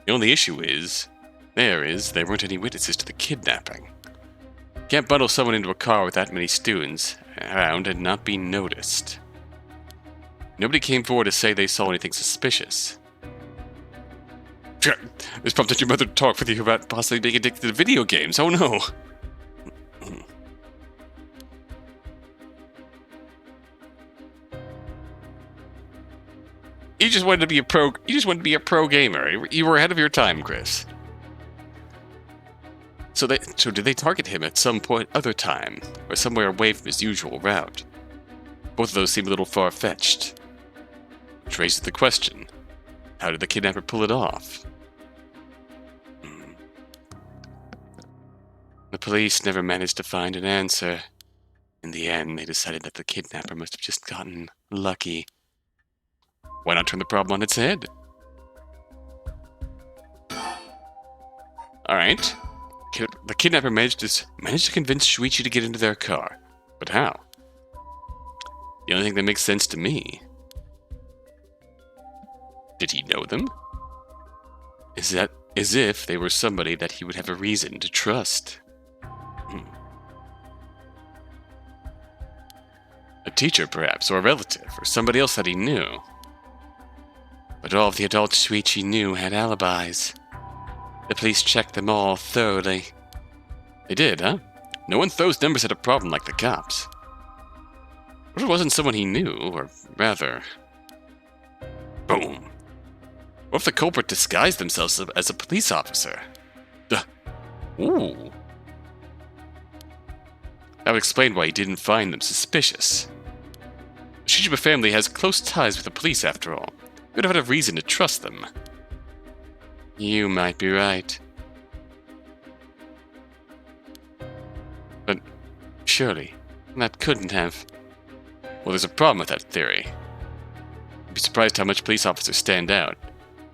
The only issue is, there weren't any witnesses to the kidnapping. You can't bundle someone into a car with that many students around and not be noticed. Nobody came forward to say they saw anything suspicious. This prompted your mother to talk with you about possibly being addicted to video games. Oh no! You just wanted to be a pro. You just wanted to be a pro gamer. You were ahead of your time, Chris. So did they target him at some other time, or somewhere away from his usual route? Both of those seem a little far-fetched. Which raises the question: how did the kidnapper pull it off? The police never managed to find an answer. In the end, they decided that the kidnapper must have just gotten lucky. Why not turn the problem on its head? Alright. The kidnapper managed to convince Shuichi to get into their car. But how? The only thing that makes sense to me. Did he know them? Is that as if they were somebody that he would have a reason to trust? A teacher, perhaps, or a relative, or somebody else that he knew. But all of the adults Shuichi knew had alibis. The police checked them all thoroughly. They did, huh? No one throws numbers at a problem like the cops. What if it wasn't someone he knew, or rather... Boom. What if the culprit disguised themselves as a police officer? Ooh. That would explain why he didn't find them suspicious. The Shijiba family has close ties with the police, after all. We would have had a reason to trust them. You might be right. But surely, that couldn't have... Well, there's a problem with that theory. You'd be surprised how much police officers stand out.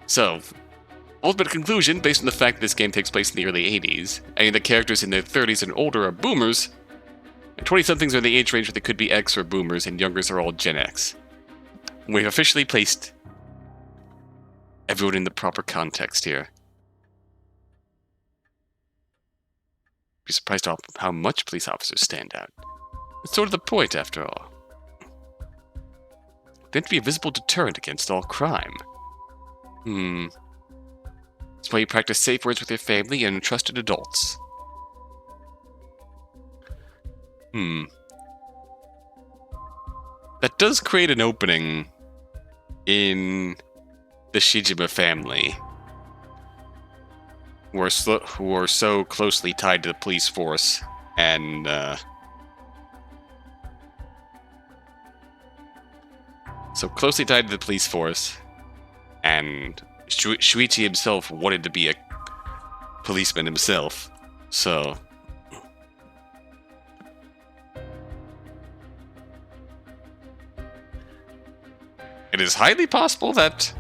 So, ultimate conclusion, based on the fact that this game takes place in the early 80s, and the characters in their 30s and older are boomers, and 20-somethings are in the age range where they could be X or boomers, and youngers are all Gen X. We've officially placed everyone in the proper context here. Be surprised how much police officers stand out. It's sort of the point, after all. They have to be a visible deterrent against all crime. That's why you practice safe words with your family and trusted adults. That does create an opening in the Shijiba family, who are so closely tied to the police force, and and Shuichi himself wanted to be a policeman himself, so... It is highly possible that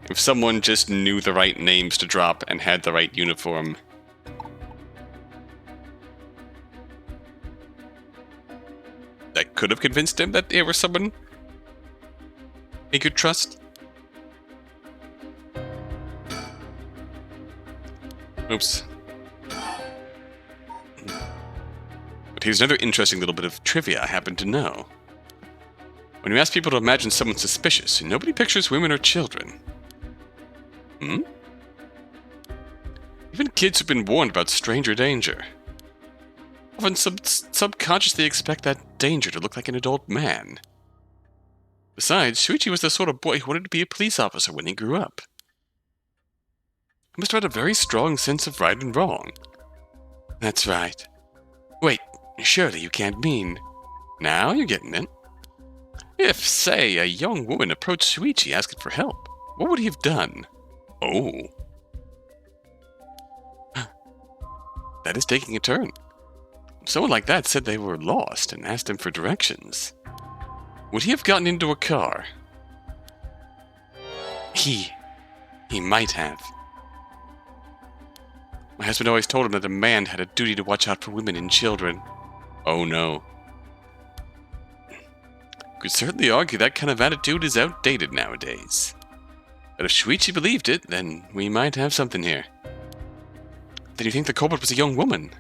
if someone just knew the right names to drop and had the right uniform, that could have convinced him that they were someone he could trust. Oops. But here's another interesting little bit of trivia I happen to know. When you ask people to imagine someone suspicious, nobody pictures women or children. Even kids who've been warned about stranger danger often subconsciously expect that danger to look like an adult man. Besides, Shuichi was the sort of boy who wanted to be a police officer when he grew up. He must have had a very strong sense of right and wrong. That's right. Wait, surely you can't mean... Now you're getting it. If, say, a young woman approached Shuichi asking for help, what would he have done? Oh. That is taking a turn. If someone like that said they were lost and asked him for directions, would he have gotten into a car? He might have. My husband always told him that a man had a duty to watch out for women and children. Oh no. Could certainly argue that kind of attitude is outdated nowadays. But if Shuichi believed it, then we might have something here. Then you think the culprit was a young woman?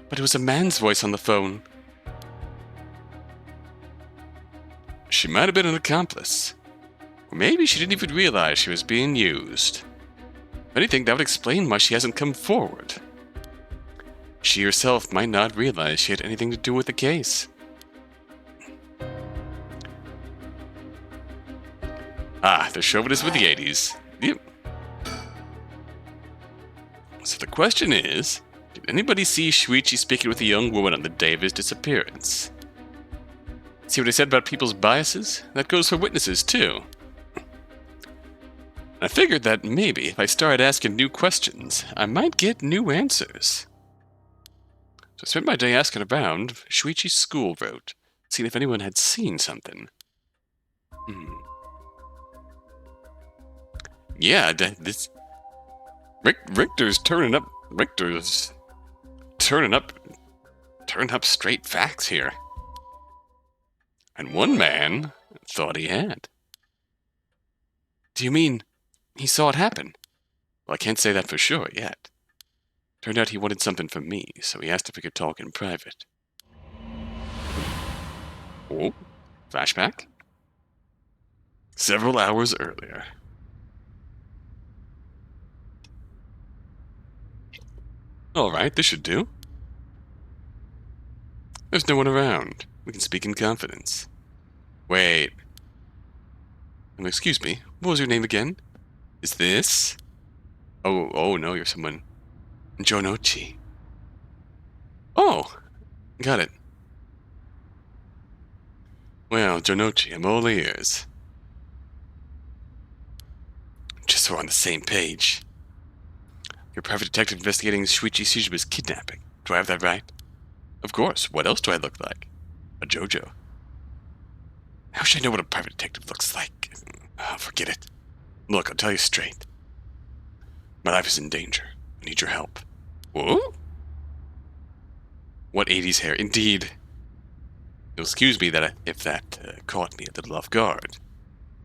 But it was a man's voice on the phone. She might have been an accomplice. Or maybe she didn't even realize she was being used. If anything, that would explain why she hasn't come forward. She herself might not realize she had anything to do with the case. Ah, the chauvinism of the 80s. Yep. So the question is, did anybody see Shuichi speaking with a young woman on the day of his disappearance? See what I said about people's biases? That goes for witnesses, too. I figured that maybe if I started asking new questions, I might get new answers. So I spent my day asking around Shuichi's school route, seeing if anyone had seen something. Yeah, this... Richter's turning up turn up straight facts here. And one man thought he had. Do you mean he saw it happen? Well, I can't say that for sure yet. Turned out he wanted something from me, so he asked if we could talk in private. Oh, flashback? Several hours earlier. Alright, this should do. There's no one around. We can speak in confidence. Wait. Excuse me, what was your name again? Is this? Oh no, you're someone. Jonochi. Oh, got it. Well, Jonochi, I'm all ears. Just so we're on the same page. You're a private detective investigating Shuichi Shijima's kidnapping. Do I have that right? Of course. What else do I look like? A JoJo. How should I know what a private detective looks like? Oh, forget it. Look, I'll tell you straight. My life is in danger. I need your help. Whoa? What 80s hair? Indeed. You'll excuse me if that caught me a little off guard.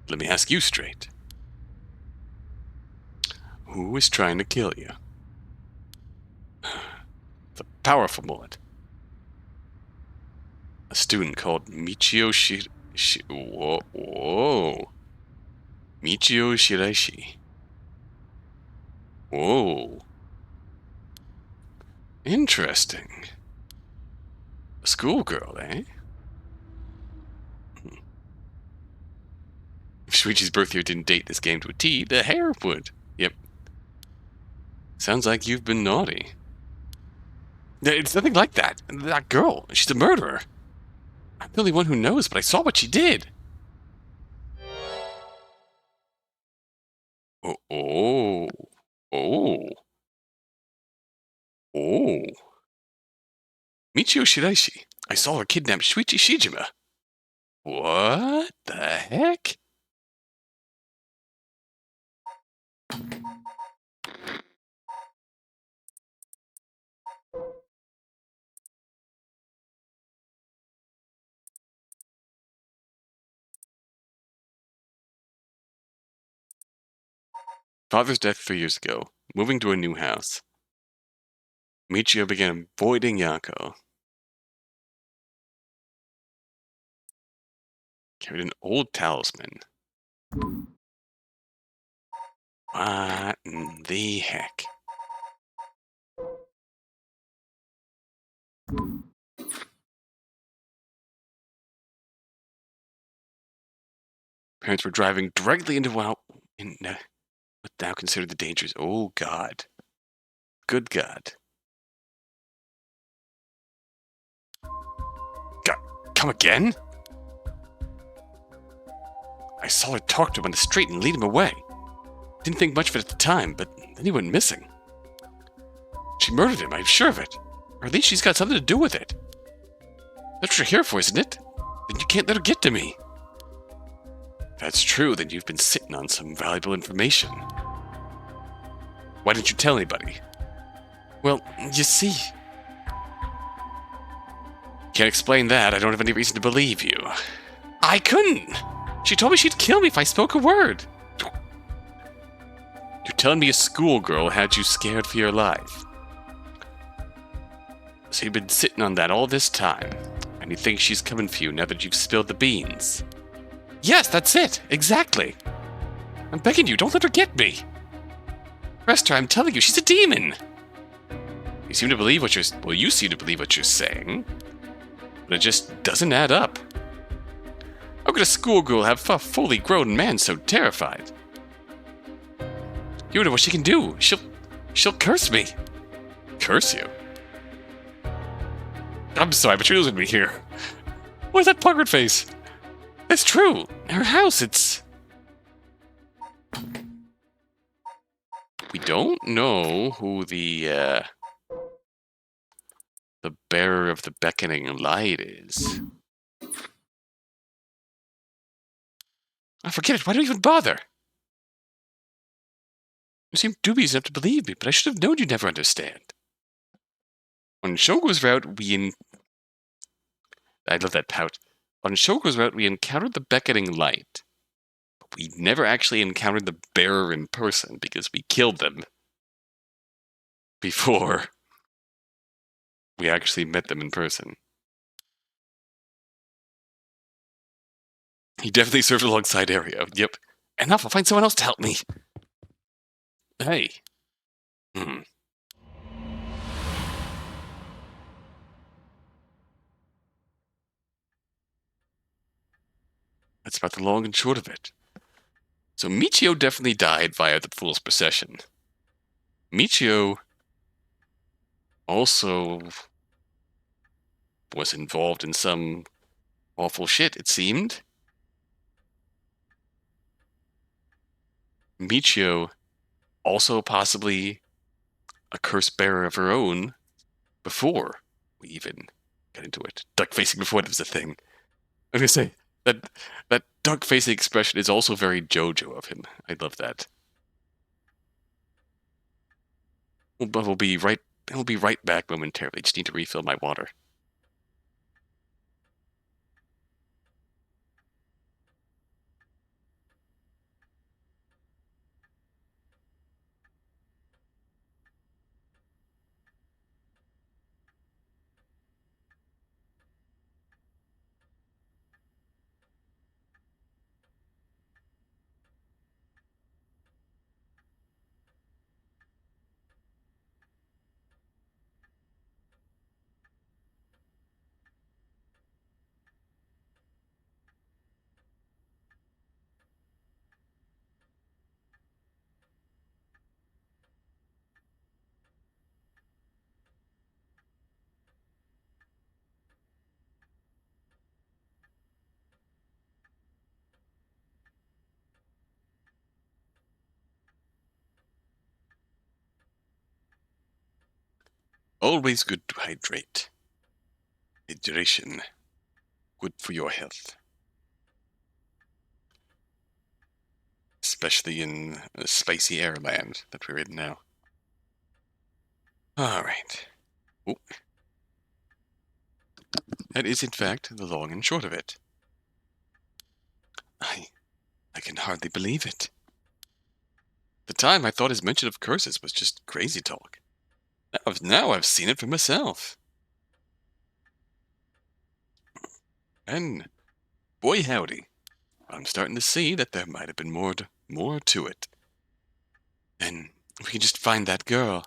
Let me ask you straight. Who is trying to kill you? The powerful mullet. A student called Michio Whoa. Michio Shiraishi. Whoa. Interesting. A schoolgirl, eh? If Shuichi's birth year didn't date this game to a T, the hair would. Yep. Sounds like you've been naughty. It's nothing like that. That girl, she's a murderer. I'm the only one who knows, but I saw what she did. Oh. Michio Shiraishi. I saw her kidnap Shuichi Shijima. What the heck? Father's death 3 years ago. Moving to a new house. Michio began avoiding Yoko. Carried an old talisman. What in the heck? Parents were driving directly into what now considered the dangers. Oh, God. Good God. God, come again? I saw her talk to him on the street and lead him away. Didn't think much of it at the time, but then he went missing. She murdered him, I'm sure of it. Or at least she's got something to do with it. That's what you're here for, isn't it? Then you can't let her get to me. If that's true, then you've been sitting on some valuable information. Why didn't you tell anybody? Well, you see... Can't explain that. I don't have any reason to believe you. I couldn't! She told me she'd kill me if I spoke a word. You're telling me a schoolgirl had you scared for your life. So you've been sitting on that all this time, and you think she's coming for you now that you've spilled the beans. Yes, that's it. Exactly. I'm begging you, don't let her get me. Rester, I'm telling you, she's a demon. You seem to believe what you're... Well, you seem to believe what you're saying. But it just doesn't add up. How could a schoolgirl have a fully grown man so terrified? You know what she can do. She'll curse me. Curse you? I'm sorry, but you're losing me here. What's that puckered face? It's true. Her house, it's... We don't know who the bearer of the beckoning light is. I forget it. Why do you even bother? You seem dubious enough to believe me, but I should have known you'd never understand. On Shogo's route, we I love that pout. On Shogo's route, we encountered the beckoning light. But we never actually encountered the bearer in person because we killed them before we actually met them in person. He definitely served alongside Ario. Yep. Enough, I'll find someone else to help me. Hey. That's about the long and short of it. So Michio definitely died via the Fool's Procession. Michio also was involved in some awful shit, it seemed. Michio also possibly a curse bearer of her own before we even got into it. Duck facing before it was a thing. I was gonna say that duck facing expression is also very JoJo of him. I love that. But we'll be right back momentarily. Just need to refill my water. Always good to hydrate. Hydration. Good for your health. Especially in the spicy air land that we're in now. Alright. Oh. That is, in fact, the long and short of it. I can hardly believe it. The time I thought his mention of curses was just crazy talk. Now I've seen it for myself. And boy howdy, I'm starting to see that there might have been more to it. And if we can just find that girl.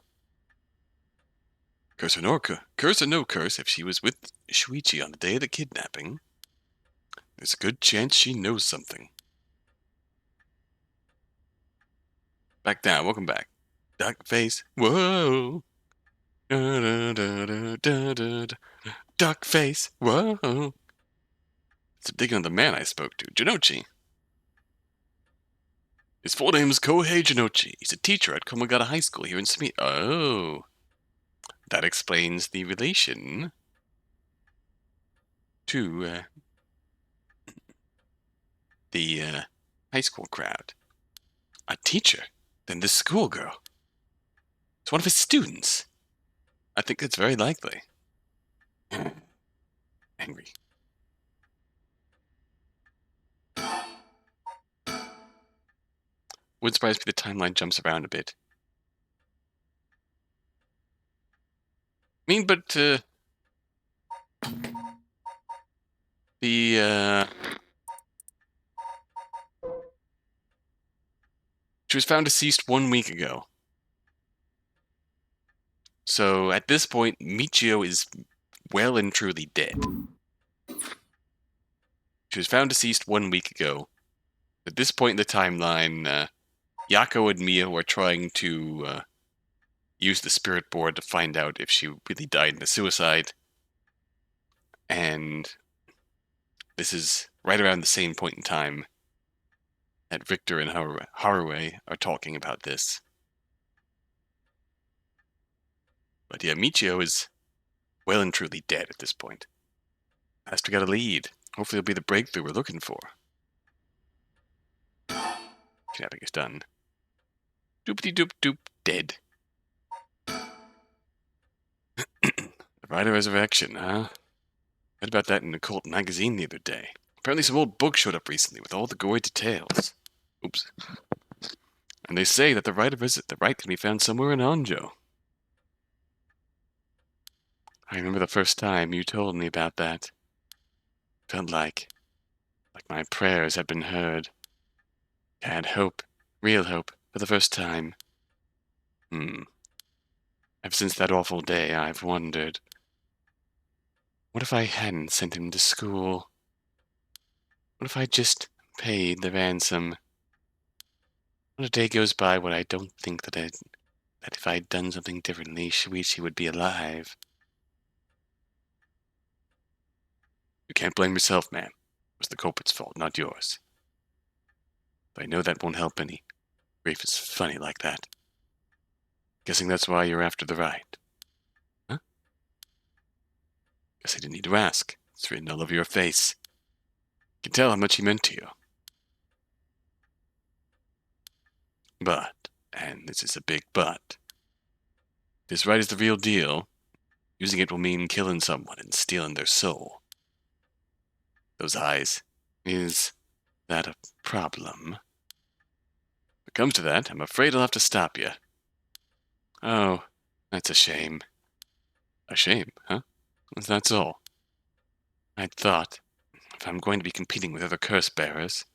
Curse or no curse, if she was with Shuichi on the day of the kidnapping, there's a good chance she knows something. Back down, welcome back. Duck face, whoa. Duck face, whoa. It's a dig on the man I spoke to, Jinochi. His full name is Kohei Jinochi. He's a teacher at Komagata High School here in Sumi. Oh. That explains the relation to the high school crowd. A teacher? Then this schoolgirl. It's one of his students. I think that's very likely. Angry. Wouldn't surprise me the timeline jumps around a bit. I mean, but she was found deceased 1 week ago. So at this point, Michio is well and truly dead. She was found deceased 1 week ago. At this point in the timeline, Yako and Mio are trying to use the spirit board to find out if she really died in a suicide. And this is right around the same point in time that Victor and Haruwe are talking about this. But yeah, Michio is well and truly dead at this point. Master got a lead. Hopefully it'll be the breakthrough we're looking for. Kidnapping is done. Doopity doop doop, dead. The Rite of Resurrection, huh? Read about that in an occult magazine the other day. Apparently some old book showed up recently with all the gory details. Oops. And they say that the Rite can be found somewhere in Honjo. I remember the first time you told me about that. Felt like my prayers had been heard. I had hope, real hope, for the first time. Ever since that awful day, I've wondered, what if I hadn't sent him to school? What if I just paid the ransom? Not a day goes by when I don't think that if I'd done something differently, Shuichi would be alive. You can't blame yourself, ma'am. It was the culprit's fault, not yours. But I know that won't help any. Grief is funny like that. Guessing that's why you're after the right. Huh? Guess I didn't need to ask. It's written all over your face. You can tell how much he meant to you. But, and this is a big but, this right is the real deal. Using it will mean killing someone and stealing their soul. Those eyes. Is that a problem? If it comes to that, I'm afraid I'll have to stop you. Oh, that's a shame. A shame, huh? That's all. I'd thought, if I'm going to be competing with other curse bearers,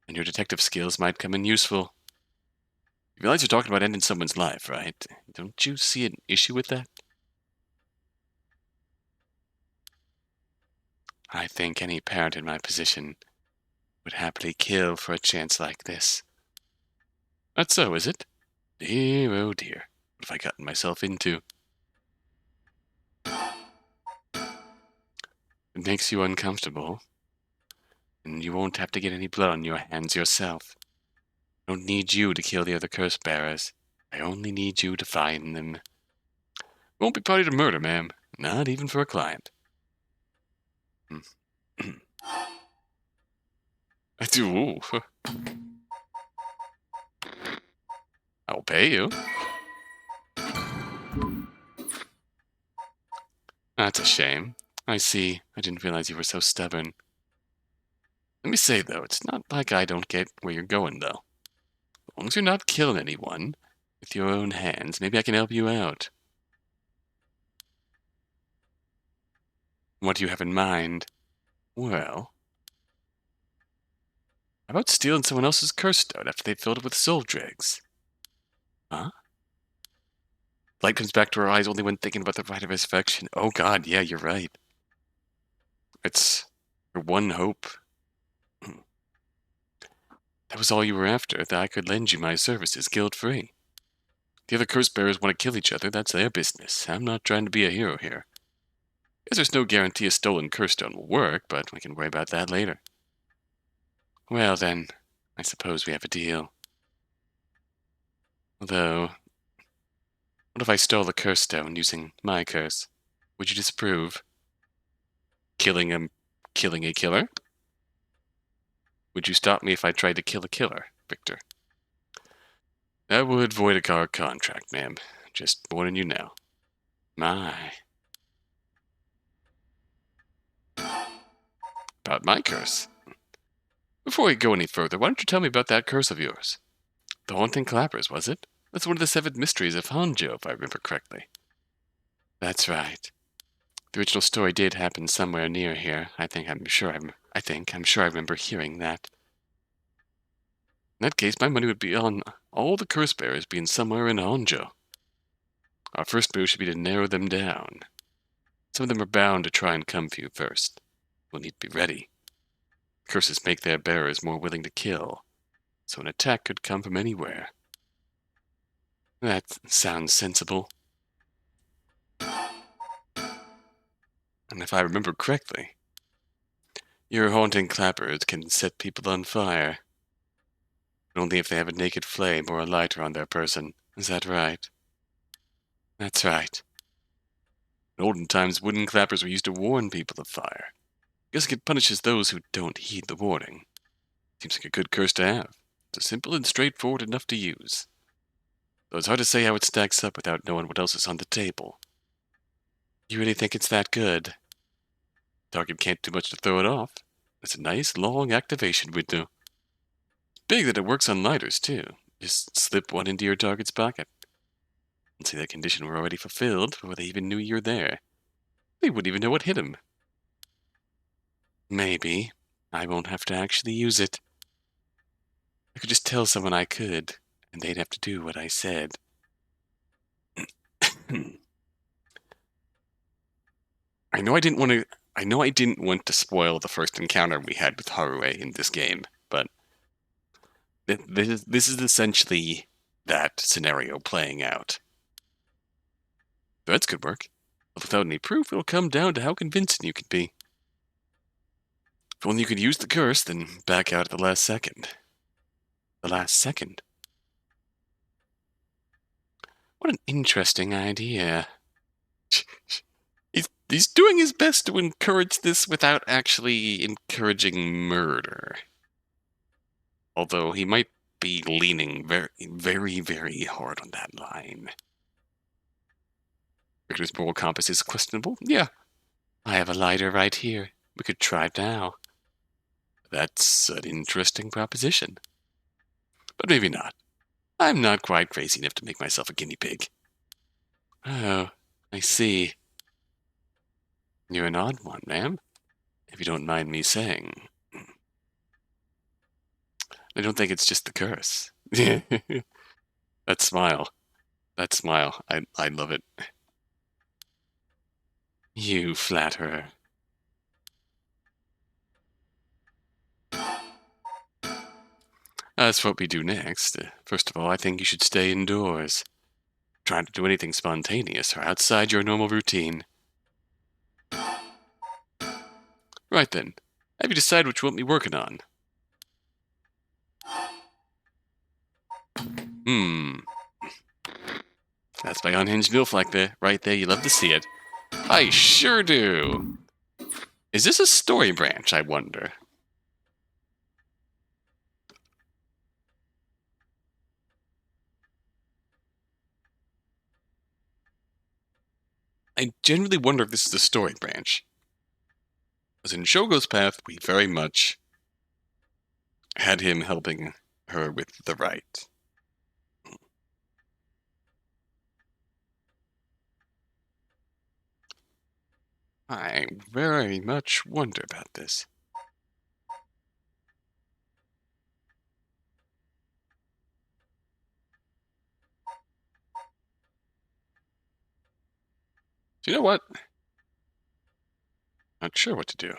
then your detective skills might come in useful. You realize you're talking about ending someone's life, right? Don't you see an issue with that? I think any parent in my position would happily kill for a chance like this. That's so, is it? Dear, oh dear. What have I gotten myself into? It makes you uncomfortable, and you won't have to get any blood on your hands yourself. I don't need you to kill the other curse bearers. I only need you to find them. Won't be party to murder, ma'am. Not even for a client. I do. I'll pay you. That's a shame. I see. I didn't realize you were so stubborn. Let me say, though, it's not like I don't get where you're going, though. As long as you're not killing anyone with your own hands, maybe I can help you out. What do you have in mind? Well, how about stealing someone else's curse stone after they've filled it with soul dregs? Huh? Light comes back to her eyes only when thinking about the Rite of Resurrection. Oh god, yeah, you're right. It's your one hope. That was all you were after, that I could lend you my services guilt-free. The other curse bearers want to kill each other, that's their business. I'm not trying to be a hero here. Guess there's no guarantee a stolen curse stone will work, but we can worry about that later. Well then, I suppose we have a deal. Although, what if I stole the curse stone using my curse? Would you disapprove? Killing a killer? Would you stop me if I tried to kill a killer, Victor? That would void our contract, ma'am. Just warning you now. My. About my curse? Before we go any further, why don't you tell me about that curse of yours? The haunting clappers, was it? That's one of the 7 mysteries of Honjo, if I remember correctly. That's right. The original story did happen somewhere near here. I'm sure I remember hearing that. In that case, my money would be on all the curse bearers being somewhere in Honjo. Our first move should be to narrow them down. Some of them are bound to try and come for you first. We'll need to be ready. Curses make their bearers more willing to kill, so an attack could come from anywhere. That sounds sensible. And if I remember correctly, your haunting clappers can set people on fire. But only if they have a naked flame or a lighter on their person. Is that right? That's right. In olden times, wooden clappers were used to warn people of fire. Guess it punishes those who don't heed the warning. Seems like a good curse to have. It's simple and straightforward enough to use. Though it's hard to say how it stacks up without knowing what else is on the table. You really think it's that good? Target can't do much to throw it off. It's a nice, long activation window. Big that it works on lighters, too. Just slip one into your target's pocket. And say that condition were already fulfilled before they even knew you were there. They wouldn't even know what hit them. Maybe. I won't have to actually use it. I could just tell someone I could, and they'd have to do what I said. I know I didn't want to spoil the first encounter we had with Harue in this game, but this is essentially that scenario playing out. That's good work. But without any proof, it'll come down to how convincing you can be. If only you could use the curse, then back out at the last second. The last second? What an interesting idea. He's doing his best to encourage this without actually encouraging murder. Although he might be leaning very, very, very hard on that line. Victor's moral compass is questionable? Yeah. I have a lighter right here. We could try it now. That's an interesting proposition. But maybe not. I'm not quite crazy enough to make myself a guinea pig. Oh, I see. You're an odd one, ma'am. If you don't mind me saying. I don't think it's just the curse. That smile. That smile. I love it. You flatterer. That's what we do next. First of all, I think you should stay indoors. Try not to do anything spontaneous or outside your normal routine. Right then. Have you decided what you want me working on? That's my unhinged milf right there. You love to see it. I sure do. Is this a story branch, I wonder? I genuinely wonder if this is a story branch. As in Shogo's path, we very much had him helping her with the rite. I very much wonder about this. Do you know what? Not sure what to do.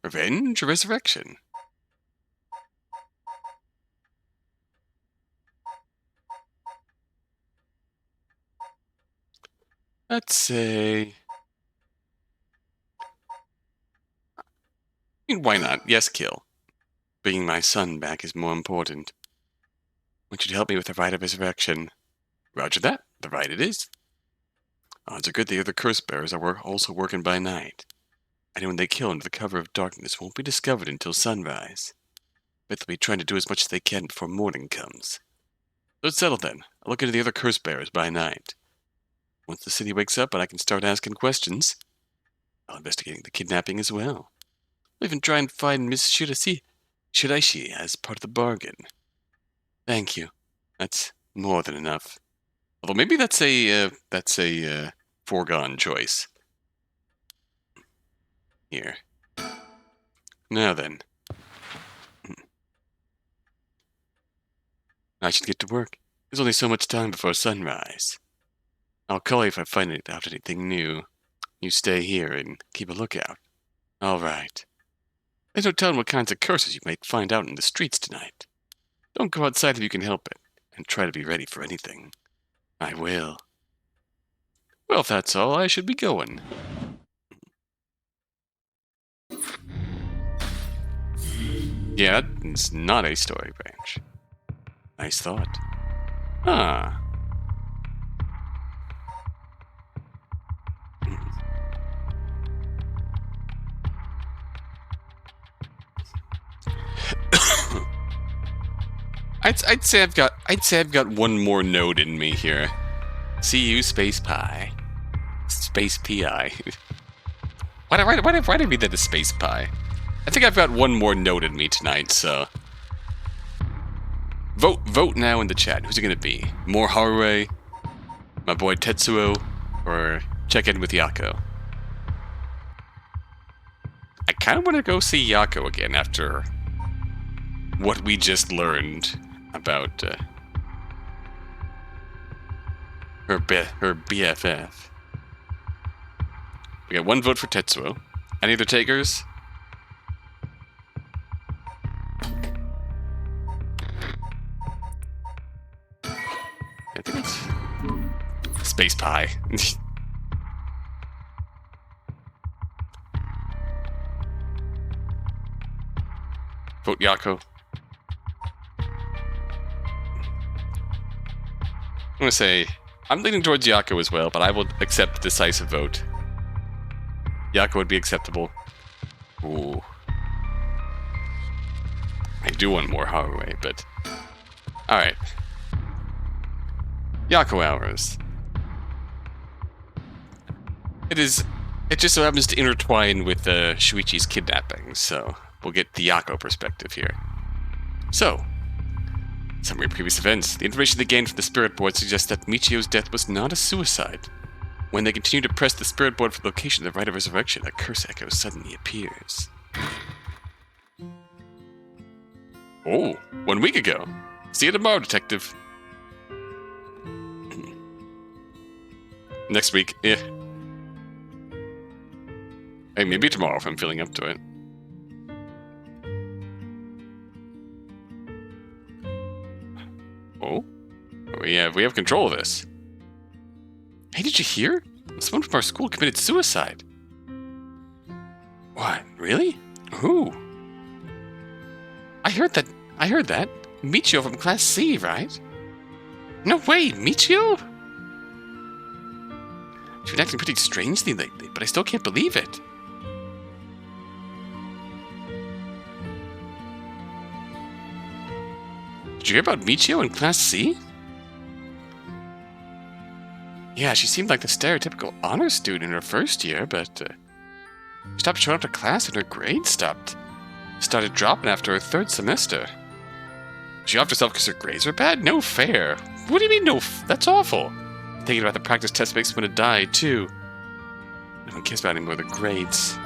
Revenge or resurrection? Let's say... Why not? Yes, kill. Bringing my son back is more important. I want you to help me with the Rite of Resurrection. Roger that. The rite it is. Odds are good the other curse bearers are also working by night. Anyone they kill under the cover of darkness won't be discovered until sunrise. But they'll be trying to do as much as they can before morning comes. So it's settled then. I'll look into the other curse bearers by night. Once the city wakes up and I can start asking questions, I'll investigate the kidnapping as well. I'll even try and find Miss Shiraishi as part of the bargain. Thank you. That's more than enough. Although maybe that's a foregone choice. Here. Now then. I should get to work. There's only so much time before sunrise. I'll call you if I find out anything new. You stay here and keep a lookout. All right. There's no telling what kinds of curses you might find out in the streets tonight. Don't go outside if you can help it, and try to be ready for anything. I will. Well, if that's all, I should be going. Yeah, it's not a story branch. Nice thought. Ah. I'd say I've got one more node in me here. See you, Space Pie. Space PI. Why did I read that as Space Pie? I think I've got one more note in me tonight, so... Vote now in the chat. Who's it gonna be? More Haruwe, my boy Tetsuo, or check in with Yoko? I kind of want to go see Yoko again after what we just learned about her BFF. We got one vote for Tetsuo. Any other takers? I think it's Space Pie. Vote Yoko. I'm gonna say I'm leaning towards Yoko as well, but I will accept a decisive vote. Yoko would be acceptable. Ooh. I do want more Haruwe, but... Alright. Yako hours. It just so happens to intertwine with Shuichi's kidnapping, so we'll get the Yako perspective here. So, summary of previous events. The information they gained from the spirit board suggests that Michio's death was not a suicide. When they continue to press the spirit board for the location of the Rite of Resurrection, a curse echo suddenly appears. Oh, 1 week ago. See you tomorrow, detective. Next week, yeah. Hey, maybe tomorrow if I'm feeling up to it. Oh? We have control of this. Hey, did you hear? Someone from our school committed suicide. What? Really? Who? I heard that. Michio from Class C, right? No way, Michio? She's been acting pretty strangely lately, but I still can't believe it. Did you hear about Michio in Class C? Yeah, she seemed like the stereotypical honor student in her first year, but she stopped showing up to class and her grades started dropping after her third semester. She offed herself because her grades were bad? No fair. What do you mean no that's awful. Thinking about the practice test makes someone to die, too. No one cares about any more than grades.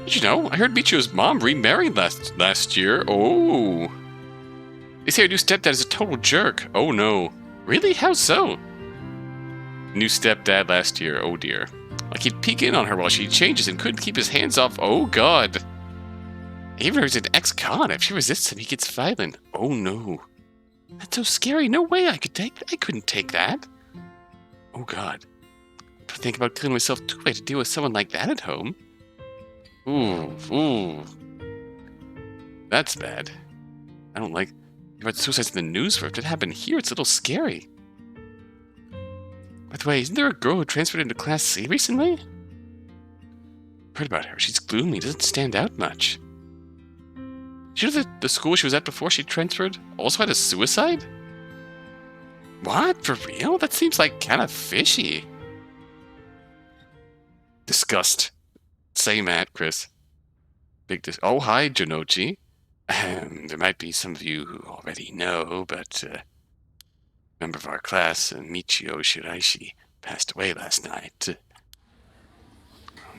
Did you know? I heard Michio's mom remarried last year. Oh. They say her new stepdad is a total jerk. Oh no. Really? How so? New stepdad last year. Oh dear. Like he'd peek in on her while she changes and couldn't keep his hands off. Oh god. Even he's an ex-con. If she resists him, he gets violent. Oh no. That's so scary. No way I couldn't take that. Oh god. I think about killing myself too late to deal with someone like that at home. Ooh. That's bad. I don't like... You read suicides in the news for it. If it happened here, it's a little scary. By the way, isn't there a girl who transferred into Class C recently? Heard about her. She's gloomy. Doesn't stand out much. Did you know that the school she was at before she transferred also had a suicide? What? For real? That seems like kind of fishy. Disgust. Same at Chris. Oh, hi, Jonochi. There might be some of you who already know, but a member of our class, Michio Shiraishi, passed away last night.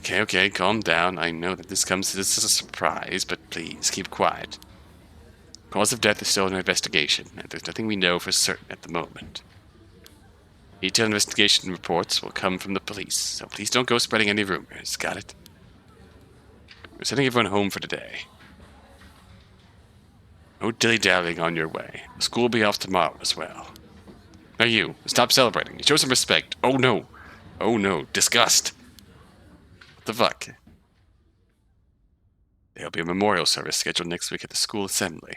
Okay, calm down. I know that this comes as a surprise, but please keep quiet. Cause of death is still under investigation, and there's nothing we know for certain at the moment. Detailed investigation reports will come from the police, so please don't go spreading any rumors, got it? We're sending everyone home for today. No dilly-dallying on your way. The school will be off tomorrow as well. Now you, stop celebrating. Show some respect. Oh no. Disgust. What the fuck? There'll be a memorial service scheduled next week at the school assembly.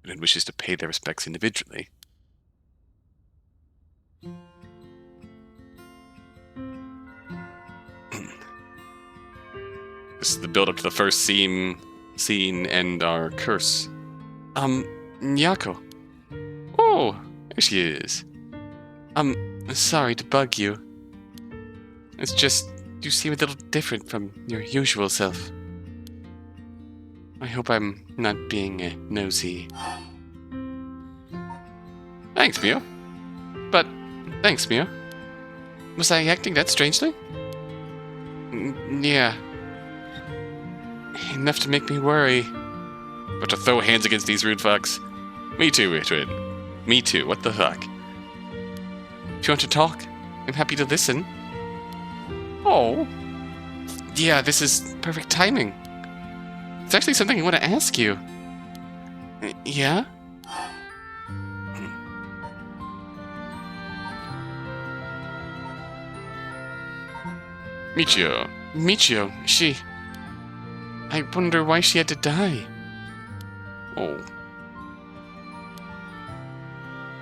Anyone wishes to pay their respects individually. This is the build-up to the first scene and our curse. Yoko. Oh, there she is. Sorry to bug you. It's just, you seem a little different from your usual self. I hope I'm not being nosy. Thanks, Mio. But, thanks, Mio. Was I acting that strangely? Yeah. Enough to make me worry. But to throw hands against these rude fucks? Me too, Twin. Me too, what the fuck? If you want to talk, I'm happy to listen. Oh. Yeah, this is perfect timing. It's actually something I want to ask you. Yeah? Michio, she... I wonder why she had to die. Oh.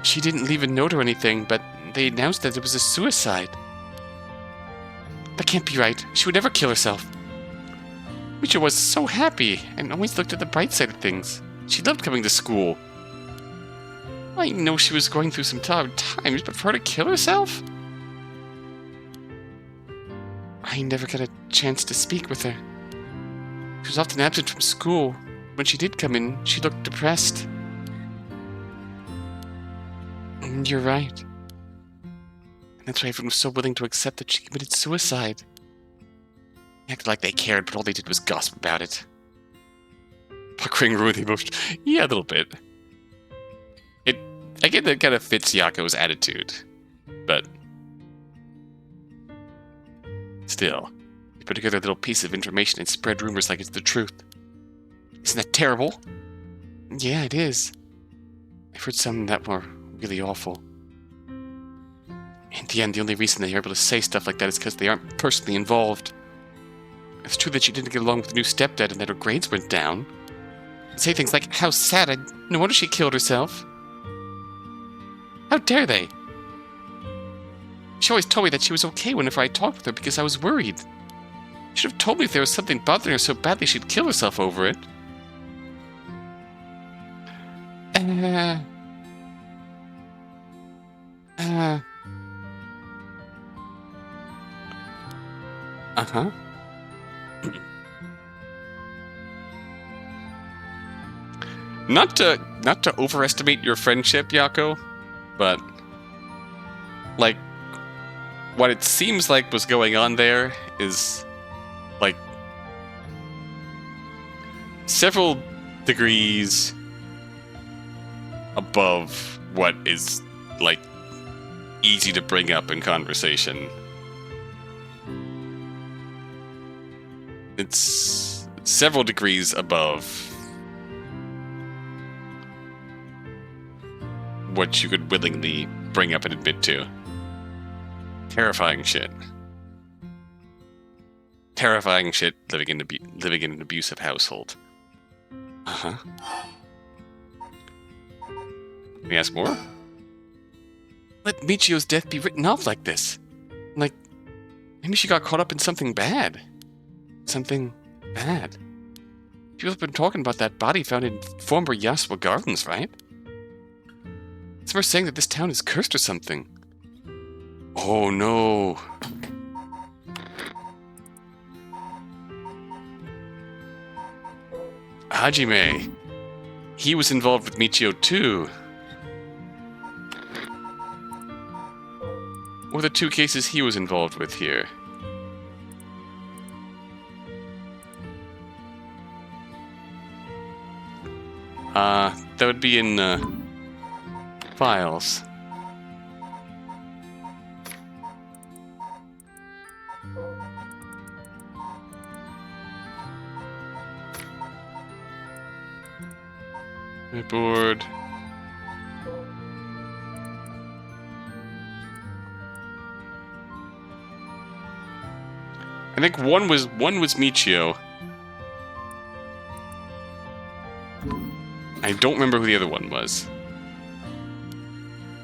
She didn't leave a note or anything, but they announced that it was a suicide. That can't be right. She would never kill herself. Michio was so happy and always looked at the bright side of things. She loved coming to school. I know she was going through some tough times, but for her to kill herself? I never got a chance to speak with her. She was often absent from school. When she did come in, she looked depressed. And you're right. And that's why everyone was so willing to accept that she committed suicide. They acted like they cared, but all they did was gossip about it. Puckering ruined the emotion. Yeah, a little bit. I get that kind of fits Yako's attitude. But... still, you put together a little piece of information and spread rumors like it's the truth. Isn't that terrible? Yeah, it is. I've heard some that were really awful. In the end, the only reason they are able to say stuff like that is because they aren't personally involved. It's true that she didn't get along with the new stepdad and that her grades went down. Say things like, how sad, no wonder she killed herself. How dare they? She always told me that she was okay whenever I talked with her because I was worried. She should have told me if there was something bothering her so badly she'd kill herself over it. Uh-huh. Not to overestimate your friendship, Yoko, but like what it seems like was going on there is like several degrees above what is like easy to bring up in conversation. It's several degrees above what you could willingly bring up and admit to. Terrifying shit. Terrifying shit living in an abusive household. Uh-huh. Can we ask more? Let Michio's death be written off like this. Like, maybe she got caught up in something bad. Something bad. People have been talking about that body found in former Yasuo Gardens, right? Some are saying that this town is cursed or something. Oh no. Hajime. He was involved with Michio too. What are the two cases he was involved with here? That would be in, files. Board. I think one was Michio. I don't remember who the other one was.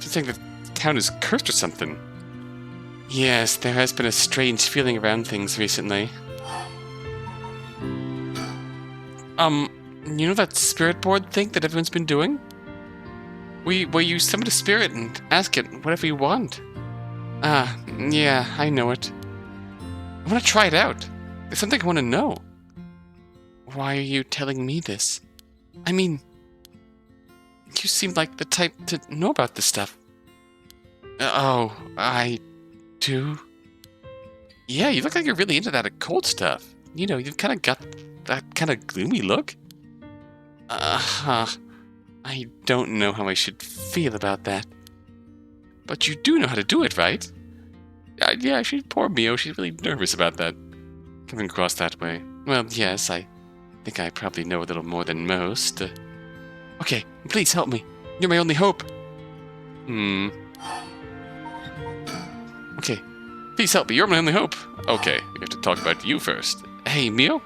I think the town is cursed or something. Yes, there has been a strange feeling around things recently. You know that spirit board thing that everyone's been doing? Where you summon a spirit and ask it whatever you want. Yeah, I know it. I want to try it out. There's something I want to know. Why are you telling me this? I mean, you seem like the type to know about this stuff. Oh, I do? Yeah, you look like you're really into that occult stuff. You know, you've kind of got that kind of gloomy look. I don't know how I should feel about that. But you do know how to do it, right? Yeah, poor Mio, she's really nervous about that. Coming across that way. Well, yes, I think I probably know a little more than most. Okay, please help me. You're my only hope. Okay, please help me. You're my only hope. Okay, we have to talk about you first. Hey, Mio?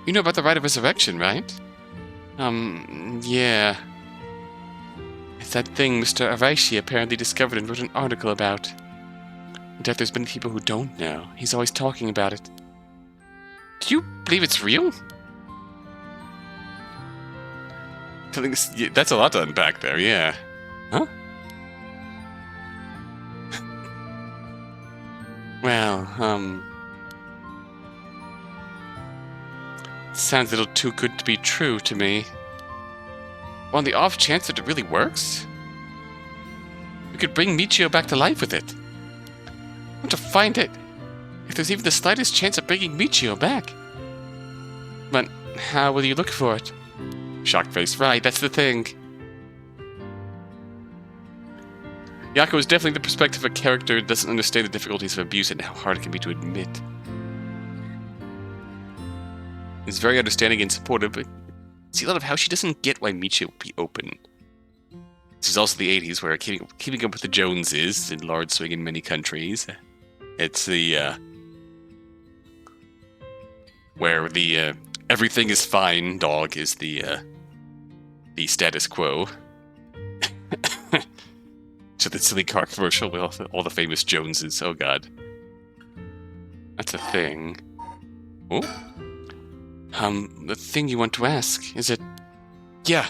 You know about the Rite of Resurrection, right? Yeah. It's that thing Mr. Araishi apparently discovered and wrote an article about. In fact, there's many people who don't know. He's always talking about it. Do you believe it's real? That's a lot to unpack there, yeah. Huh? Well, sounds a little too good to be true to me. On the off chance that it really works, we could bring Michio back to life with it. I want to find it. If there's even the slightest chance of bringing Michio back. But how will you look for it? Shocked face, right, that's the thing. Yoko is definitely the perspective of a character that doesn't understand the difficulties of abuse and how hard it can be to admit. He's very understanding and supportive, but see a lot of how she doesn't get why Michio will be open. This is also the 80s, where keeping up with the Joneses in large swing in many countries. It's the, where the, everything is fine dog is the status quo. So the silly car commercial with all the famous Joneses. Oh god. That's a thing. Oh? The thing you want to ask, is it... Yeah,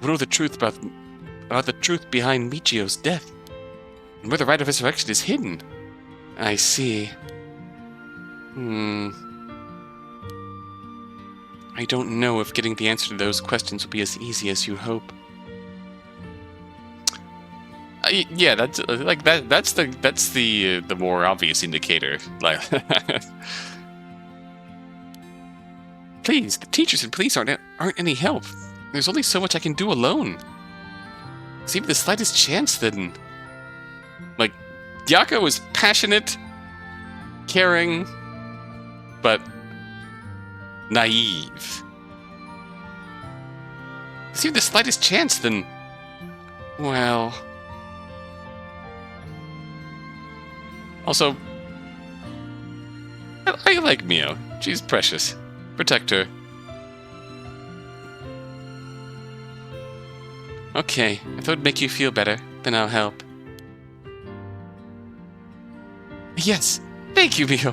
we know the truth about the truth behind Michio's death. And where the Rite of Resurrection is hidden. I see. I don't know if getting the answer to those questions will be as easy as you hope. Yeah, that's like that. That's the more obvious indicator. Like, please, the teachers and police aren't any help. There's only so much I can do alone. There's even the slightest chance, then, like, Yoko is passionate, caring, but naive. There's even the slightest chance, then, well. Also, I like Mio. She's precious. Protect her. Okay, if it would make you feel better, then I'll help. Yes, thank you, Mio.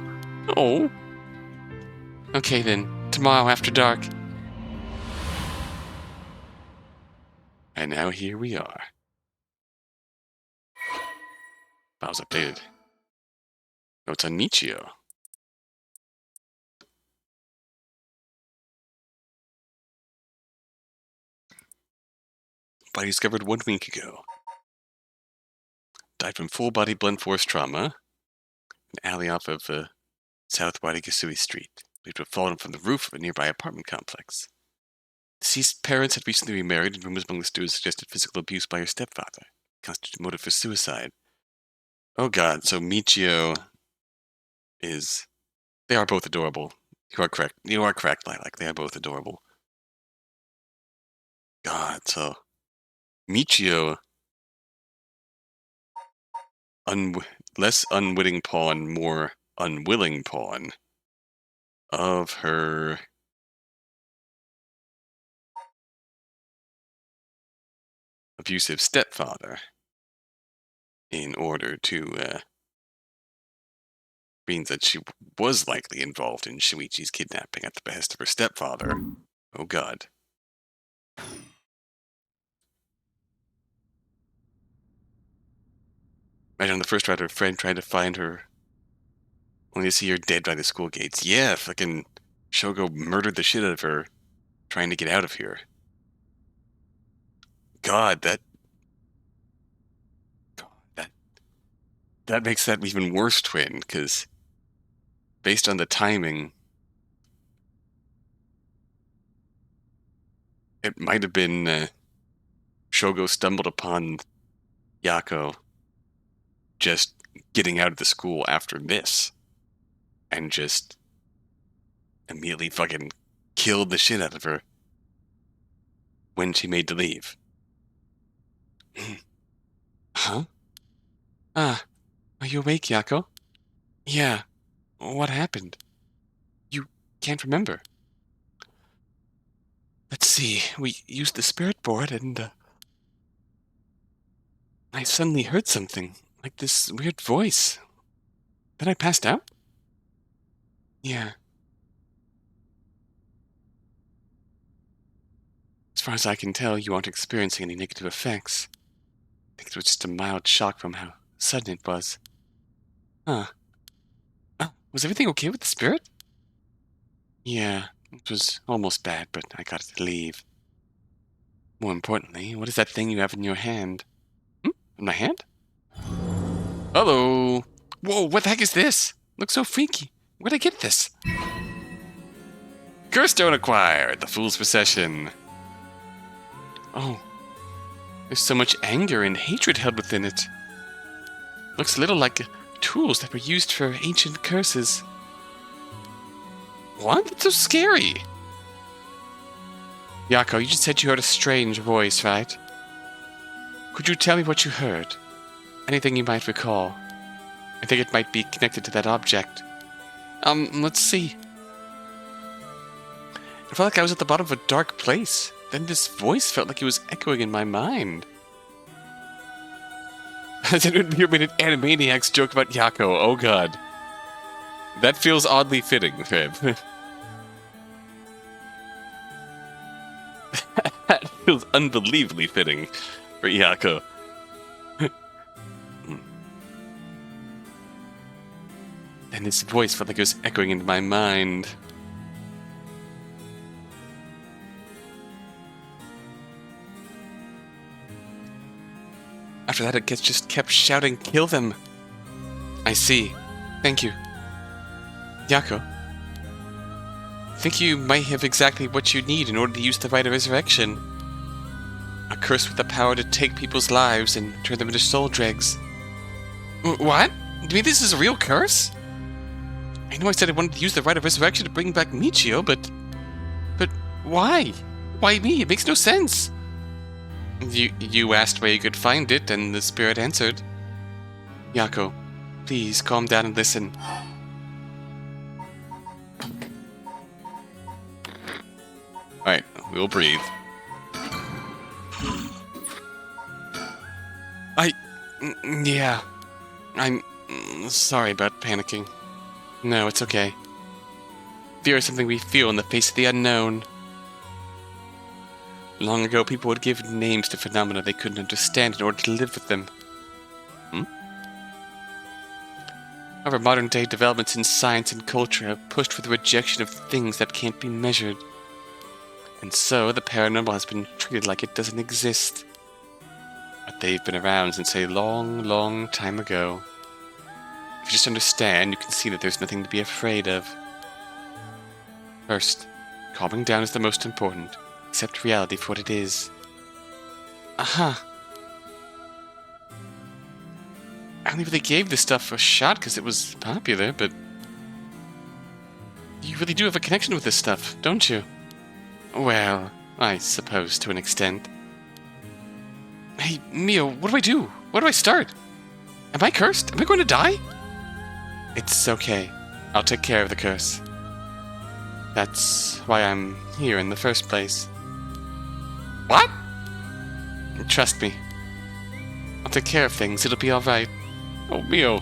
Oh. Okay then, tomorrow after dark. And now here we are. Files updated. Notes on Michio. Body discovered 1 week ago. Died from full-body blunt force trauma. An alley off of South Waitakesui Street. Believed to have fallen from the roof of a nearby apartment complex. Deceased parents had recently remarried, and rumors among the stewards suggested physical abuse by her stepfather. Constituted motive for suicide. Oh god, so Michio is... They are both adorable. You are correct. You are correct, Lilac. They are both adorable. God, so... Michio... less unwitting pawn, more unwilling pawn of her abusive stepfather in order to means that she was likely involved in Shuichi's kidnapping at the behest of her stepfather. Oh god. Imagine on the first ride, her friend tried to find her, only to see her dead by the school gates. Yeah, fucking Shogo murdered the shit out of her, trying to get out of here. God, that makes that even worse, twin, because based on the timing, it might have been Shogo stumbled upon Yako just getting out of the school after this and just immediately fucking killed the shit out of her when she made to leave. Huh? Ah, are you awake, Yako? Yeah. What happened? You can't remember. Let's see. We used the spirit board and I suddenly heard something, like this weird voice. Then I passed out? Yeah. As far as I can tell, you aren't experiencing any negative effects. I think it was just a mild shock from how sudden it was. Huh. Was everything okay with the spirit? Yeah, it was almost bad, but I got it to leave. More importantly, what is that thing you have in your hand? In my hand? Hello! Whoa, what the heck is this? Looks so freaky. Where'd I get this? Curse Stone acquired! The Fool's Procession. Oh. There's so much anger and hatred held within it. Looks a little like tools that were used for ancient curses. What? That's so scary! Yako, you just said you heard a strange voice, right? Could you tell me what you heard? Anything you might recall? I think it might be connected to that object. Let's see. I felt like I was at the bottom of a dark place. Then this voice felt like it was echoing in my mind. Has anyone here made an Animaniacs joke about Yako? Oh god. That feels oddly fitting for him. That feels unbelievably fitting for Yako. And his voice felt like it was echoing into my mind. After that, it just kept shouting, "Kill them!" I see. Thank you. Yako, I think you might have exactly what you need in order to use the Rite of Resurrection. A curse with the power to take people's lives and turn them into soul dregs. What? Do you mean this is a real curse? I know I said I wanted to use the Rite of Resurrection to bring back Michio, but why? Why me? It makes no sense. You asked where you could find it, and the spirit answered. Yako, please calm down and listen. Alright, we'll breathe. Yeah. I'm sorry about panicking. No, it's okay. Fear is something we feel in the face of the unknown. Long ago, people would give names to phenomena they couldn't understand in order to live with them. However, modern-day developments in science and culture have pushed for the rejection of things that can't be measured. And so, the paranormal has been treated like it doesn't exist. But they've been around since a long, long time ago. If you just understand, you can see that there's nothing to be afraid of. First, calming down is the most important. Accept reality for what it is. Aha! I only really gave this stuff a shot because it was popular, but... You really do have a connection with this stuff, don't you? Well, I suppose to an extent. Hey, Mio, what do I do? Where do I start? Am I cursed? Am I going to die? It's okay. I'll take care of the curse. That's why I'm here in the first place. What? Trust me. I'll take care of things. It'll be alright. Oh, Mio.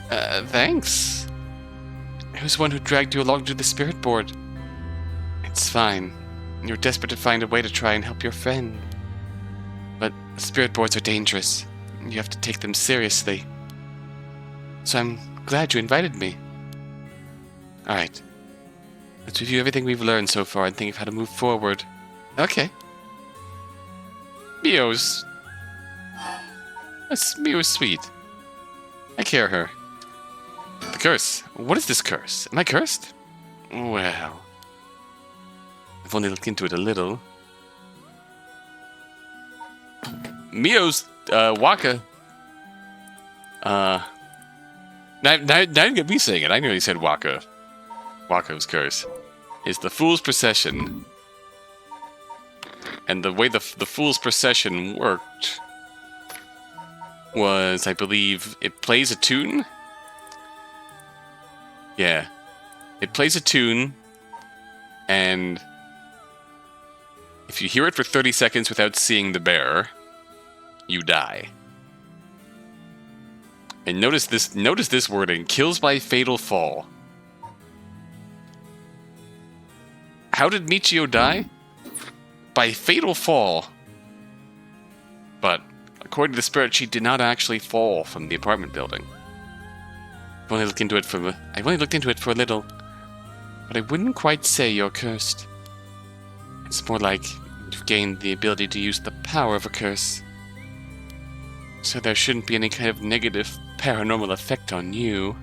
Thanks. I was the one who dragged you along to the spirit board. It's fine. You're desperate to find a way to try and help your friend. But spirit boards are dangerous. You have to take them seriously. So I'm glad you invited me. Alright. Let's review everything we've learned so far and think of how to move forward. Okay. Mio's sweet. I care her. The curse. What is this curse? Am I cursed? Well, I've only looked into it a little. Mio's Waka. Not even me saying it. I nearly said Waka. Waka's curse is the Fool's Procession. And the way the Fool's Procession worked was, I believe, it plays a tune. Yeah. It plays a tune, and if you hear it for 30 seconds without seeing the bearer, you die. And notice this wording, kills by fatal fall. How did Michio die? By fatal fall. But according to the spirit, she did not actually fall from the apartment building. I've only looked into it for a little, but I wouldn't quite say you're cursed. It's more like you've gained the ability to use the power of a curse. So there shouldn't be any kind of negative paranormal effect on you.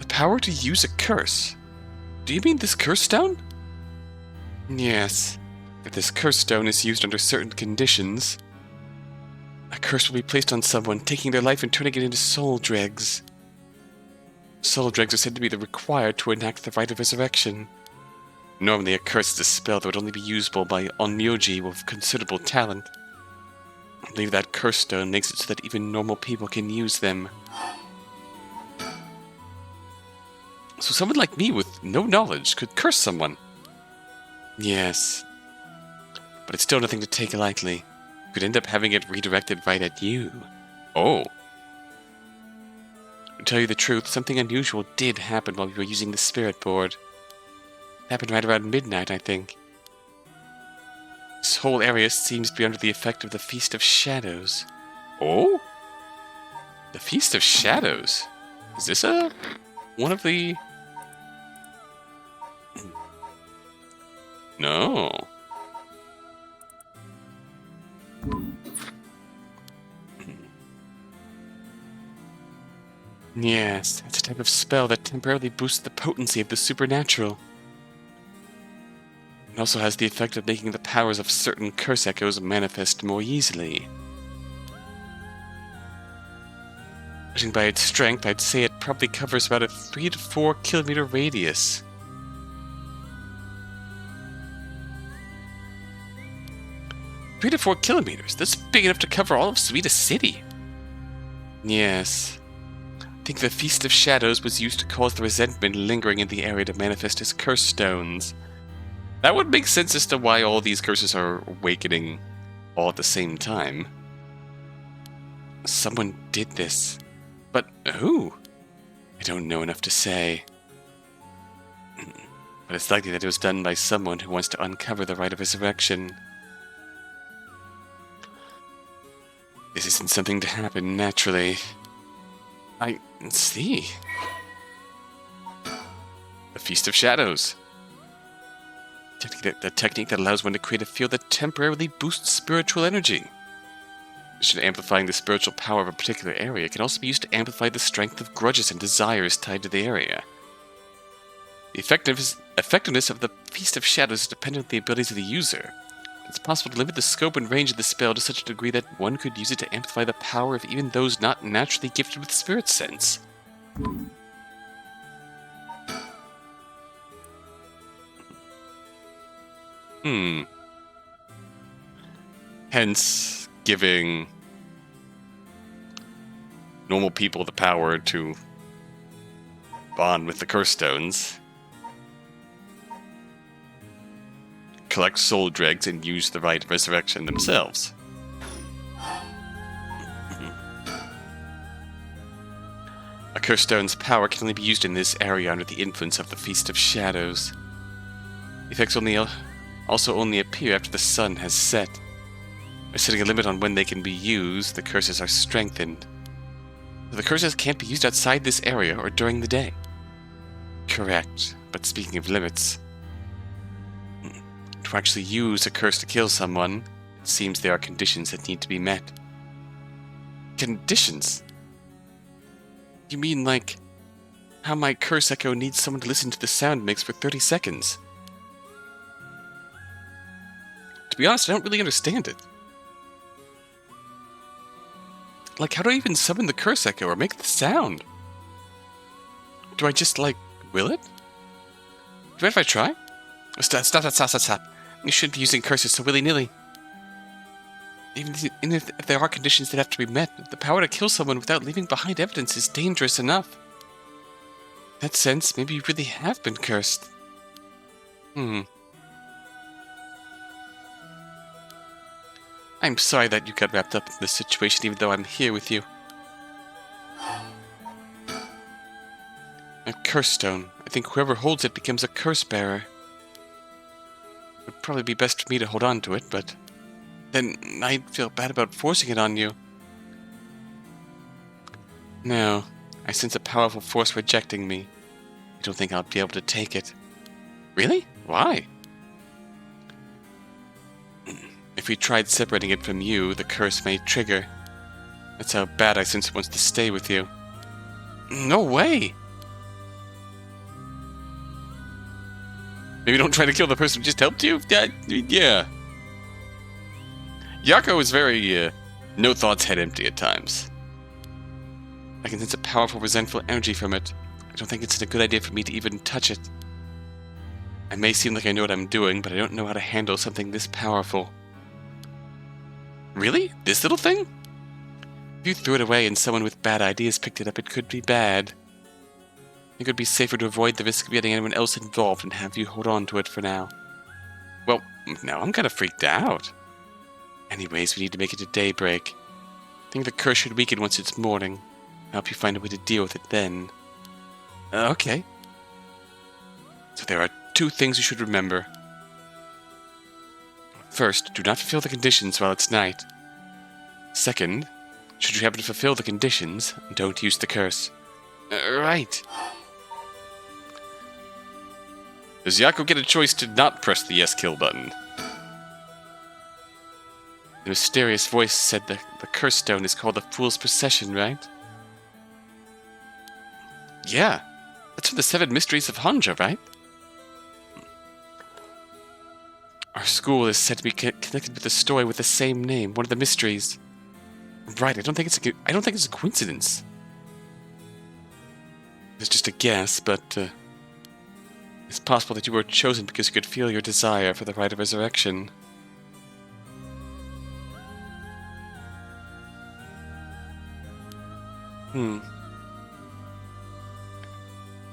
The power to use a curse? Do you mean this curse stone? Yes. If this curse stone is used under certain conditions, a curse will be placed on someone, taking their life and turning it into soul dregs. Soul dregs are said to be required to enact the Rite of Resurrection. Normally, a curse is a spell that would only be usable by onmyoji with considerable talent. I believe that curse stone makes it so that even normal people can use them. So someone like me with no knowledge could curse someone. Yes. But it's still nothing to take lightly. You could end up having it redirected right at you. Oh. To tell you the truth, something unusual did happen while we were using the spirit board. It happened right around midnight, I think. This whole area seems to be under the effect of the Feast of Shadows. Oh? The Feast of Shadows? Is this one of the... No. Yes, it's a type of spell that temporarily boosts the potency of the supernatural. It also has the effect of making the powers of certain curse echoes manifest more easily. Judging by its strength, I'd say it probably covers about a 3 to 4 kilometer radius. Three to 4 kilometers? That's big enough to cover all of Suita City. Yes. I think the Feast of Shadows was used to cause the resentment lingering in the area to manifest as curse stones. That would make sense as to why all these curses are awakening all at the same time. Someone did this. But who? I don't know enough to say. But it's likely that it was done by someone who wants to uncover the Rite of Resurrection. This isn't something to happen naturally. I see. The Feast of Shadows. The technique that allows one to create a field that temporarily boosts spiritual energy. In addition to amplifying the spiritual power of a particular area, it can also be used to amplify the strength of grudges and desires tied to the area. The effectiveness of the Feast of Shadows is dependent on the abilities of the user. It's possible to limit the scope and range of the spell to such a degree that one could use it to amplify the power of even those not naturally gifted with spirit sense. Hence, giving normal people the power to bond with the curse stones, collect soul dregs, and use the Rite of Resurrection themselves. A Curse Stone's power can only be used in this area under the influence of the Feast of Shadows. The effects also only appear after the sun has set. By setting a limit on when they can be used, the curses are strengthened. So the curses can't be used outside this area or during the day. Correct, but speaking of limits, to actually use a curse to kill someone, it seems there are conditions that need to be met. Conditions? You mean like how my curse echo needs someone to listen to the sound mix for 30 seconds? To be honest, I don't really understand it. Like, how do I even summon the curse echo or make the sound? Do I just, like, will it? Do you mind if I try? Stop. You shouldn't be using curses so willy-nilly. Even if there are conditions that have to be met, the power to kill someone without leaving behind evidence is dangerous enough. In that sense, maybe you really have been cursed. I'm sorry that you got wrapped up in this situation, even though I'm here with you. A curse stone. I think whoever holds it becomes a curse bearer. It would probably be best for me to hold on to it, but then I'd feel bad about forcing it on you. No, I sense a powerful force rejecting me. I don't think I'll be able to take it. Really? Why? If we tried separating it from you, the curse may trigger. That's how bad I sense it wants to stay with you. No way! Maybe don't try to kill the person who just helped you? Yeah. Yoko is very, no thoughts head empty at times. I can sense a powerful, resentful energy from it. I don't think it's a good idea for me to even touch it. I may seem like I know what I'm doing, but I don't know how to handle something this powerful. Really? This little thing? If you threw it away and someone with bad ideas picked it up, it could be bad. I think it would be safer to avoid the risk of getting anyone else involved and have you hold on to it for now. Well, now I'm kind of freaked out. Anyways, we need to make it to daybreak. I think the curse should weaken once it's morning. I'll help you find a way to deal with it then. Okay. So there are 2 things you should remember. First, do not fulfill the conditions while it's night. Second, should you happen to fulfill the conditions, don't use the curse. Right. Does Yoko get a choice to not press the yes kill button? The mysterious voice said the curse stone is called the Fool's Procession, right? Yeah. That's from the 7 Mysteries of Honjo, right? Our school is said to be connected with a story with the same name, one of the mysteries. Right, I don't think it's a coincidence. It's just a guess, but it's possible that you were chosen because you could feel your desire for the Rite of Resurrection.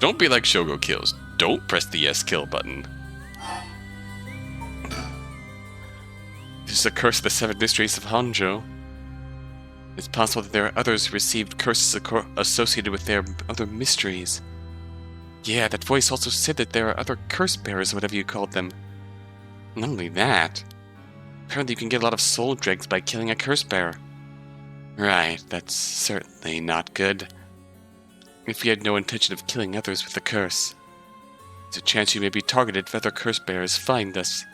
Don't be like Shogo kills. Don't press the yes kill button. This is a curse of the 7 Mysteries of Honjo. It's possible that there are others who received curses associated with their other mysteries. Yeah, that voice also said that there are other curse bearers, whatever you called them. Not only that, apparently you can get a lot of soul dregs by killing a curse bearer. Right, that's certainly not good. If you had no intention of killing others with the curse, there's a chance you may be targeted if other curse bearers find us.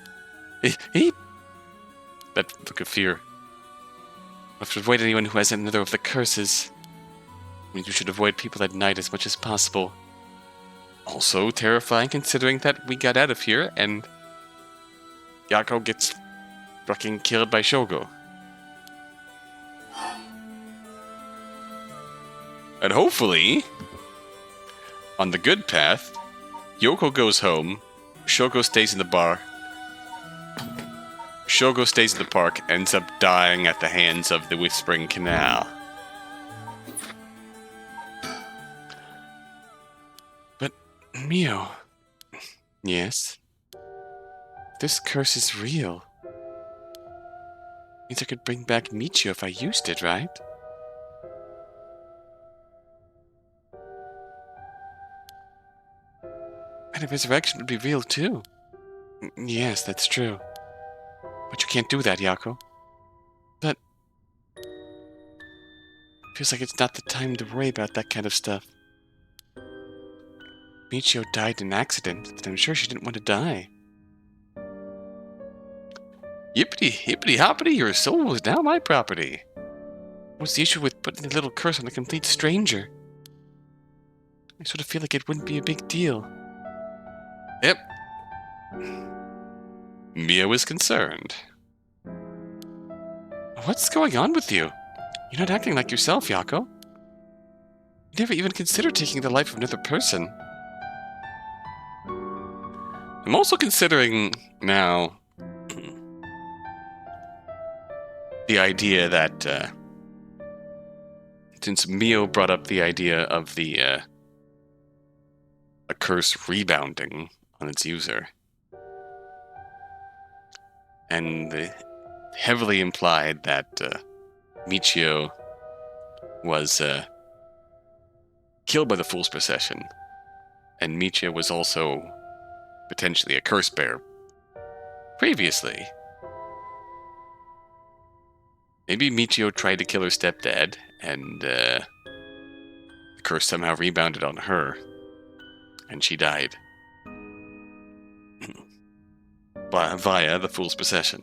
That look of fear. You have to avoid anyone who has another of the curses. I mean, you should avoid people at night as much as possible. Also terrifying considering that we got out of here and Yoko gets fucking killed by Shogo. And hopefully, on the good path, Yoko goes home, Shogo stays in the bar. Shogo stays in the park, ends up dying at the hands of the Whispering Canal. But, Mio... Yes? This curse is real. Means I could bring back Michio if I used it, right? Rite of Resurrection would be real too. Yes, that's true. But you can't do that, Yoko. But feels like it's not the time to worry about that kind of stuff. Michio died in an accident, and I'm sure she didn't want to die. Yippity, hippity, hoppity, your soul is now my property. What's the issue with putting a little curse on a complete stranger? I sort of feel like it wouldn't be a big deal. Yep. Mia was concerned. What's going on with you? You're not acting like yourself, Yoko. You never even considered taking the life of another person. I'm also considering now the idea that since Mio brought up the idea of the a curse rebounding on its user, and heavily implied that Michio was killed by the Fool's Procession, and Michio was also potentially a curse bearer previously. Maybe Michio tried to kill her stepdad, and the curse somehow rebounded on her, and she died. Via the Fool's Procession.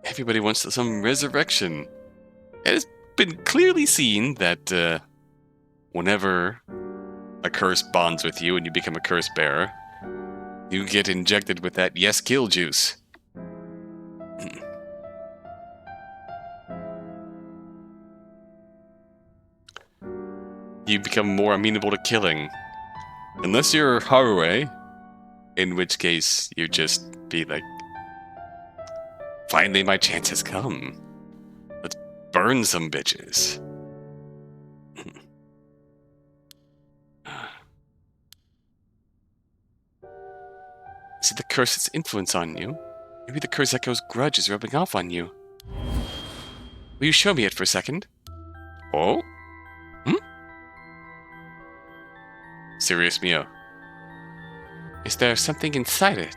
Everybody wants some resurrection. It has been clearly seen that whenever a curse bonds with you and you become a curse bearer, you get injected with that yes kill juice. You become more amenable to killing. Unless you're Harué, in which case you just be like, finally my chance has come. Let's burn some bitches. Is it the curse's influence on you? Maybe the curse echo's grudge is rubbing off on you. Will you show me it for a second? Oh? Serious Mio. Is there something inside it?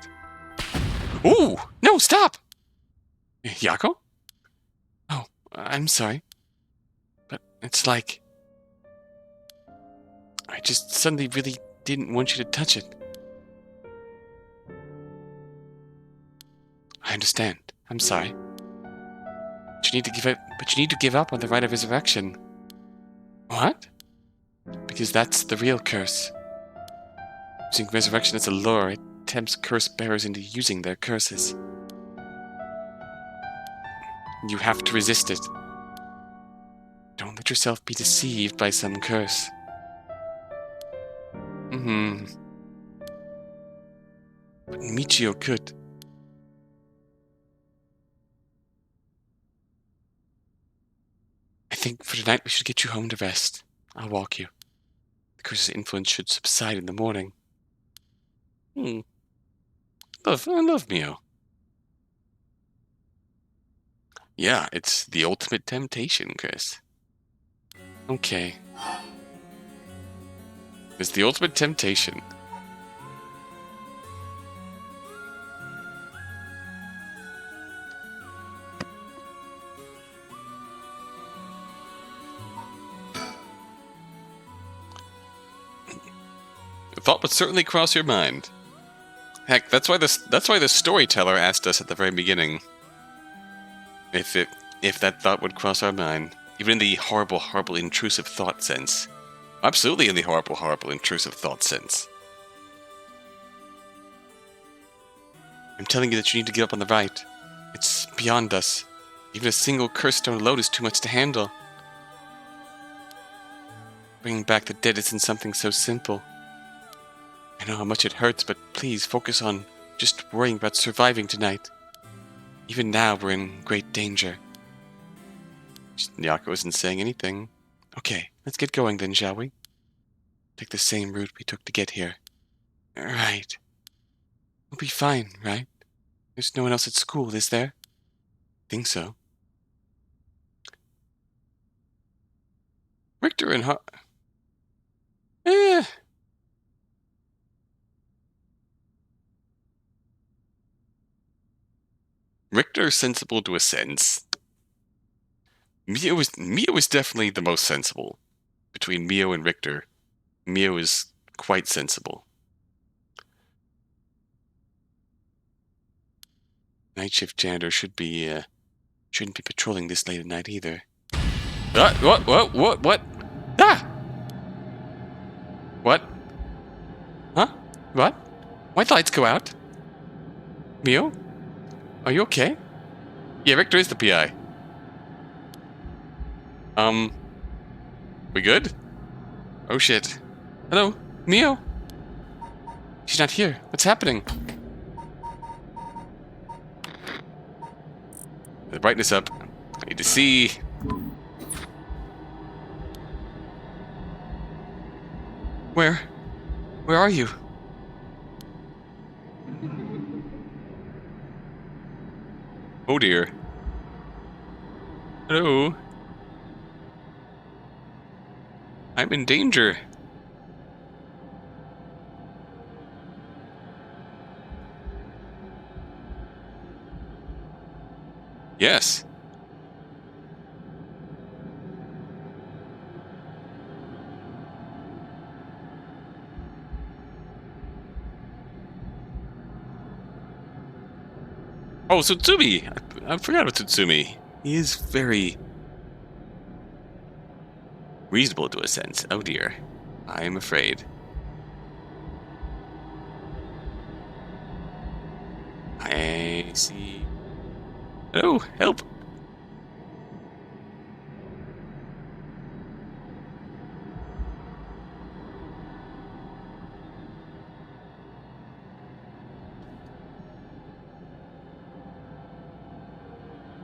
Ooh! No, stop! Yako? Oh, I'm sorry. But it's like... I just suddenly really didn't want you to touch it. I understand. I'm sorry. But you need to give up on the Rite of Resurrection. What? Because that's the real curse. Using resurrection as a lure, it tempts curse bearers into using their curses. You have to resist it. Don't let yourself be deceived by some curse. But Michio could. I think for tonight we should get you home to rest. I'll walk you. The curse's influence should subside in the morning. I love Mio. Yeah, it's the ultimate temptation, Chris. Okay. It's the ultimate temptation. The thought would certainly cross your mind. Heck, that's why the storyteller asked us at the very beginning if that thought would cross our mind, even in the horrible, horrible, intrusive thought sense. Absolutely in the horrible, horrible, intrusive thought sense. I'm telling you that you need to give up on the right. It's beyond us. Even a single curse stone load is too much to handle. Bringing back the dead isn't something so simple. I know how much it hurts, but please focus on just worrying about surviving tonight. Even now, we're in great danger. Yako isn't saying anything. Okay, let's get going then, shall we? Take the same route we took to get here. Right. We'll be fine, right? There's no one else at school, is there? Think so. Richter and Richter sensible to a sense. Mio was definitely the most sensible. Between Mio and Richter, Mio is quite sensible. Night shift janitor shouldn't be patrolling this late at night either. What? Ah! What? Huh? What? Why'd the lights go out? Mio? Are you okay? Yeah, Richter is the PI. We good? Oh shit. Hello? Mio? She's not here. What's happening? The brightness up. I need to see. Where are you? Oh dear. Hello? I'm in danger. Yes. Oh, Tsutsumi! I forgot about Tsutsumi. He is very reasonable to a sense. Oh dear. I am afraid. I see. Hello, help!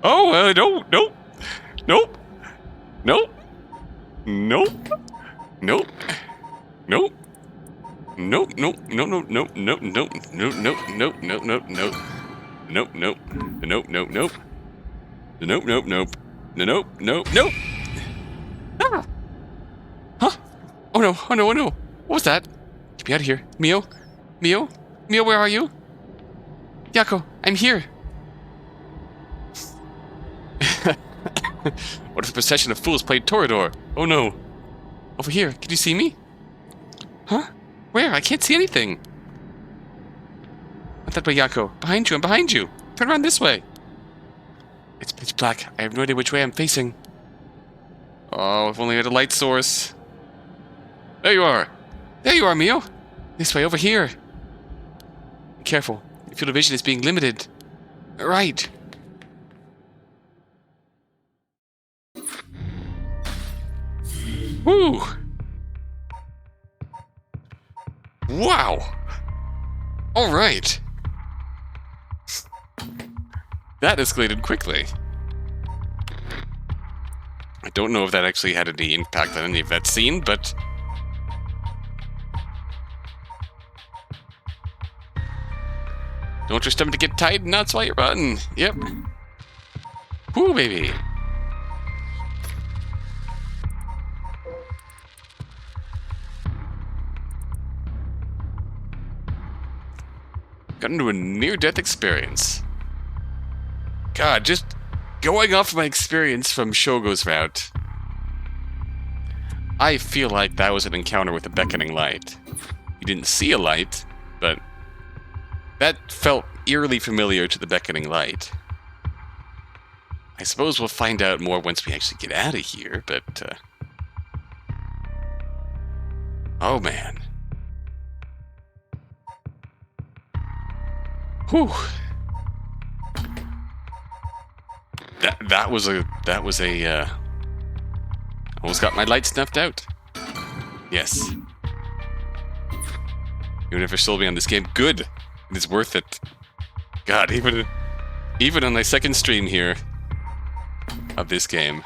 Oh, no, nope, nope, nope, nope, nope, nope, nope, nope, nope, nope, nope, nope, nope, nope, nope, nope, nope, nope, nope. Nope, nope, nope, nope, nope, nope, nope, nope, nope, nope, nope. Ah! Huh? Oh no, oh no, oh no. What was that? Get me out of here. Mio? Mio? Mio, where are you? Yoko, I'm here. What if the procession of fools played Torador? Oh no. Over here, can you see me? Huh? Where? I can't see anything. Not that way, Yoko. Behind you, I'm behind you. Turn around this way. It's pitch black. I have no idea which way I'm facing. Oh, if only I had a light source. There you are. There you are, Mio. This way, over here. Be careful. Your field of vision is being limited. Right. Woo! Wow! Alright. That escalated quickly. I don't know if that actually had any impact on any of that scene, but... Don't want your stomach to get tight and nuts while you run. Yep. Woo, baby. Got into a near-death experience. God, just going off my experience from Shogo's route, I feel like that was an encounter with a beckoning light. You didn't see a light, but that felt eerily familiar to the beckoning light. I suppose we'll find out more once we actually get out of here, but... Oh, man. Whew. That was a almost got my light snuffed out. Yes. You never sold me on this game. Good. It is worth it. God, even on my second stream here of this game.